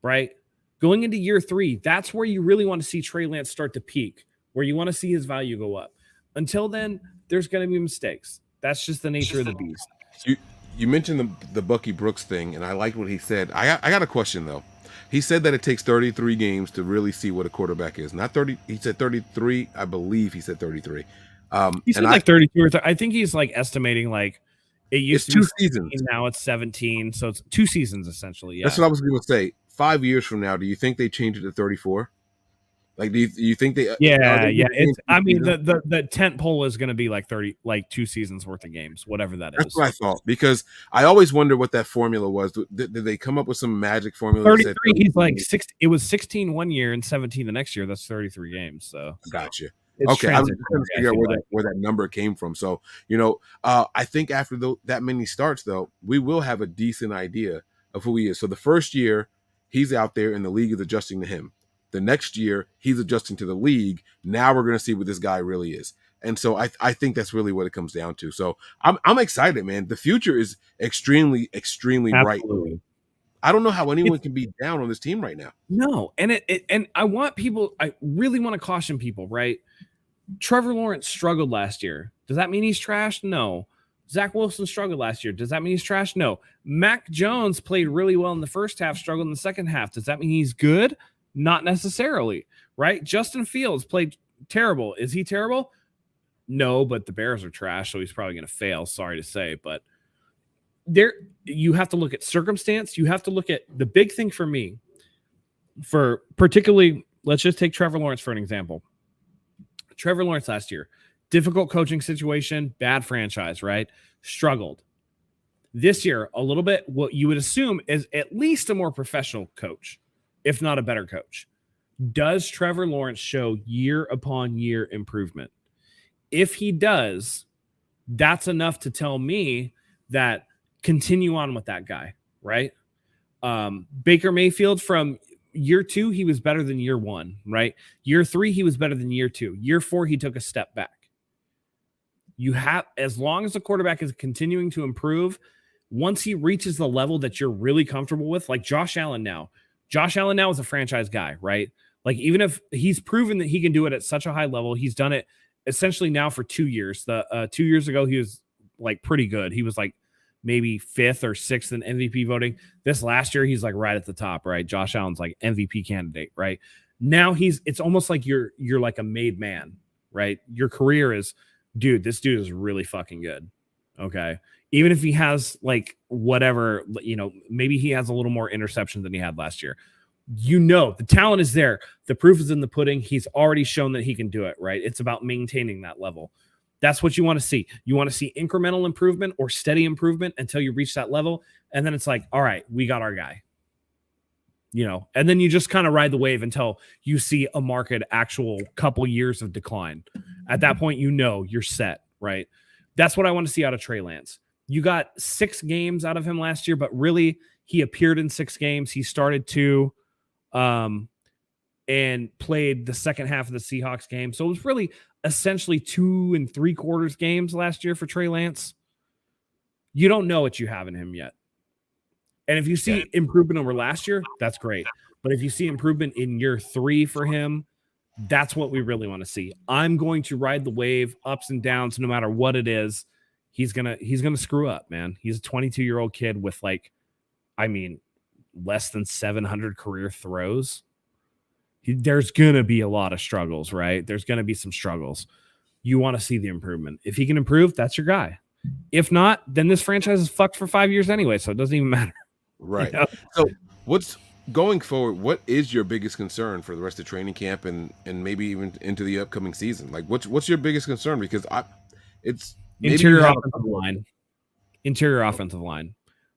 right? Going into year 3, that's where you really want to see Trey Lance start to peak, where you want to see his value go up. Until then, there's going to be mistakes. That's just the nature of the beast. You mentioned the Bucky Brooks thing, and I liked what he said. I got a question, though. He said that it takes 33 games to really see what a quarterback is. Not 30. He said 33. I believe he said 33. He said like 32 or 30. I think he's like estimating like it used to be 2 seasons. Now it's 17. So it's 2 seasons essentially. Yeah. That's what I was going to say. 5 years from now, do you think they change it to 34? Like, do you think they? Yeah. It's. I mean, the tent pole is going to be like 30, like 2 seasons worth of games, whatever that is. That's what I thought, because I always wonder what that formula was. Did they come up with some magic formula? 33. He's like 6. It was 16 one year and 17 the next year. That's 33 games. So gotcha. It's okay, I was trying to figure out like where that number came from. So, I think after that many starts, though, we will have a decent idea of who he is. So the first year, he's out there and the league is adjusting to him. The next year, he's adjusting to the league. Now we're going to see what this guy really is. And so I think that's really what it comes down to. So I'm excited, man. The future is extremely bright. Absolutely. I don't know how anyone can be down on this team right now. No, and and I really want to caution people, right? Trevor Lawrence struggled last year. Does that mean he's trash? No. Zach Wilson struggled last year. Does that mean he's trash? No. Mac Jones played really well in the first half, struggled in the second half. Does that mean he's good? Not necessarily, right? Justin Fields played terrible. Is he terrible? No, but the Bears are trash, so he's probably going to fail. Sorry to say, but you have to look at circumstance. You have to look at the big thing for me, for particularly, let's just take Trevor Lawrence for an example. Trevor Lawrence last year, difficult coaching situation, bad franchise, right? Struggled. This year, a little bit what you would assume is at least a more professional coach, if not a better coach. Does Trevor Lawrence show year upon year improvement? If he does, that's enough to tell me that continue on with that guy, right? Baker Mayfield, from year 2, he was better than year 1, right? Year 3, he was better than year 2. Year 4, he took a step back. You have, as long as the quarterback is continuing to improve, once he reaches the level that you're really comfortable with, like Josh Allen now. Josh Allen now is a franchise guy, right? Like, even if he's proven that he can do it at such a high level, he's done it essentially now for 2 years. 2 years ago, he was like pretty good. He was like maybe 5th or 6th in MVP voting. This last year, he's like right at the top, right? Josh Allen's like MVP candidate, right? Now it's almost like you're like a made man, right? Your career is, dude, this dude is really fucking good. Okay. Even if he has like whatever, maybe he has a little more interception than he had last year. The talent is there. The proof is in the pudding. He's already shown that he can do it, right? It's about maintaining that level. That's what you want to see. You want to see incremental improvement or steady improvement until you reach that level. And then it's like, all right, we got our guy. And then you just kind of ride the wave until you see a market actual couple years of decline. At that point, you're set, right? That's what I want to see out of Trey Lance. You got 6 games out of him last year, but really he appeared in 6 games. He started 2 and played the second half of the Seahawks game. So it was really essentially 2 3/4 games last year for Trey Lance. You don't know what you have in him yet. And if you see improvement over last year, that's great. But if you see improvement in year 3 for him, that's what we really want to see. I'm going to ride the wave, ups and downs, no matter what it is. He's gonna screw up, man. He's a 22-year-old kid with less than 700 career throws. There's gonna be a lot of struggles, right? There's gonna be some struggles. You want to see the improvement. If he can improve, that's your guy. If not, then this franchise is fucked for 5 years anyway, so it doesn't even matter. Right. So what's going forward? What is your biggest concern for the rest of training camp and maybe even into the upcoming season? Like, what's your biggest concern? Because it's interior offensive line. Interior offensive line.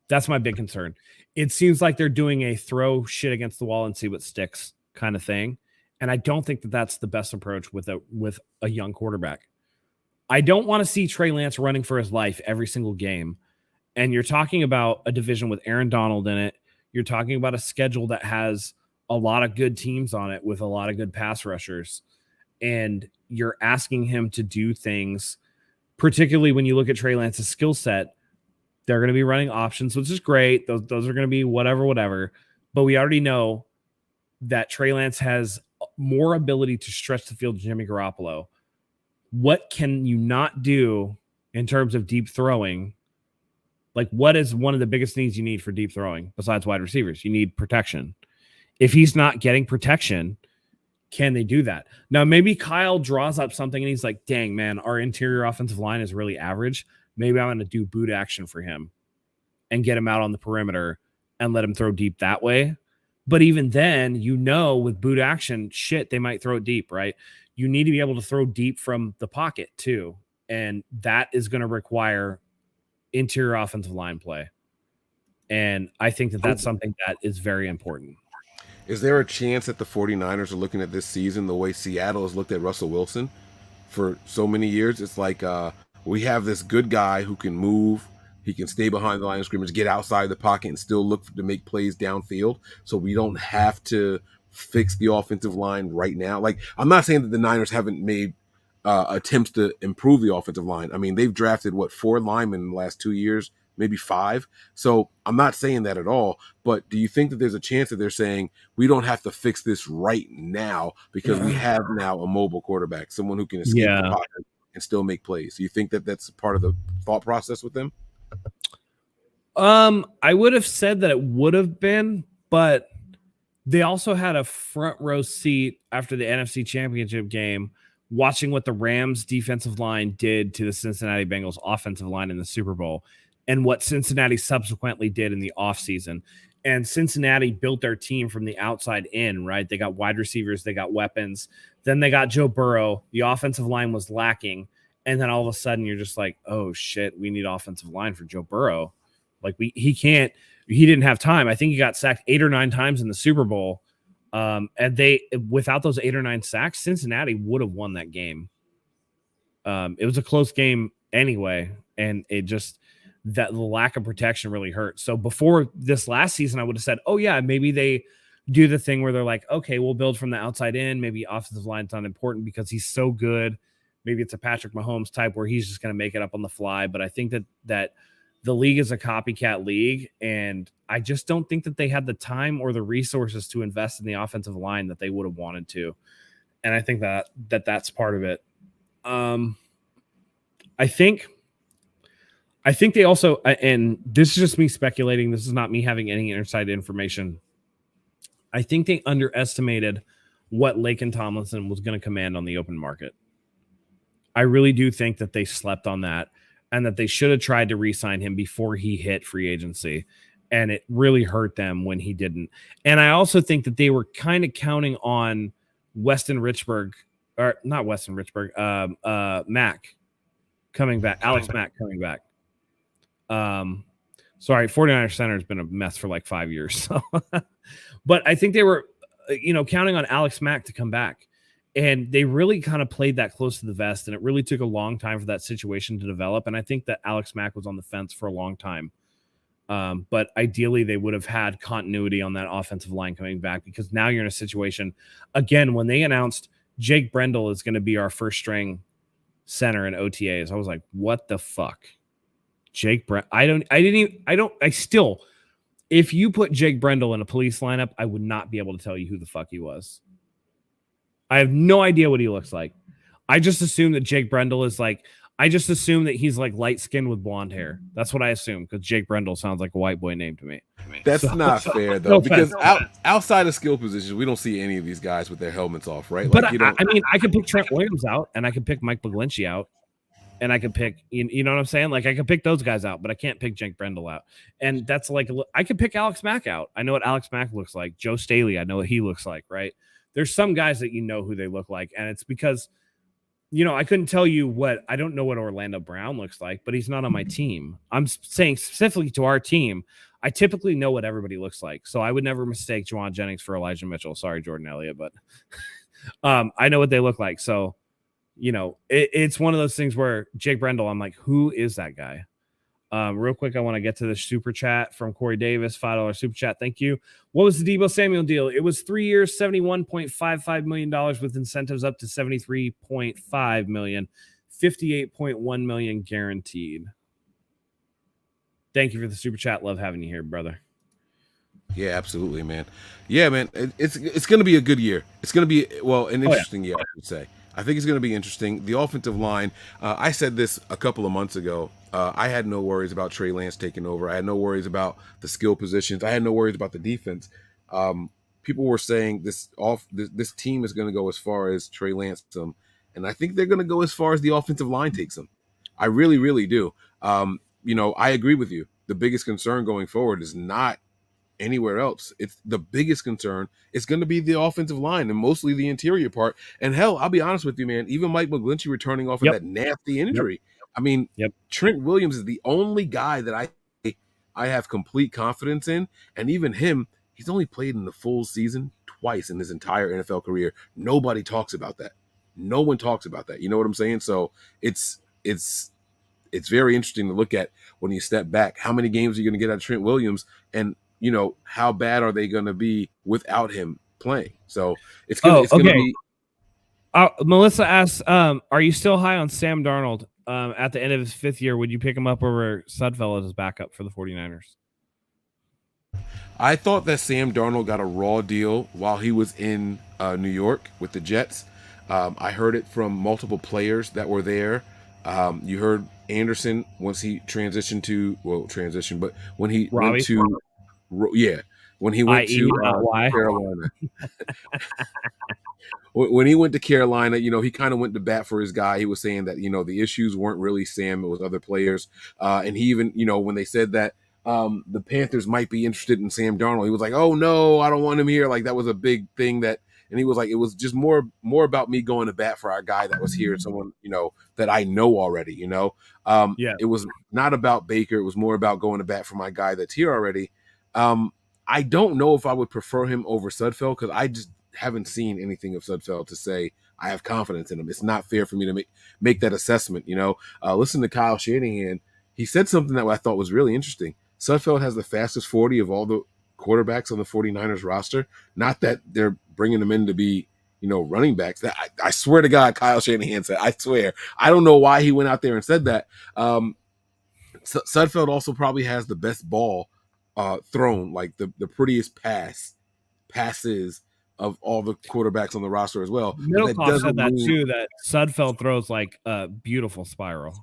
That's my big concern. It seems like they're doing a throw shit against the wall and see what sticks kind of thing, and I don't think that that's the best approach with a young quarterback. I don't want to see Trey Lance running for his life every single game. And you're talking about a division with Aaron Donald in it. You're talking about a schedule that has a lot of good teams on it with a lot of good pass rushers. And you're asking him to do things, particularly when you look at Trey Lance's skill set. They're going to be running options, which is great. Those are going to be whatever. But we already know that Trey Lance has more ability to stretch the field than Jimmy Garoppolo. What can you not do in terms of deep throwing? Like, what is one of the biggest needs you need for deep throwing besides wide receivers? You need protection. If he's not getting protection, can they do that? Now, maybe Kyle draws up something and he's like, dang, man, our interior offensive line is really average. Maybe I'm going to do boot action for him and get him out on the perimeter and let him throw deep that way. But even then, with boot action, shit, they might throw it deep, right? You need to be able to throw deep from the pocket too. And that is going to require interior offensive line play. And I think that that's something that is very important. Is there a chance that the 49ers are looking at this season the way Seattle has looked at Russell Wilson for so many years? It's like we have this good guy who can move. He can stay behind the line of scrimmage, get outside the pocket, and still look to make plays downfield. So we don't have to fix the offensive line right now? Like, I'm not saying that the Niners haven't made attempts to improve the offensive line. I mean, they've drafted 4 linemen in the last 2 years, maybe 5. So I'm not saying that at all. But do you think that there's a chance that they're saying we don't have to fix this right now because we have now a mobile quarterback, someone who can escape the pocket and still make plays? Do you think that that's part of the thought process with them? I would have said that it would have been, but they also had a front row seat after the NFC Championship game watching what the Rams defensive line did to the Cincinnati Bengals offensive line in the Super Bowl and what Cincinnati subsequently did in the offseason. And Cincinnati built their team from the outside in, right? They got wide receivers, they got weapons. Then they got Joe Burrow. The offensive line was lacking. And then all of a sudden you're just like, oh shit, we need offensive line for Joe Burrow. Like he didn't have time. I think he got sacked 8 or 9 times in the Super Bowl. And without those 8 or 9 sacks, Cincinnati would have won that game. It was a close game anyway. And it just, that the lack of protection really hurt. So before this last season, I would have said, oh yeah, maybe they do the thing where they're like, okay, we'll build from the outside in. Maybe offensive line's not important because he's so good. Maybe it's a Patrick Mahomes type where he's just going to make it up on the fly. But I think that the league is a copycat league, and I just don't think that they had the time or the resources to invest in the offensive line that they would have wanted to. And I think that's part of it. I think they also, and this is just me speculating, this is not me having any inside information. I think they underestimated what Laken Tomlinson was going to command on the open market. I really do think that they slept on that, and that they should have tried to re-sign him before he hit free agency. And it really hurt them when he didn't. And I also think that they were kind of counting on Mack coming back, Alex Mack coming back. Sorry, 49ers center has been a mess for like 5 years. So. But I think they were, counting on Alex Mack to come back. And they really kind of played that close to the vest, and it really took a long time for that situation to develop. And I think that Alex Mack was on the fence for a long time. But ideally, they would have had continuity on that offensive line coming back, because now you're in a situation, again, when they announced Jake Brendel is going to be our first string center in OTAs, I was like, what the fuck? If you put Jake Brendel in a police lineup, I would not be able to tell you who the fuck he was. I have no idea what he looks like. I just assume that Jake Brendel is like, I just assume that he's like light skinned with blonde hair. That's what I assume, because Jake Brendel sounds like a white boy name to me. That's not fair though, because outside of skill positions, we don't see any of these guys with their helmets off, right? But like, I could pick Trent Williams out, and I could pick Mike McGlinchey out, and I could pick, you know what I'm saying? Like, I could pick those guys out, but I can't pick Jake Brendel out. And that's like, I could pick Alex Mack out. I know what Alex Mack looks like. Joe Staley, I know what he looks like, right? There's some guys that you know who they look like, and it's because, I couldn't tell you I don't know what Orlando Brown looks like, but he's not on my team. I'm saying specifically to our team, I typically know what everybody looks like. So I would never mistake Juwan Jennings for Elijah Mitchell. Sorry, Jordan Elliott, but I know what they look like. So, it's one of those things where Jake Brendel, I'm like, who is that guy? Real quick, I want to get to the super chat from Corey Davis, $5 super chat. Thank you. What was the Deebo Samuel deal? It was 3 years, $71.55 million with incentives up to $73.5 million, $58.1 million guaranteed. Thank you for the super chat. Love having you here, brother. Yeah, absolutely, man. Yeah, man. It's going to be a good year. It's going to be, an interesting year, I would say. I think it's going to be interesting. The offensive line, I said this a couple of months ago. I had no worries about Trey Lance taking over. I had no worries about the skill positions. I had no worries about the defense. People were saying this team is going to go as far as Trey Lance takes them, and I think they're going to go as far as the offensive line takes them. I really, really do. I agree with you. The biggest concern going forward is not anywhere else. It's the biggest concern. It's going to be the offensive line and mostly the interior part. And hell, I'll be honest with you, man. Even Mike McGlinchey returning off of that nasty injury. I mean, Trent Williams is the only guy that I have complete confidence in. And even him, he's only played in the full season twice in his entire NFL career. Nobody talks about that. No one talks about that. You know what I'm saying? So it's very interesting to look at when you step back. How many games are you going to get out of Trent Williams? And how bad are they going to be without him playing. So it's gonna be. Melissa asks, are you still high on Sam Darnold at the end of his 5th year? Would you pick him up over Sudfeld as his backup for the 49ers? I thought that Sam Darnold got a raw deal while he was in New York with the Jets. I heard it from multiple players that were there. You heard Anderson once he transitioned to but when he Robbie? went to when he went to Carolina. When he went to Carolina, he kind of went to bat for his guy. He was saying that, the issues weren't really Sam, it was other players. And he even, when they said that the Panthers might be interested in Sam Darnold, he was like, oh, no, I don't want him here. Like, that was a big thing and he was like, it was just more about me going to bat for our guy that was here, someone, that I know already, It was not about Baker. It was more about going to bat for my guy that's here already. I don't know if I would prefer him over Sudfeld because I just haven't seen anything of Sudfeld to say I have confidence in him. It's not fair for me to make that assessment. Listen to Kyle Shanahan. He said something that I thought was really interesting. Sudfeld has the fastest 40 of all the quarterbacks on the 49ers roster. Not that they're bringing them in to be, running backs. I swear to God, Kyle Shanahan said, I swear. I don't know why he went out there and said that. Sudfeld also probably has the best ball thrown, like the prettiest passes of all the quarterbacks on the roster as well. Middlecoff said that too, that Sudfeld throws like a beautiful spiral.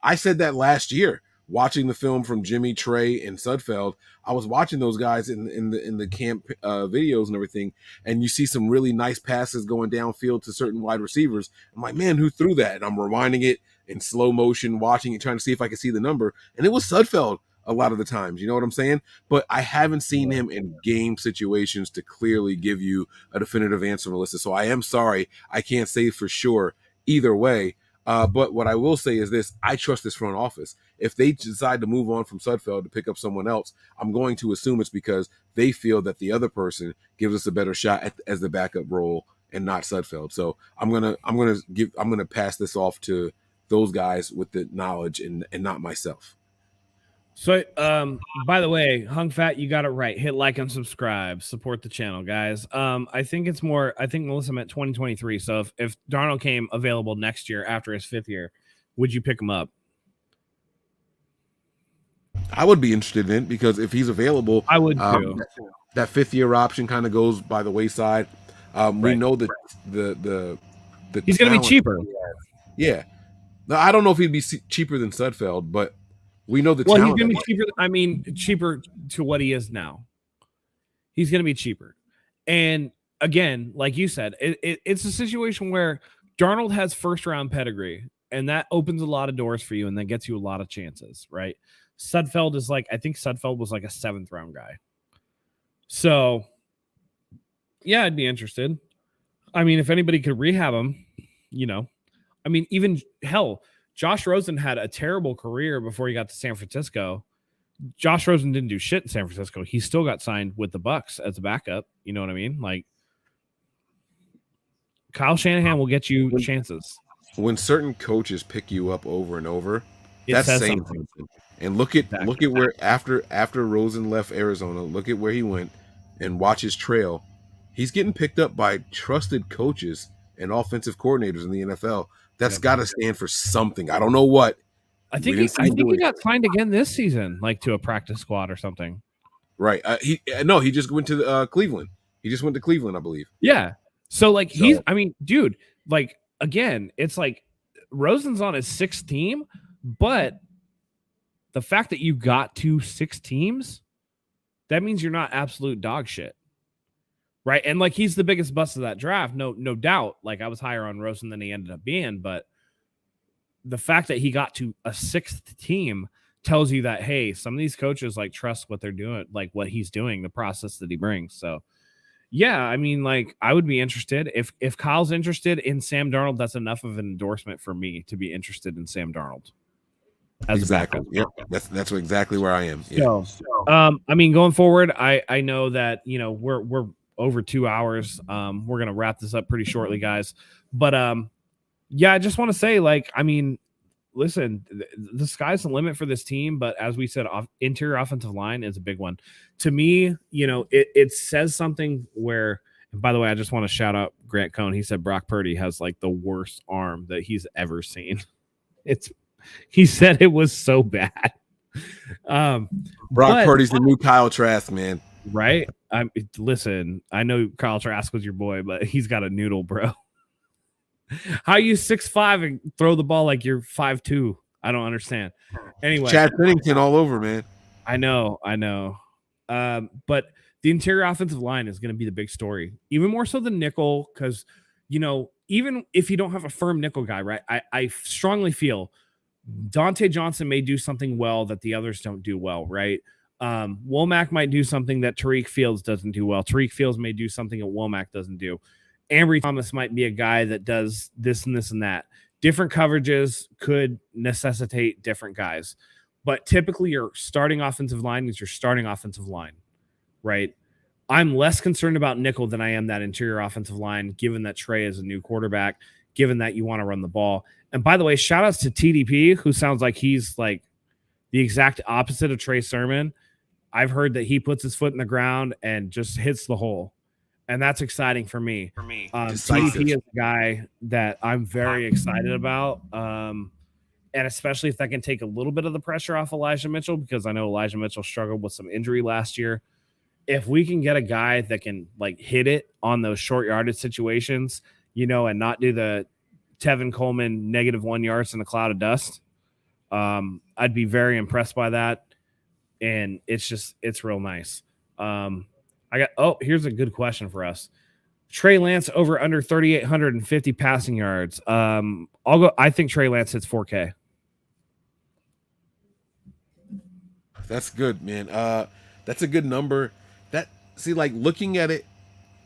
I said that last year, watching the film from Jimmy, Trey, and Sudfeld. I was watching those guys in the camp videos and everything, and you see some really nice passes going downfield to certain wide receivers. I'm like, man, who threw that? And I'm rewinding it in slow motion, watching it, trying to see if I could see the number. And it was Sudfeld a lot of the times, you know what I'm saying? But I haven't seen him in game situations to clearly give you a definitive answer, Melissa. So I am sorry, I can't say for sure either way. But what I will say is this: I trust this front office. If they decide to move on from Sudfeld to pick up someone else, I'm going to assume it's because they feel that the other person gives us a better shot as the backup role and not Sudfeld. So I'm gonna pass this off to those guys with the knowledge and not myself. So, by the way, Hung Fat, you got it right. Hit like and subscribe. Support the channel, guys. I think Melissa meant 2023. So if Darnold came available next year after his 5th year, would you pick him up? I would be interested in it because if he's available, I would too. That 5th year option kind of goes by the wayside. Right. We know that the he's going to be cheaper. Yeah. Now, I don't know if he'd be cheaper than Sudfeld, but we know the talent. He's going to be cheaper. Cheaper to what he is now. He's going to be cheaper. And again, like you said, it's a situation where Darnold has first-round pedigree, and that opens a lot of doors for you and that gets you a lot of chances, right? Sudfeld is I think Sudfeld was like a 7th-round guy. So, yeah, I'd be interested. If anybody could rehab him, even hell, Josh Rosen had a terrible career before he got to San Francisco. Josh Rosen didn't do shit in San Francisco. He still got signed with the Bucs as a backup. You know what I mean? Kyle Shanahan will get you chances. When certain coaches pick you up over and over, that's saying something. And look at where after Rosen left Arizona, look at where he went and watch his trail. He's getting picked up by trusted coaches and offensive coordinators in the NFL. That's got to stand for something. I don't know what. I think he got signed again this season, to a practice squad or something. Right. He just went to Cleveland. He just went to Cleveland, I believe. Yeah. So he's, dude, again, it's Rosen's on his 6th team, but the fact that you got to 6 teams, that means you're not absolute dog shit. Right. And he's the biggest bust of that draft. No doubt. I was higher on Rosen than he ended up being, but the fact that he got to a 6th team tells you that, hey, some of these coaches trust what they're doing, what he's doing, the process that he brings. So yeah, I would be interested if Kyle's interested in Sam Darnold. That's enough of an endorsement for me to be interested in Sam Darnold. Exactly. Yep. That's exactly where I am. Yeah. So, going forward, I know that, we're over 2 hours. We're going to wrap this up pretty shortly, guys. But, yeah, I just want to say, listen, the sky's the limit for this team. But as we said, interior offensive line is a big one. To me, it says something where And by the way, I just want to shout out Grant Cohn. He said Brock Purdy has like the worst arm that he's ever seen. He said it was so bad. Brock Purdy's the new Kyle Trask, man. Right? Listen, I know Kyle Trask was your boy, but he's got a noodle, bro. How you 6'5" and throw the ball like you're 5'2"? I don't understand. Anyway, Chad Pennington all over, man. I know. But the interior offensive line is going to be the big story, even more so than nickel, because, you know, even if you don't have a firm nickel guy, right, I strongly feel Dante Johnson may do something well that the others don't do well, right? Womack might do something that Tariq Fields doesn't do well. Tariq Fields may do something that Womack doesn't do. Ambry Thomas might be a guy that does this and this and that. Different coverages could necessitate different guys. But typically your starting offensive line is your starting offensive line, right? I'm less concerned about nickel than I am that interior offensive line, given that Trey is a new quarterback, given that you want to run the ball. And by the way, shout outs to TDP, who sounds like he's like the exact opposite of Trey Sermon. I've heard that he puts his foot in the ground and just hits the hole. And that's exciting for me. TDP is a guy that I'm very excited about. And especially if that can take a little bit of the pressure off Elijah Mitchell, because I know Elijah Mitchell struggled with some injury last year. If we can get a guy that can like hit it on those short yardage situations, you know, and not do the Tevin Coleman -1 yards in a cloud of dust, I'd be very impressed by that. And it's real nice. Here's a good question for us. Trey Lance over under 3,850 passing yards. I think Trey Lance hits 4K. That's good, man. That's a good number. Like looking at it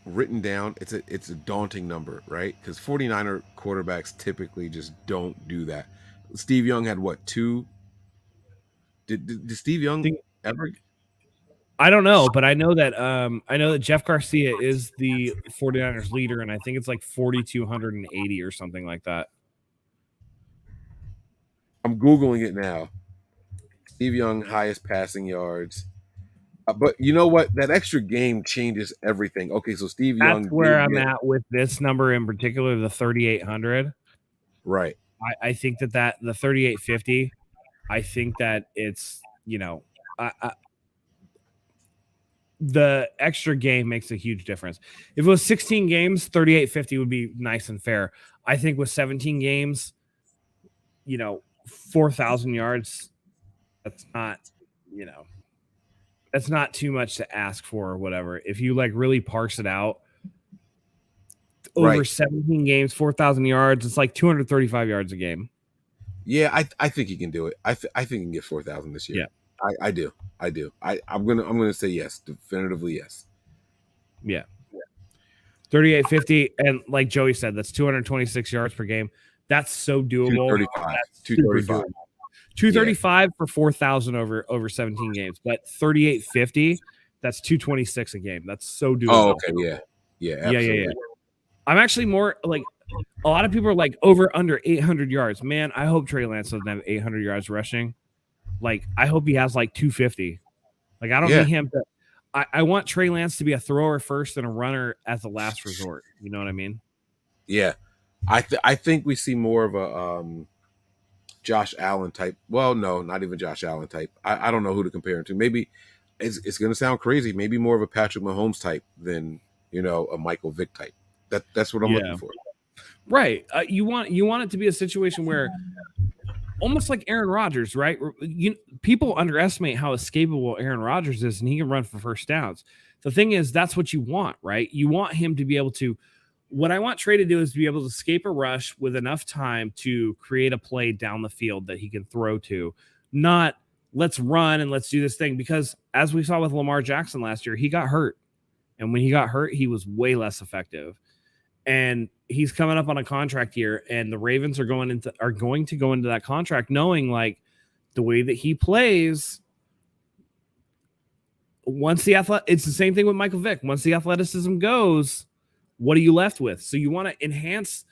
written down, it's a daunting number, right? Because 49er quarterbacks typically just don't do that. Steve Young had what, 2? Did Steve Young ever? I don't know, but I know that Jeff Garcia is the 49ers leader, and I think it's like 4,280 or something like that. I'm Googling it now. Steve Young, highest passing yards. But you know what? That extra game changes everything. Okay, so Steve Young. That's where I'm at with this number in particular, the 3,800. Right. I think that the 3,850, I think that it's, you know, the extra game makes a huge difference. If it was 16 games, 3,850 would be nice and fair. I think with 17 games, you know, 4,000 yards, that's not, you know, that's not too much to ask for or whatever. If you like really parse it out over 17 games, 4,000 yards, it's like 235 yards a game. Yeah, I think he can do it. I think he can get 4,000 this year. Yeah, I do. I'm gonna say yes, definitively yes. Yeah. 3,850, and like Joey said, that's 226 yards per game. That's so doable. 235. 235 for 4,000 over 17 games, but 3,850, that's 226 a game. That's so doable. Oh, okay, yeah, absolutely. Yeah. I'm actually more like, a lot of people are like over under 800 yards. Man, I hope Trey Lance doesn't have 800 yards rushing. Like, I hope he has like 250. Like, I don't need him to. I want Trey Lance to be a thrower first and a runner as a last resort. You know what I mean? Yeah, I think we see more of a Josh Allen type. Well, no, not even Josh Allen type. I don't know who to compare him to. Maybe it's going to sound crazy. Maybe more of a Patrick Mahomes type than, you know, a Michael Vick type. That's what I'm looking for. Right. You want it to be a situation where almost like Aaron Rodgers, right? People underestimate how escapable Aaron Rodgers is, and he can run for first downs. The thing is, that's what you want, right? You want him to be able to. What I want Trey to do is to be able to escape a rush with enough time to create a play down the field that he can throw to. Not let's run and let's do this thing, because as we saw with Lamar Jackson last year, he got hurt, and when he got hurt, he was way less effective. And he's coming up on a contract year, and the Ravens are going to go into that contract knowing, like, the way that he plays. It's the same thing with Michael Vick. Once the athleticism goes, what are you left with? So you want to enhance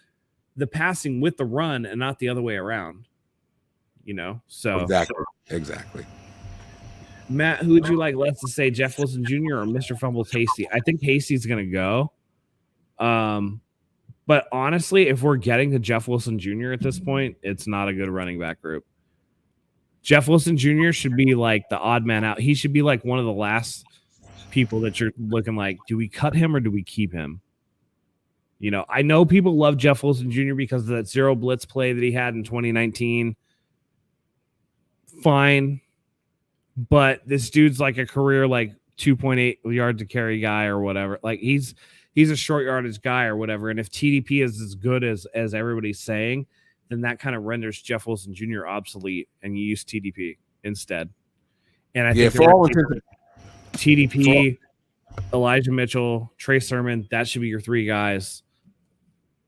the passing with the run and not the other way around. You know, so exactly. Matt, who would you like less to say, Jeff Wilson Jr. or Mr. Fumbles Hasty? I think Hasty's going to go. But honestly, if we're getting to Jeff Wilson Jr. at this point, it's not a good running back group. Jeff Wilson Jr. should be like the odd man out. He should be like one of the last people that you're looking like, do we cut him or do we keep him? You know, I know people love Jeff Wilson Jr. because of that zero blitz play that he had in 2019. Fine. But this dude's like a career like 2.8 yards to carry guy or whatever. Like he's a short yardage guy or whatever. And if TDP is as good as everybody's saying, then that kind of renders Jeff Wilson Jr. obsolete, and you use TDP instead. And I think for all intents, TDP, Elijah Mitchell, Trey Sermon, that should be your three guys.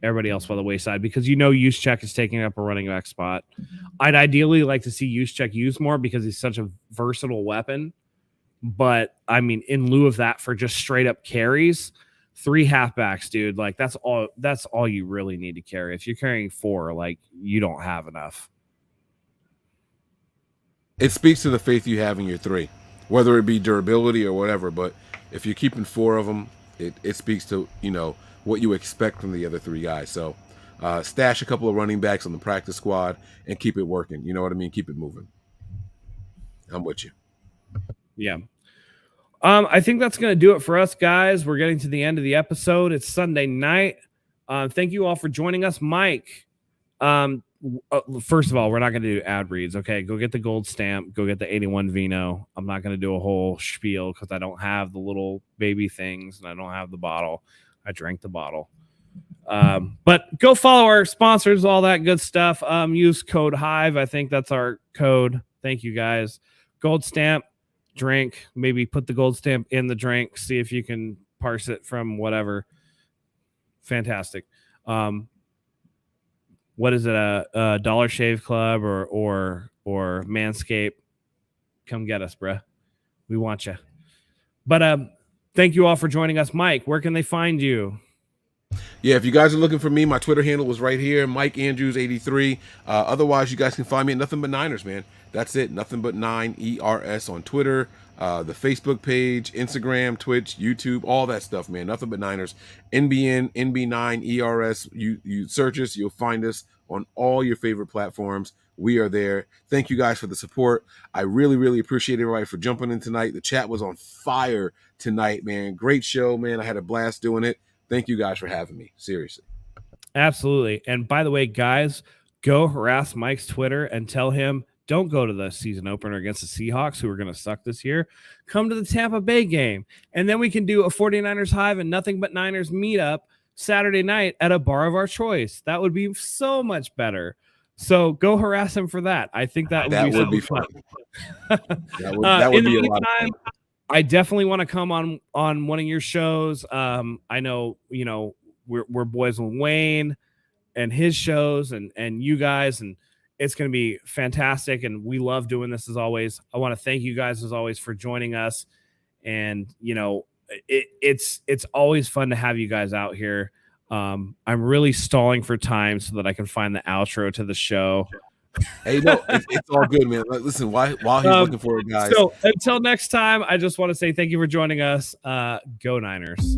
Everybody else by the wayside, because Juszczyk is taking up a running back spot. I'd ideally like to see Juszczyk used more because he's such a versatile weapon. But I mean, in lieu of that, for just straight up carries, 3 halfbacks, dude, like that's all you really need to carry. If you're carrying 4, like you don't have enough. It speaks to the faith you have in your 3, whether it be durability or whatever. But if you're keeping 4 of them, it speaks to, what you expect from the other 3 guys. So stash a couple of running backs on the practice squad and keep it working. You know what I mean? Keep it moving. I'm with you. Yeah. I think that's going to do it for us, guys. We're getting to the end of the episode. It's Sunday night. Thank you all for joining us. Mike, first of all, we're not going to do ad reads. Okay, go get the gold stamp. Go get the 81 Vino. I'm not going to do a whole spiel because I don't have the little baby things and I don't have the bottle. I drank the bottle. But go follow our sponsors, all that good stuff. Use code Hive. I think that's our code. Thank you, guys. Gold stamp, drink. Maybe put the gold stamp in the drink. See if you can parse it from whatever. Fantastic. What is it? A Dollar Shave Club or Manscaped? Come get us, bruh. We want you. But thank you all for joining us. Mike, where can they find you? Yeah, if you guys are looking for me, my Twitter handle is right here, Mike Andrews 83. Otherwise, you guys can find me at Nothing But Niners, man. That's it, Nothing But 9 ERS on Twitter, the Facebook page, Instagram, Twitch, YouTube, all that stuff, man. Nothing But Niners, NBN, NB9 ERS. You search us, you'll find us on all your favorite platforms. We are there. Thank you guys for the support. I really, really appreciate everybody for jumping in tonight. The chat was on fire tonight, man. Great show, man. I had a blast doing it. Thank you guys for having me. Seriously. Absolutely. And by the way, guys, go harass Mike's Twitter and tell him don't go to the season opener against the Seahawks, who are going to suck this year. Come to the Tampa Bay game. And then we can do a 49ers Hive and Nothing But Niners meetup Saturday night at a bar of our choice. That would be so much better. So go harass him for that. I think that would be fun. That would be a lot of fun. I definitely want to come on one of your shows. I know, we're boys with Wayne and his shows and you guys, and it's going to be fantastic. And we love doing this as always. I want to thank you guys as always for joining us. And, it's always fun to have you guys out here. I'm really stalling for time so that I can find the outro to the show. Hey, no, it's all good, man. Listen, while he's looking for it, guys. So until next time, I just want to say thank you for joining us. Go Niners.